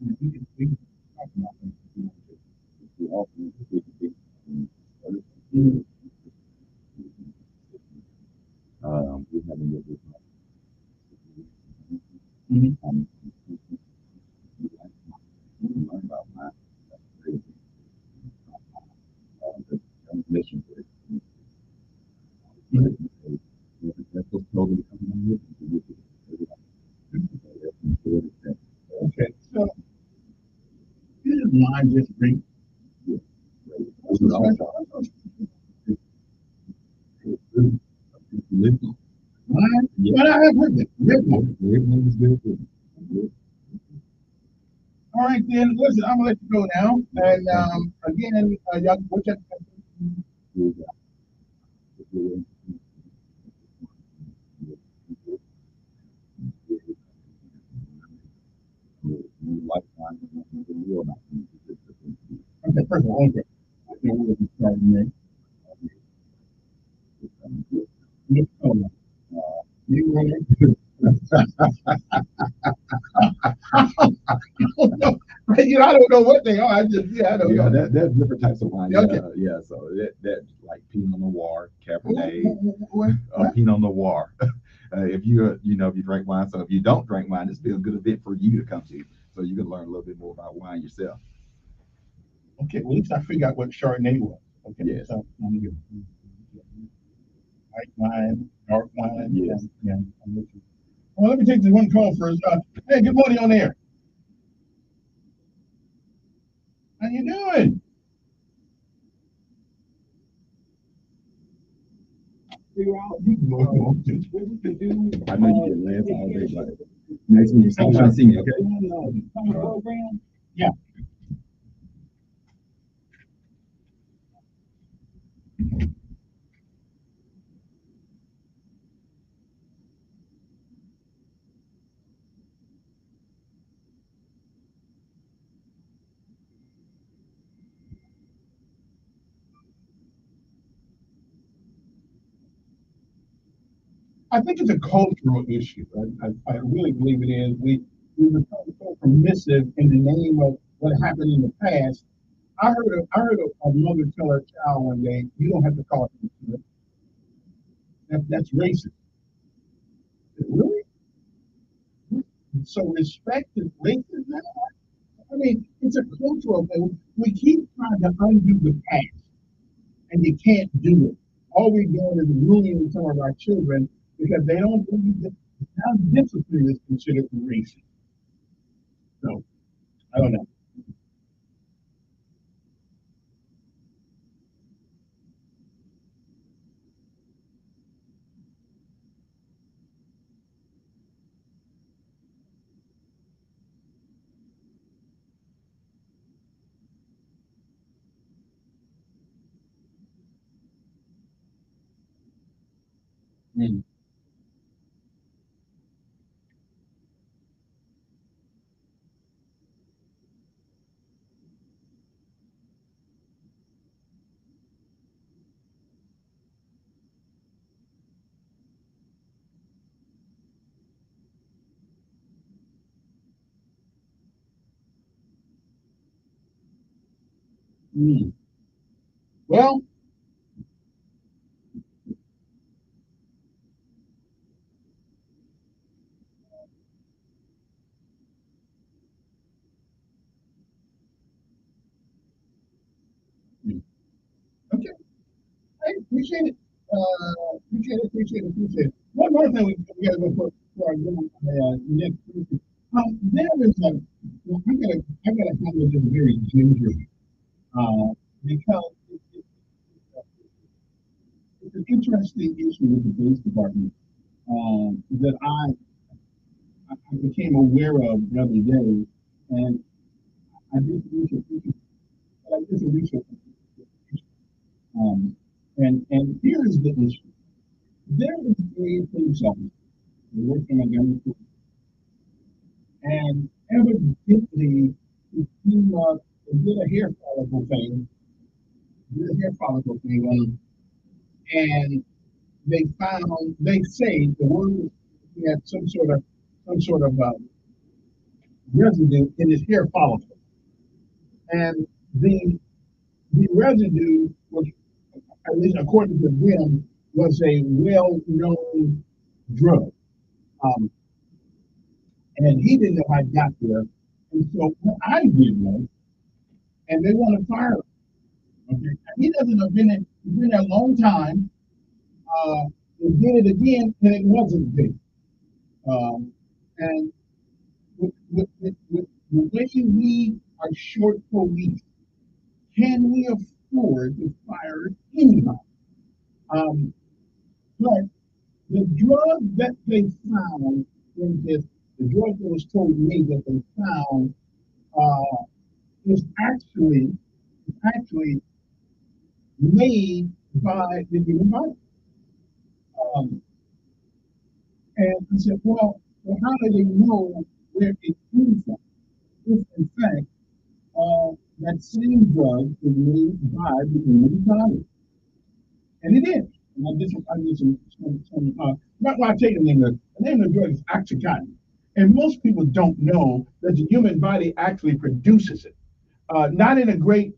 We can talk about things if you want to. we also need to take a big we haven't yet learn about that. That's crazy. The transmission for that's what's totally coming on with Okay, so this is mine just drink. Mine? But I have heard it. All right, then, listen, I'm gonna let you go now. And again, y'all go check. Okay, first of all, okay. We'll be starting next. I don't know what they are. I just, I don't know. That's different types of wine. Okay. So that like Pinot Noir, Cabernet, Pinot Noir. If you if you drink wine, so if you don't drink wine, it's been a good event for you to come to, so you can learn a little bit more about wine yourself. Okay, well, at least I figured out what Chardonnay was. Okay, yes. So I'm good. White wine, dark wine. Yes. Yeah. Well, let me take this one call first. Hey, good morning on air. How you doing? Figure out what we can do. I know you did last all day, but next week, I'll see you, okay? Program? Yeah. I think it's a cultural issue. I really believe it is. We become so permissive in the name of what happened in the past. I heard a mother tell her child one day, "You don't have to call him." That's racist. Really? So respect is racist now? I mean, it's a cultural thing. We keep trying to undo the past, and you can't do it. All we're doing is ruining some of our children because they don't believe that now discipline is considered racist. So, I don't know. Mm. Mm. Well, mm. Okay. I appreciate it. Appreciate it. One more thing we got to go for our next question. There is I gotta handle this very gingerly, because it's an interesting issue with the police department that I became aware of the other day, and I did some research. I did some research. And here is the issue. There is a police officer working on government, and evidently he came up and did a hair follicle thing, on him, and they say the word he had some sort of residue in his hair follicle, and the the residue was, at least according to them, was a well-known drug. Um, and he didn't know how it got there. And so what I did was, and they want to fire him. Okay, he doesn't have been in, he's been there a long time. They did it again, and it wasn't big. And with the way we are short police, can we afford to fire anybody? Um, but the drug that they found in this, the drug that was told me that they found uh, is actually made by the human body. Um, and I said, well, how do they know where it came from? If in fact that same drug is made by the human body, and it is. And I did not why I tell you the name of the drug is oxycontin, and most people don't know that the human body actually produces it, not in a great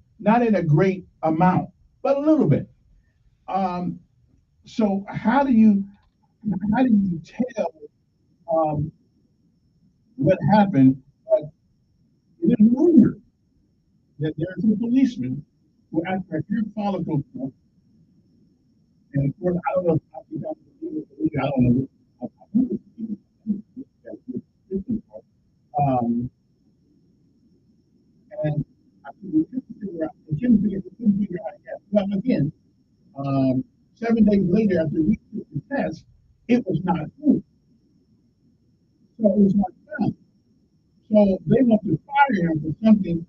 amount, but a little bit. Um, so how do you tell um, what happened? It is rumored that there's a policeman who after a hair follicle test, and of course I don't know if I don't know. Um, and we couldn't figure out yet. Well, again, 7 days later after we took the test, it was not approved. So it was not found. So they want to fire him for something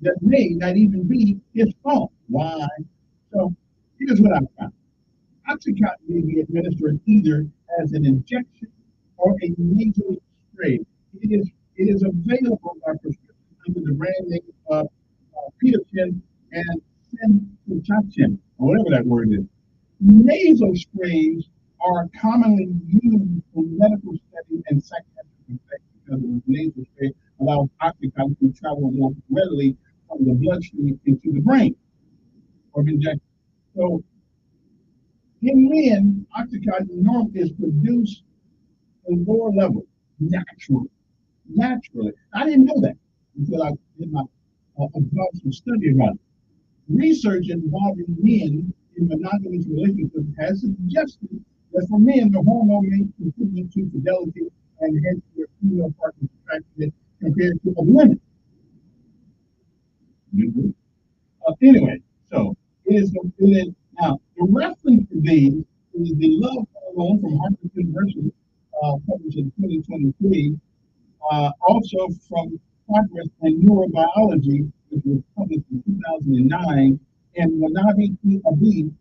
that may not even be his fault. Why? So here's what I found. Oxycontin may be administered either as an injection or a nasal spray. It is available by prescription under the brand name of Peterson and Centrotachin, or whatever that word is. Nasal sprays are commonly used in medical settings and psychiatric effects because the nasal spray allows oxycontin to travel more readily from the bloodstream into the brain or injection. So in men, oxycontin normally is produced in lower levels naturally. Naturally. I didn't know that until I did my exhaustive study about it. Research involving men in monogamous relationships has suggested that for men, the hormone may contribute to fidelity and hence their female partner's attractiveness compared to a women. Anyway, so it is now the reference to these is the love hormone from Harvard University, published in 2023. Also from Progress in Neurobiology, which was published in 2009, and Manabi Abi,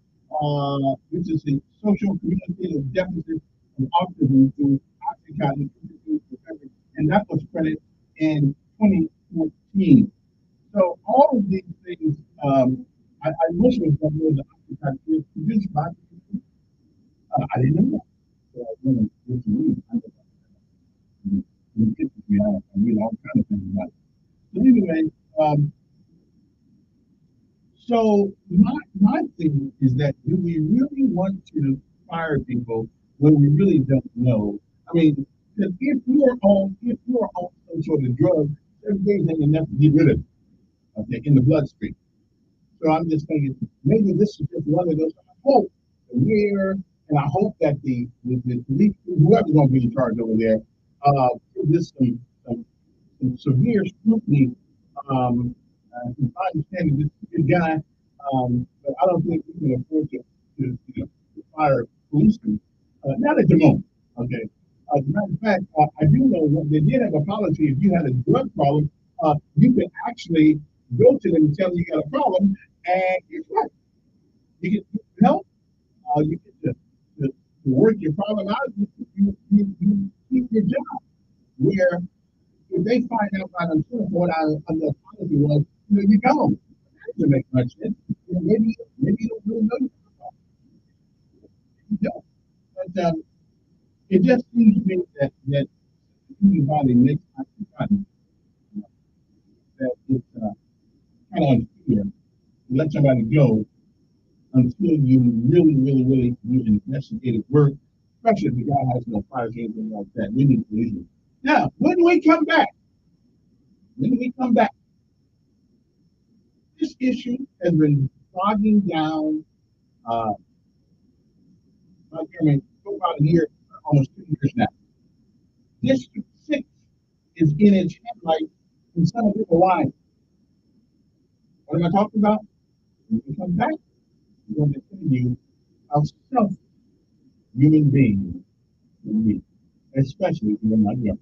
which is a social communicative deficit of autism through Oxycontin, and that was printed in 2014. So all of these things, I wish it was more the Oxycontin is produced by people. I didn't know that. So I went to read. I read all kinds of things about it. So anyway, so my thing is that do we really want to fire people when we really don't know? I mean, because if you are on some sort of drug, 7 days ain't enough to get rid of it, okay, in the bloodstream. So I'm just thinking maybe this is just one of those. I hope and I hope that the police, whoever's going to be in charge over there, give this some severe scrutiny. If I understand this guy, but I don't think we can afford to fire policemen. Not at the moment. Okay. As a matter of fact, I do know that they did have a policy. If you had a drug problem, you could actually go to them and tell them you got a problem, and guess what? You get help. You get to work your problem out. You keep your job. Where if they find out by themselves what the policy was, you go. That doesn't make much sense. Maybe you don't really know you don't. But it just seems to me that the human body makes oxycontin that it's kind of unfair let somebody go until you really do investigative work, especially if the guy has no fires or anything like that. We need to leave it. Now, when we come back, this issue has been bogging down, I mean, for about a year, almost 2 years now. District 6 is in its headlights and some people lying. What am I talking about? When we come back, I'm going to tell you how selfish human beings can be, especially if you're not young.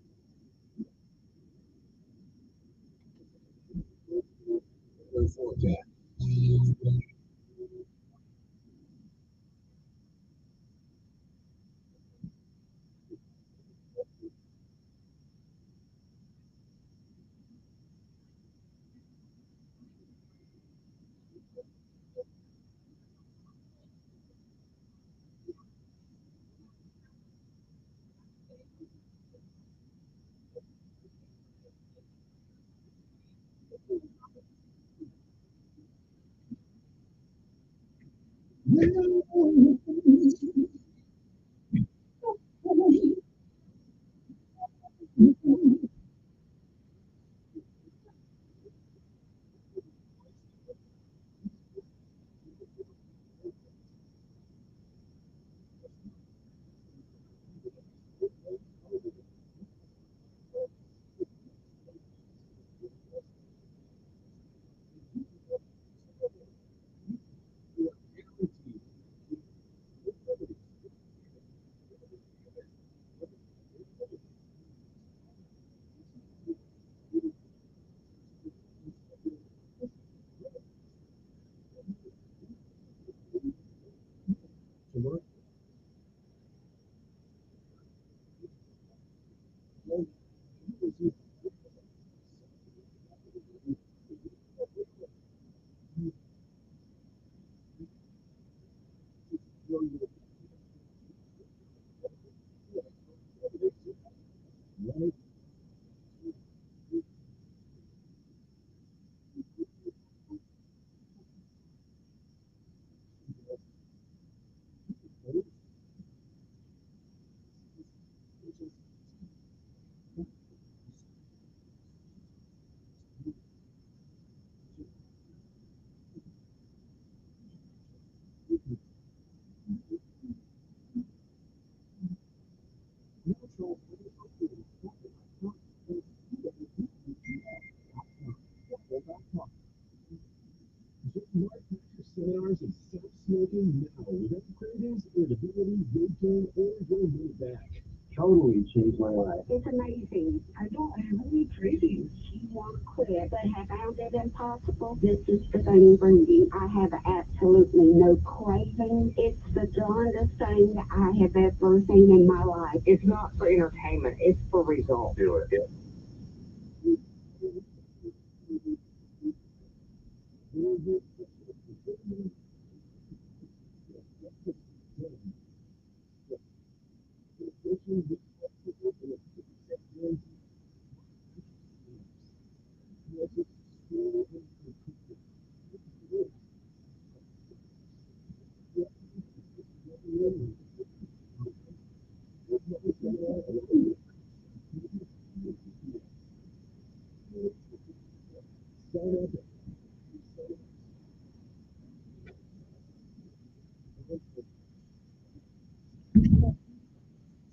Seminars and stop smoking now without cravings, irritability, weight gain, or your mood back. Totally changed my life. It's amazing. I don't have any cravings. You want to quit, but have found it impossible. This is the thing for me. I have absolutely no craving. It's the darndest thing I have ever seen in my life. It's not for entertainment. It's for results. Do it. Yeah.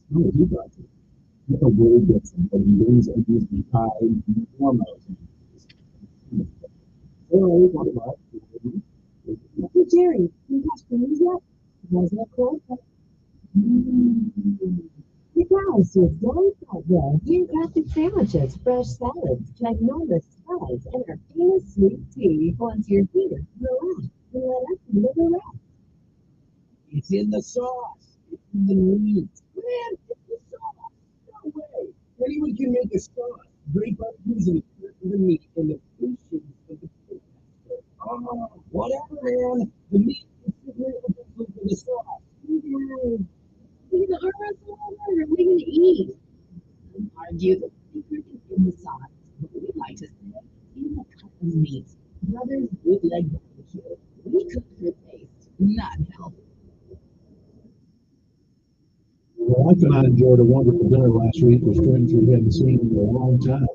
No, you got it. You can really get some wings and these be high hormones. Oh, what about Hey, Jerry, you got food yet? Wasn't it cold? You guys, you're very well. You classic sandwiches, fresh salads, ginormous salads, and our famous sweet tea. Once you're here, relax, and let us deliver rest. It's in the sauce. It's in the meat. Man, it's the sauce. No way. Anyone can make a sauce. Great by using the meat and the patience of the food. Oh, whatever, man. The meat is super for the sauce. We're gonna arm wrestle over, and we're gonna eat. Argue the secret is in the sauce, but we like to say in the cut of meat. Brothers Bootleg Barbecue. cooked for taste, not health. My wife and I enjoyed a wonderful dinner last week with friends we hadn't seen in a long time.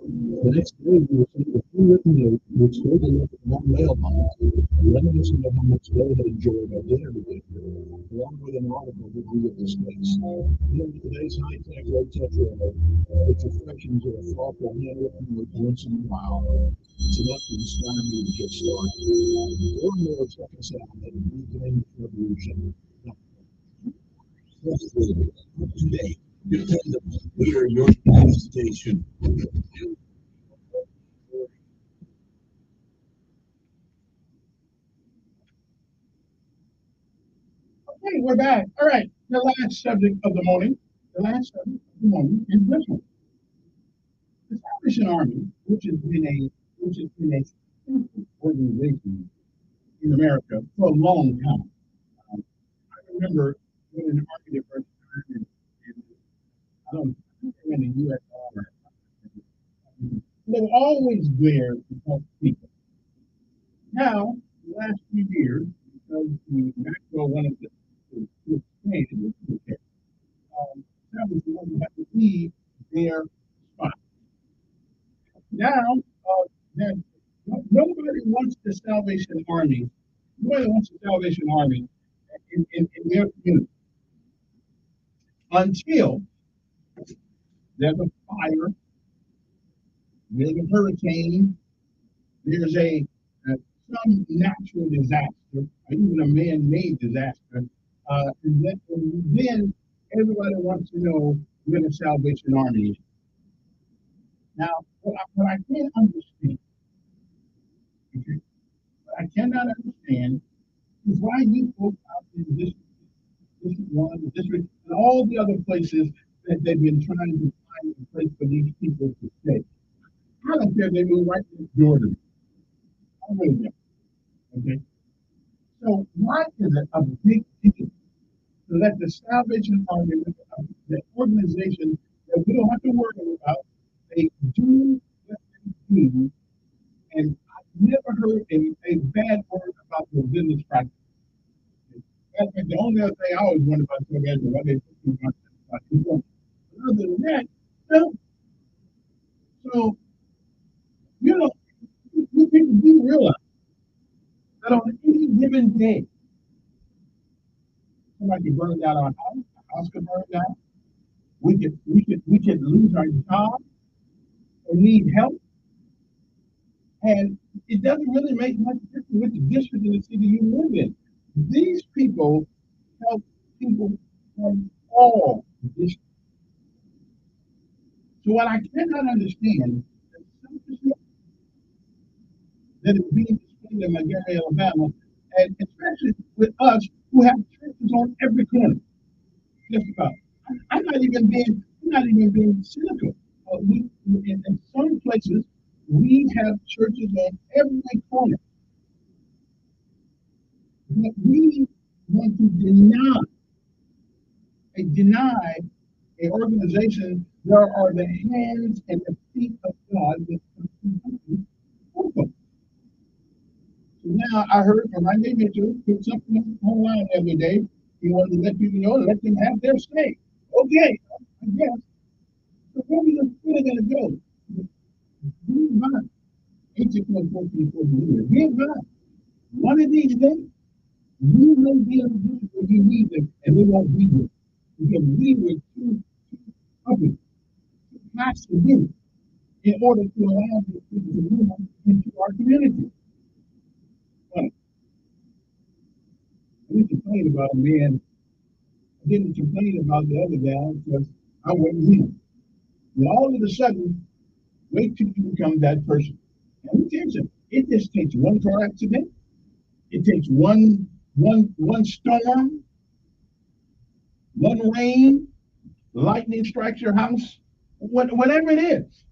The next day, we received a handwritten note which they delivered in our mailbox, reminiscing of how much they had enjoyed our dinner together, along with an article that we had discussed. In today's high-tech, low-touch world, it's refreshing to a thoughtful handwritten note once in a while. It's enough to inspire me to get started. Or more, check us out at Weekend Revolution. Today, dependable, we are your news station. Okay, we're back. All right, the last subject of the morning. The last subject of the morning is this one. The Salvation Army, which has been a central organization in America for a long time. I remember when an army the first time, and I don't think they were in the USR. They were always there to help people. Now, the last few years, because the macro wanted to expand, Salvation Army had to leave their spot. Now, that nobody wants the Salvation Army. Nobody wants the Salvation Army in their community until there's a fire, there's a hurricane, there's some natural disaster, or even a man-made disaster, and then everybody wants to know where the Salvation Army is. Now, what I can't understand, okay, what I cannot understand is why you folks out in District 1, District, and all the other places that they've been trying to find a place for these people to stay. I don't care if they move right next door to me. I really don't. Okay? So why is it a big deal to let the Salvation Army, the organization that we don't have to worry about, they do what they do, and I've never heard a bad word about the business practice. That's the only other thing I always wonder about so guys why they put too much about people. Other than that, no. So, you people do realize that on any given day, somebody could burn down our house could burn down, we could lose our job or need help. And it doesn't really make much difference which district in the city you live in. These people help people from all districts. So what I cannot understand is that is being displayed in Montgomery, Alabama, and especially with us who have churches on every corner. Just about. I'm not even being cynical. In some places, we have churches on every corner. But we want to deny an organization that are the hands and the feet of God that so now I heard from my neighbor Mitchell put something online the other day. He wanted to let people know, let them have their say. Okay, I guess. So where are we going to go? Be advised. 861-1440. Be advised. One of these days, we may be in a position where we need them, and we won't be here. Because we were too public, too passive in order to allow these people to move into our community. But I didn't complain about a man. I didn't complain about the other guy because I wasn't him. And all of a sudden, wait till you become that person. And let me tell you something. It just takes one car accident. It takes one storm, one rain, lightning strikes your house, whatever it is.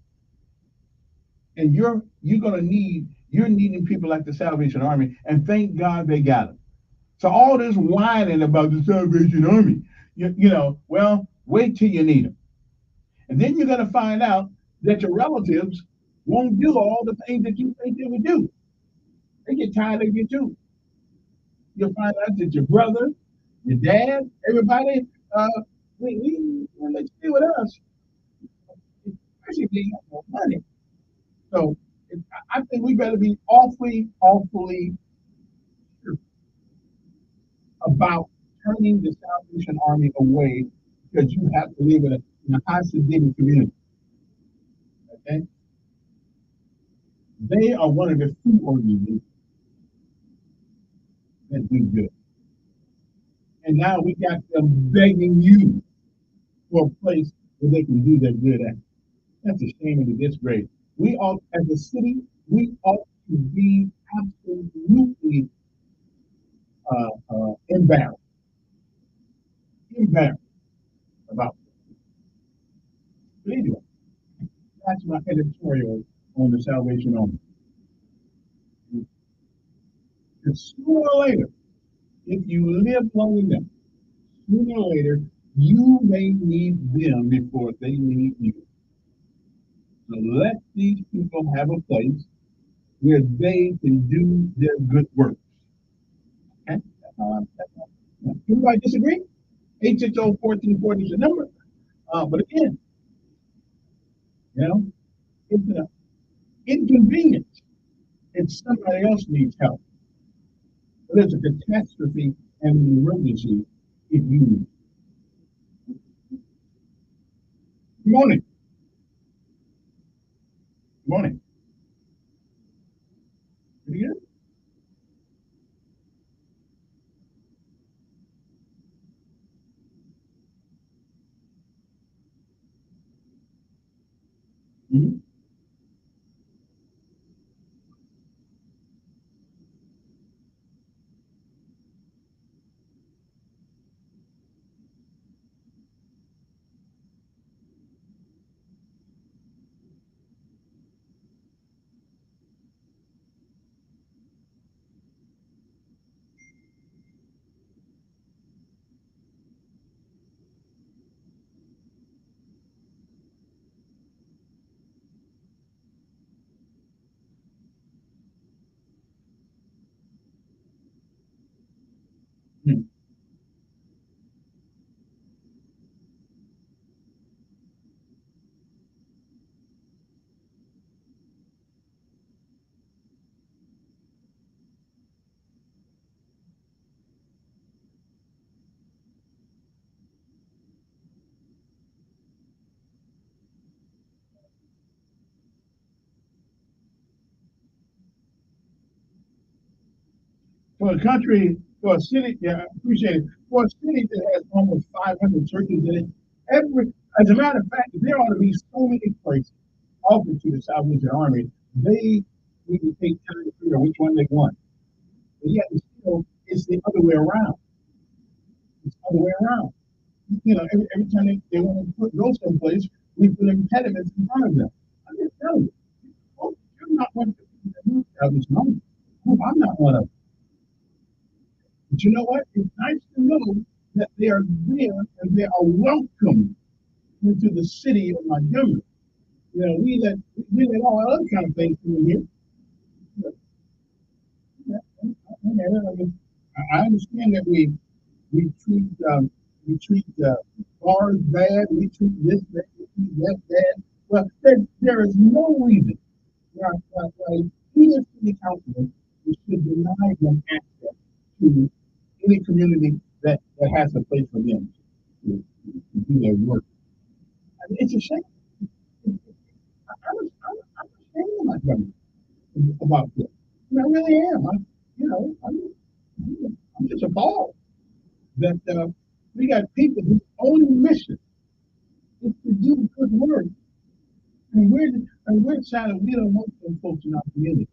And you're needing people like the Salvation Army, and thank God they got them. So all this whining about the Salvation Army, well, wait till you need them. And then you're going to find out that your relatives won't do all the things that you think they would do. They get tired of you too. You'll find out that your brother, your dad, everybody, when they stay with us, especially if they have no money. So I think we better be awfully sure about turning the Salvation Army away because you have to live in a high sediment community. Okay? They are one of the few organizations that do good. And now we got them begging you for a place where they can do their good at. That's a shame and a disgrace. We ought, as a city, we ought to be absolutely embarrassed about it. But anyway, that's my editorial on the Salvation Army. Because sooner or later, if you live long enough, sooner or later, you may need them before they need you. So let these people have a place where they can do their good work. Okay? Everybody disagree? 860-1440 is the number. But again, it's an inconvenience if somebody else needs help. But there's a catastrophe and an emergency if you need. Good morning. Good morning. Pretty good. Mm-hmm. Hmm. For a country, for a city, yeah, I appreciate it. For a city that has almost 500 churches in it, as a matter of fact, there ought to be so many places offered to the Salvation Army. They need to take time to figure out which one they want. But yet, still, it's the other way around. It's the other way around. Every time they want to go someplace, we put impediments in front of them. I'm just telling you, oh, you're not one of the people that have this money. I'm not one of them. But you know what? It's nice to know that they are there and they are welcome into the city of Montgomery. We let all other kind of things come in here. I understand that we treat bars bad, we treat this bad, we treat that bad. Well, there is no reason why either city councilman should deny them access to any community that has a place for them to do their work. I mean, it's a shame. I'm ashamed of my government about this. I really am. I'm just appalled that we got people whose only mission is to do good work. And we're deciding we don't want them folks in our community.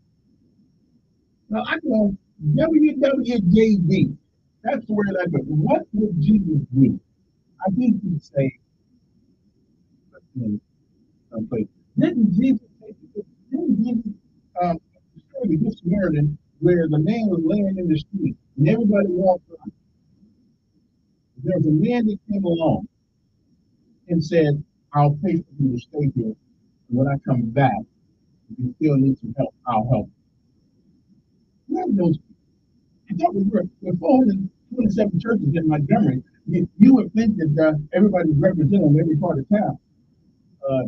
Now, I go WWJD. That's the word I go. What would Jesus do? I think he'd say, someplace. Didn't Jesus describe the Good Samaritan where the man was laying in the street and everybody walked by? There was a man that came along and said, I'll pay for you to stay here. And when I come back, if you still need some help, I'll help you. Love those people. I thought we were 427 churches in Montgomery. You would think that everybody's represented in every part of town.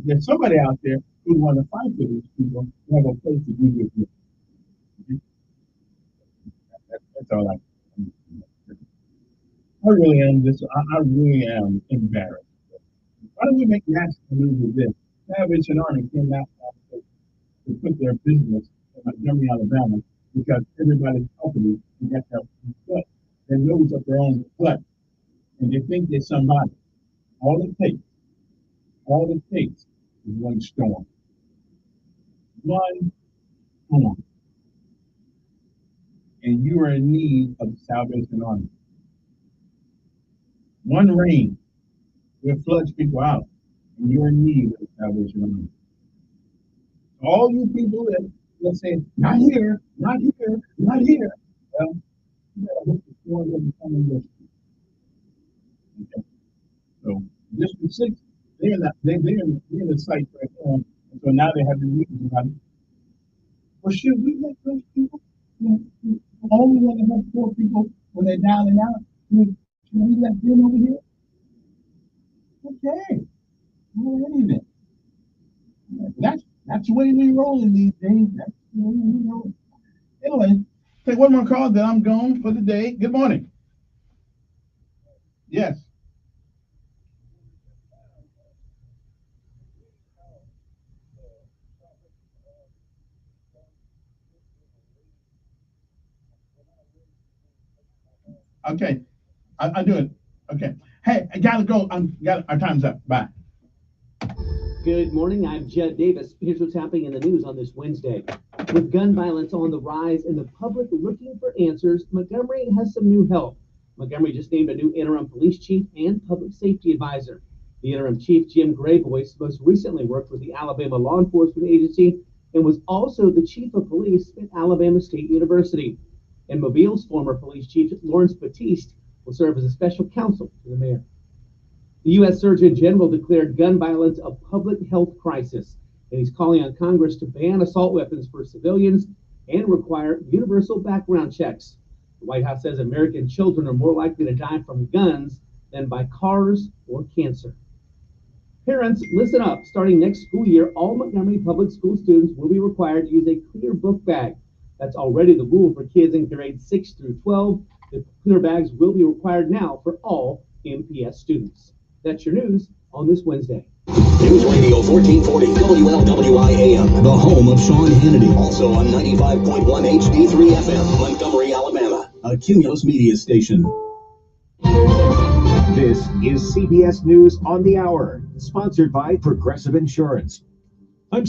There's somebody out there who want to fight for these people who have a place to do with you. That's all I really am I really am embarrassed. Why don't we make national news with this? Salvation Army came out to put their business in Montgomery, Alabama, because everybody's company got their butt, their nose up their own butt, and they think they're somebody. All it takes is one storm. One storm. And you are in need of the Salvation Army. One rain will flush people out, and you're in need of the Salvation Army. All you people that say, not here, not here, not here. Well, you gotta hope the storm doesn't come in this. Okay. So District 6, they're in the site right now. And so now they have the meetings about it. Well, should we let those people who only want to help poor people when they're down and out? Should we let them over here? Okay. All right, then. That's the way we roll in these days. That's the way we roll. Anyway, take one more call, then I'm gone for the day. Good morning. Yes. Okay. I'll do it. Okay. Hey, I gotta go. Our time's up. Bye. Good morning. I'm Jed Davis. Here's what's happening in the news on this Wednesday. With gun violence on the rise and the public looking for answers, Montgomery has some new help. Montgomery just named a new interim police chief and public safety advisor. The interim chief, Jim Grayboyce, most recently worked with the Alabama Law Enforcement Agency and was also the chief of police at Alabama State University. And Mobile's former police chief, Lawrence Batiste, will serve as a special counsel to the mayor. The U.S. Surgeon General declared gun violence a public health crisis, and he's calling on Congress to ban assault weapons for civilians and require universal background checks. The White House says American children are more likely to die from guns than by cars or cancer. Parents, listen up. Starting next school year, all Montgomery public school students will be required to use a clear book bag. That's already the rule for kids in grades 6 through 12. The clear bags will be required now for all MPS students. That's your news on this Wednesday. News Radio 1440 WLWI AM, the home of Sean Hannity. Also on 95.1 HD3 FM, Montgomery, Alabama. A Cumulus media station. This is CBS News on the Hour, sponsored by Progressive Insurance. I'm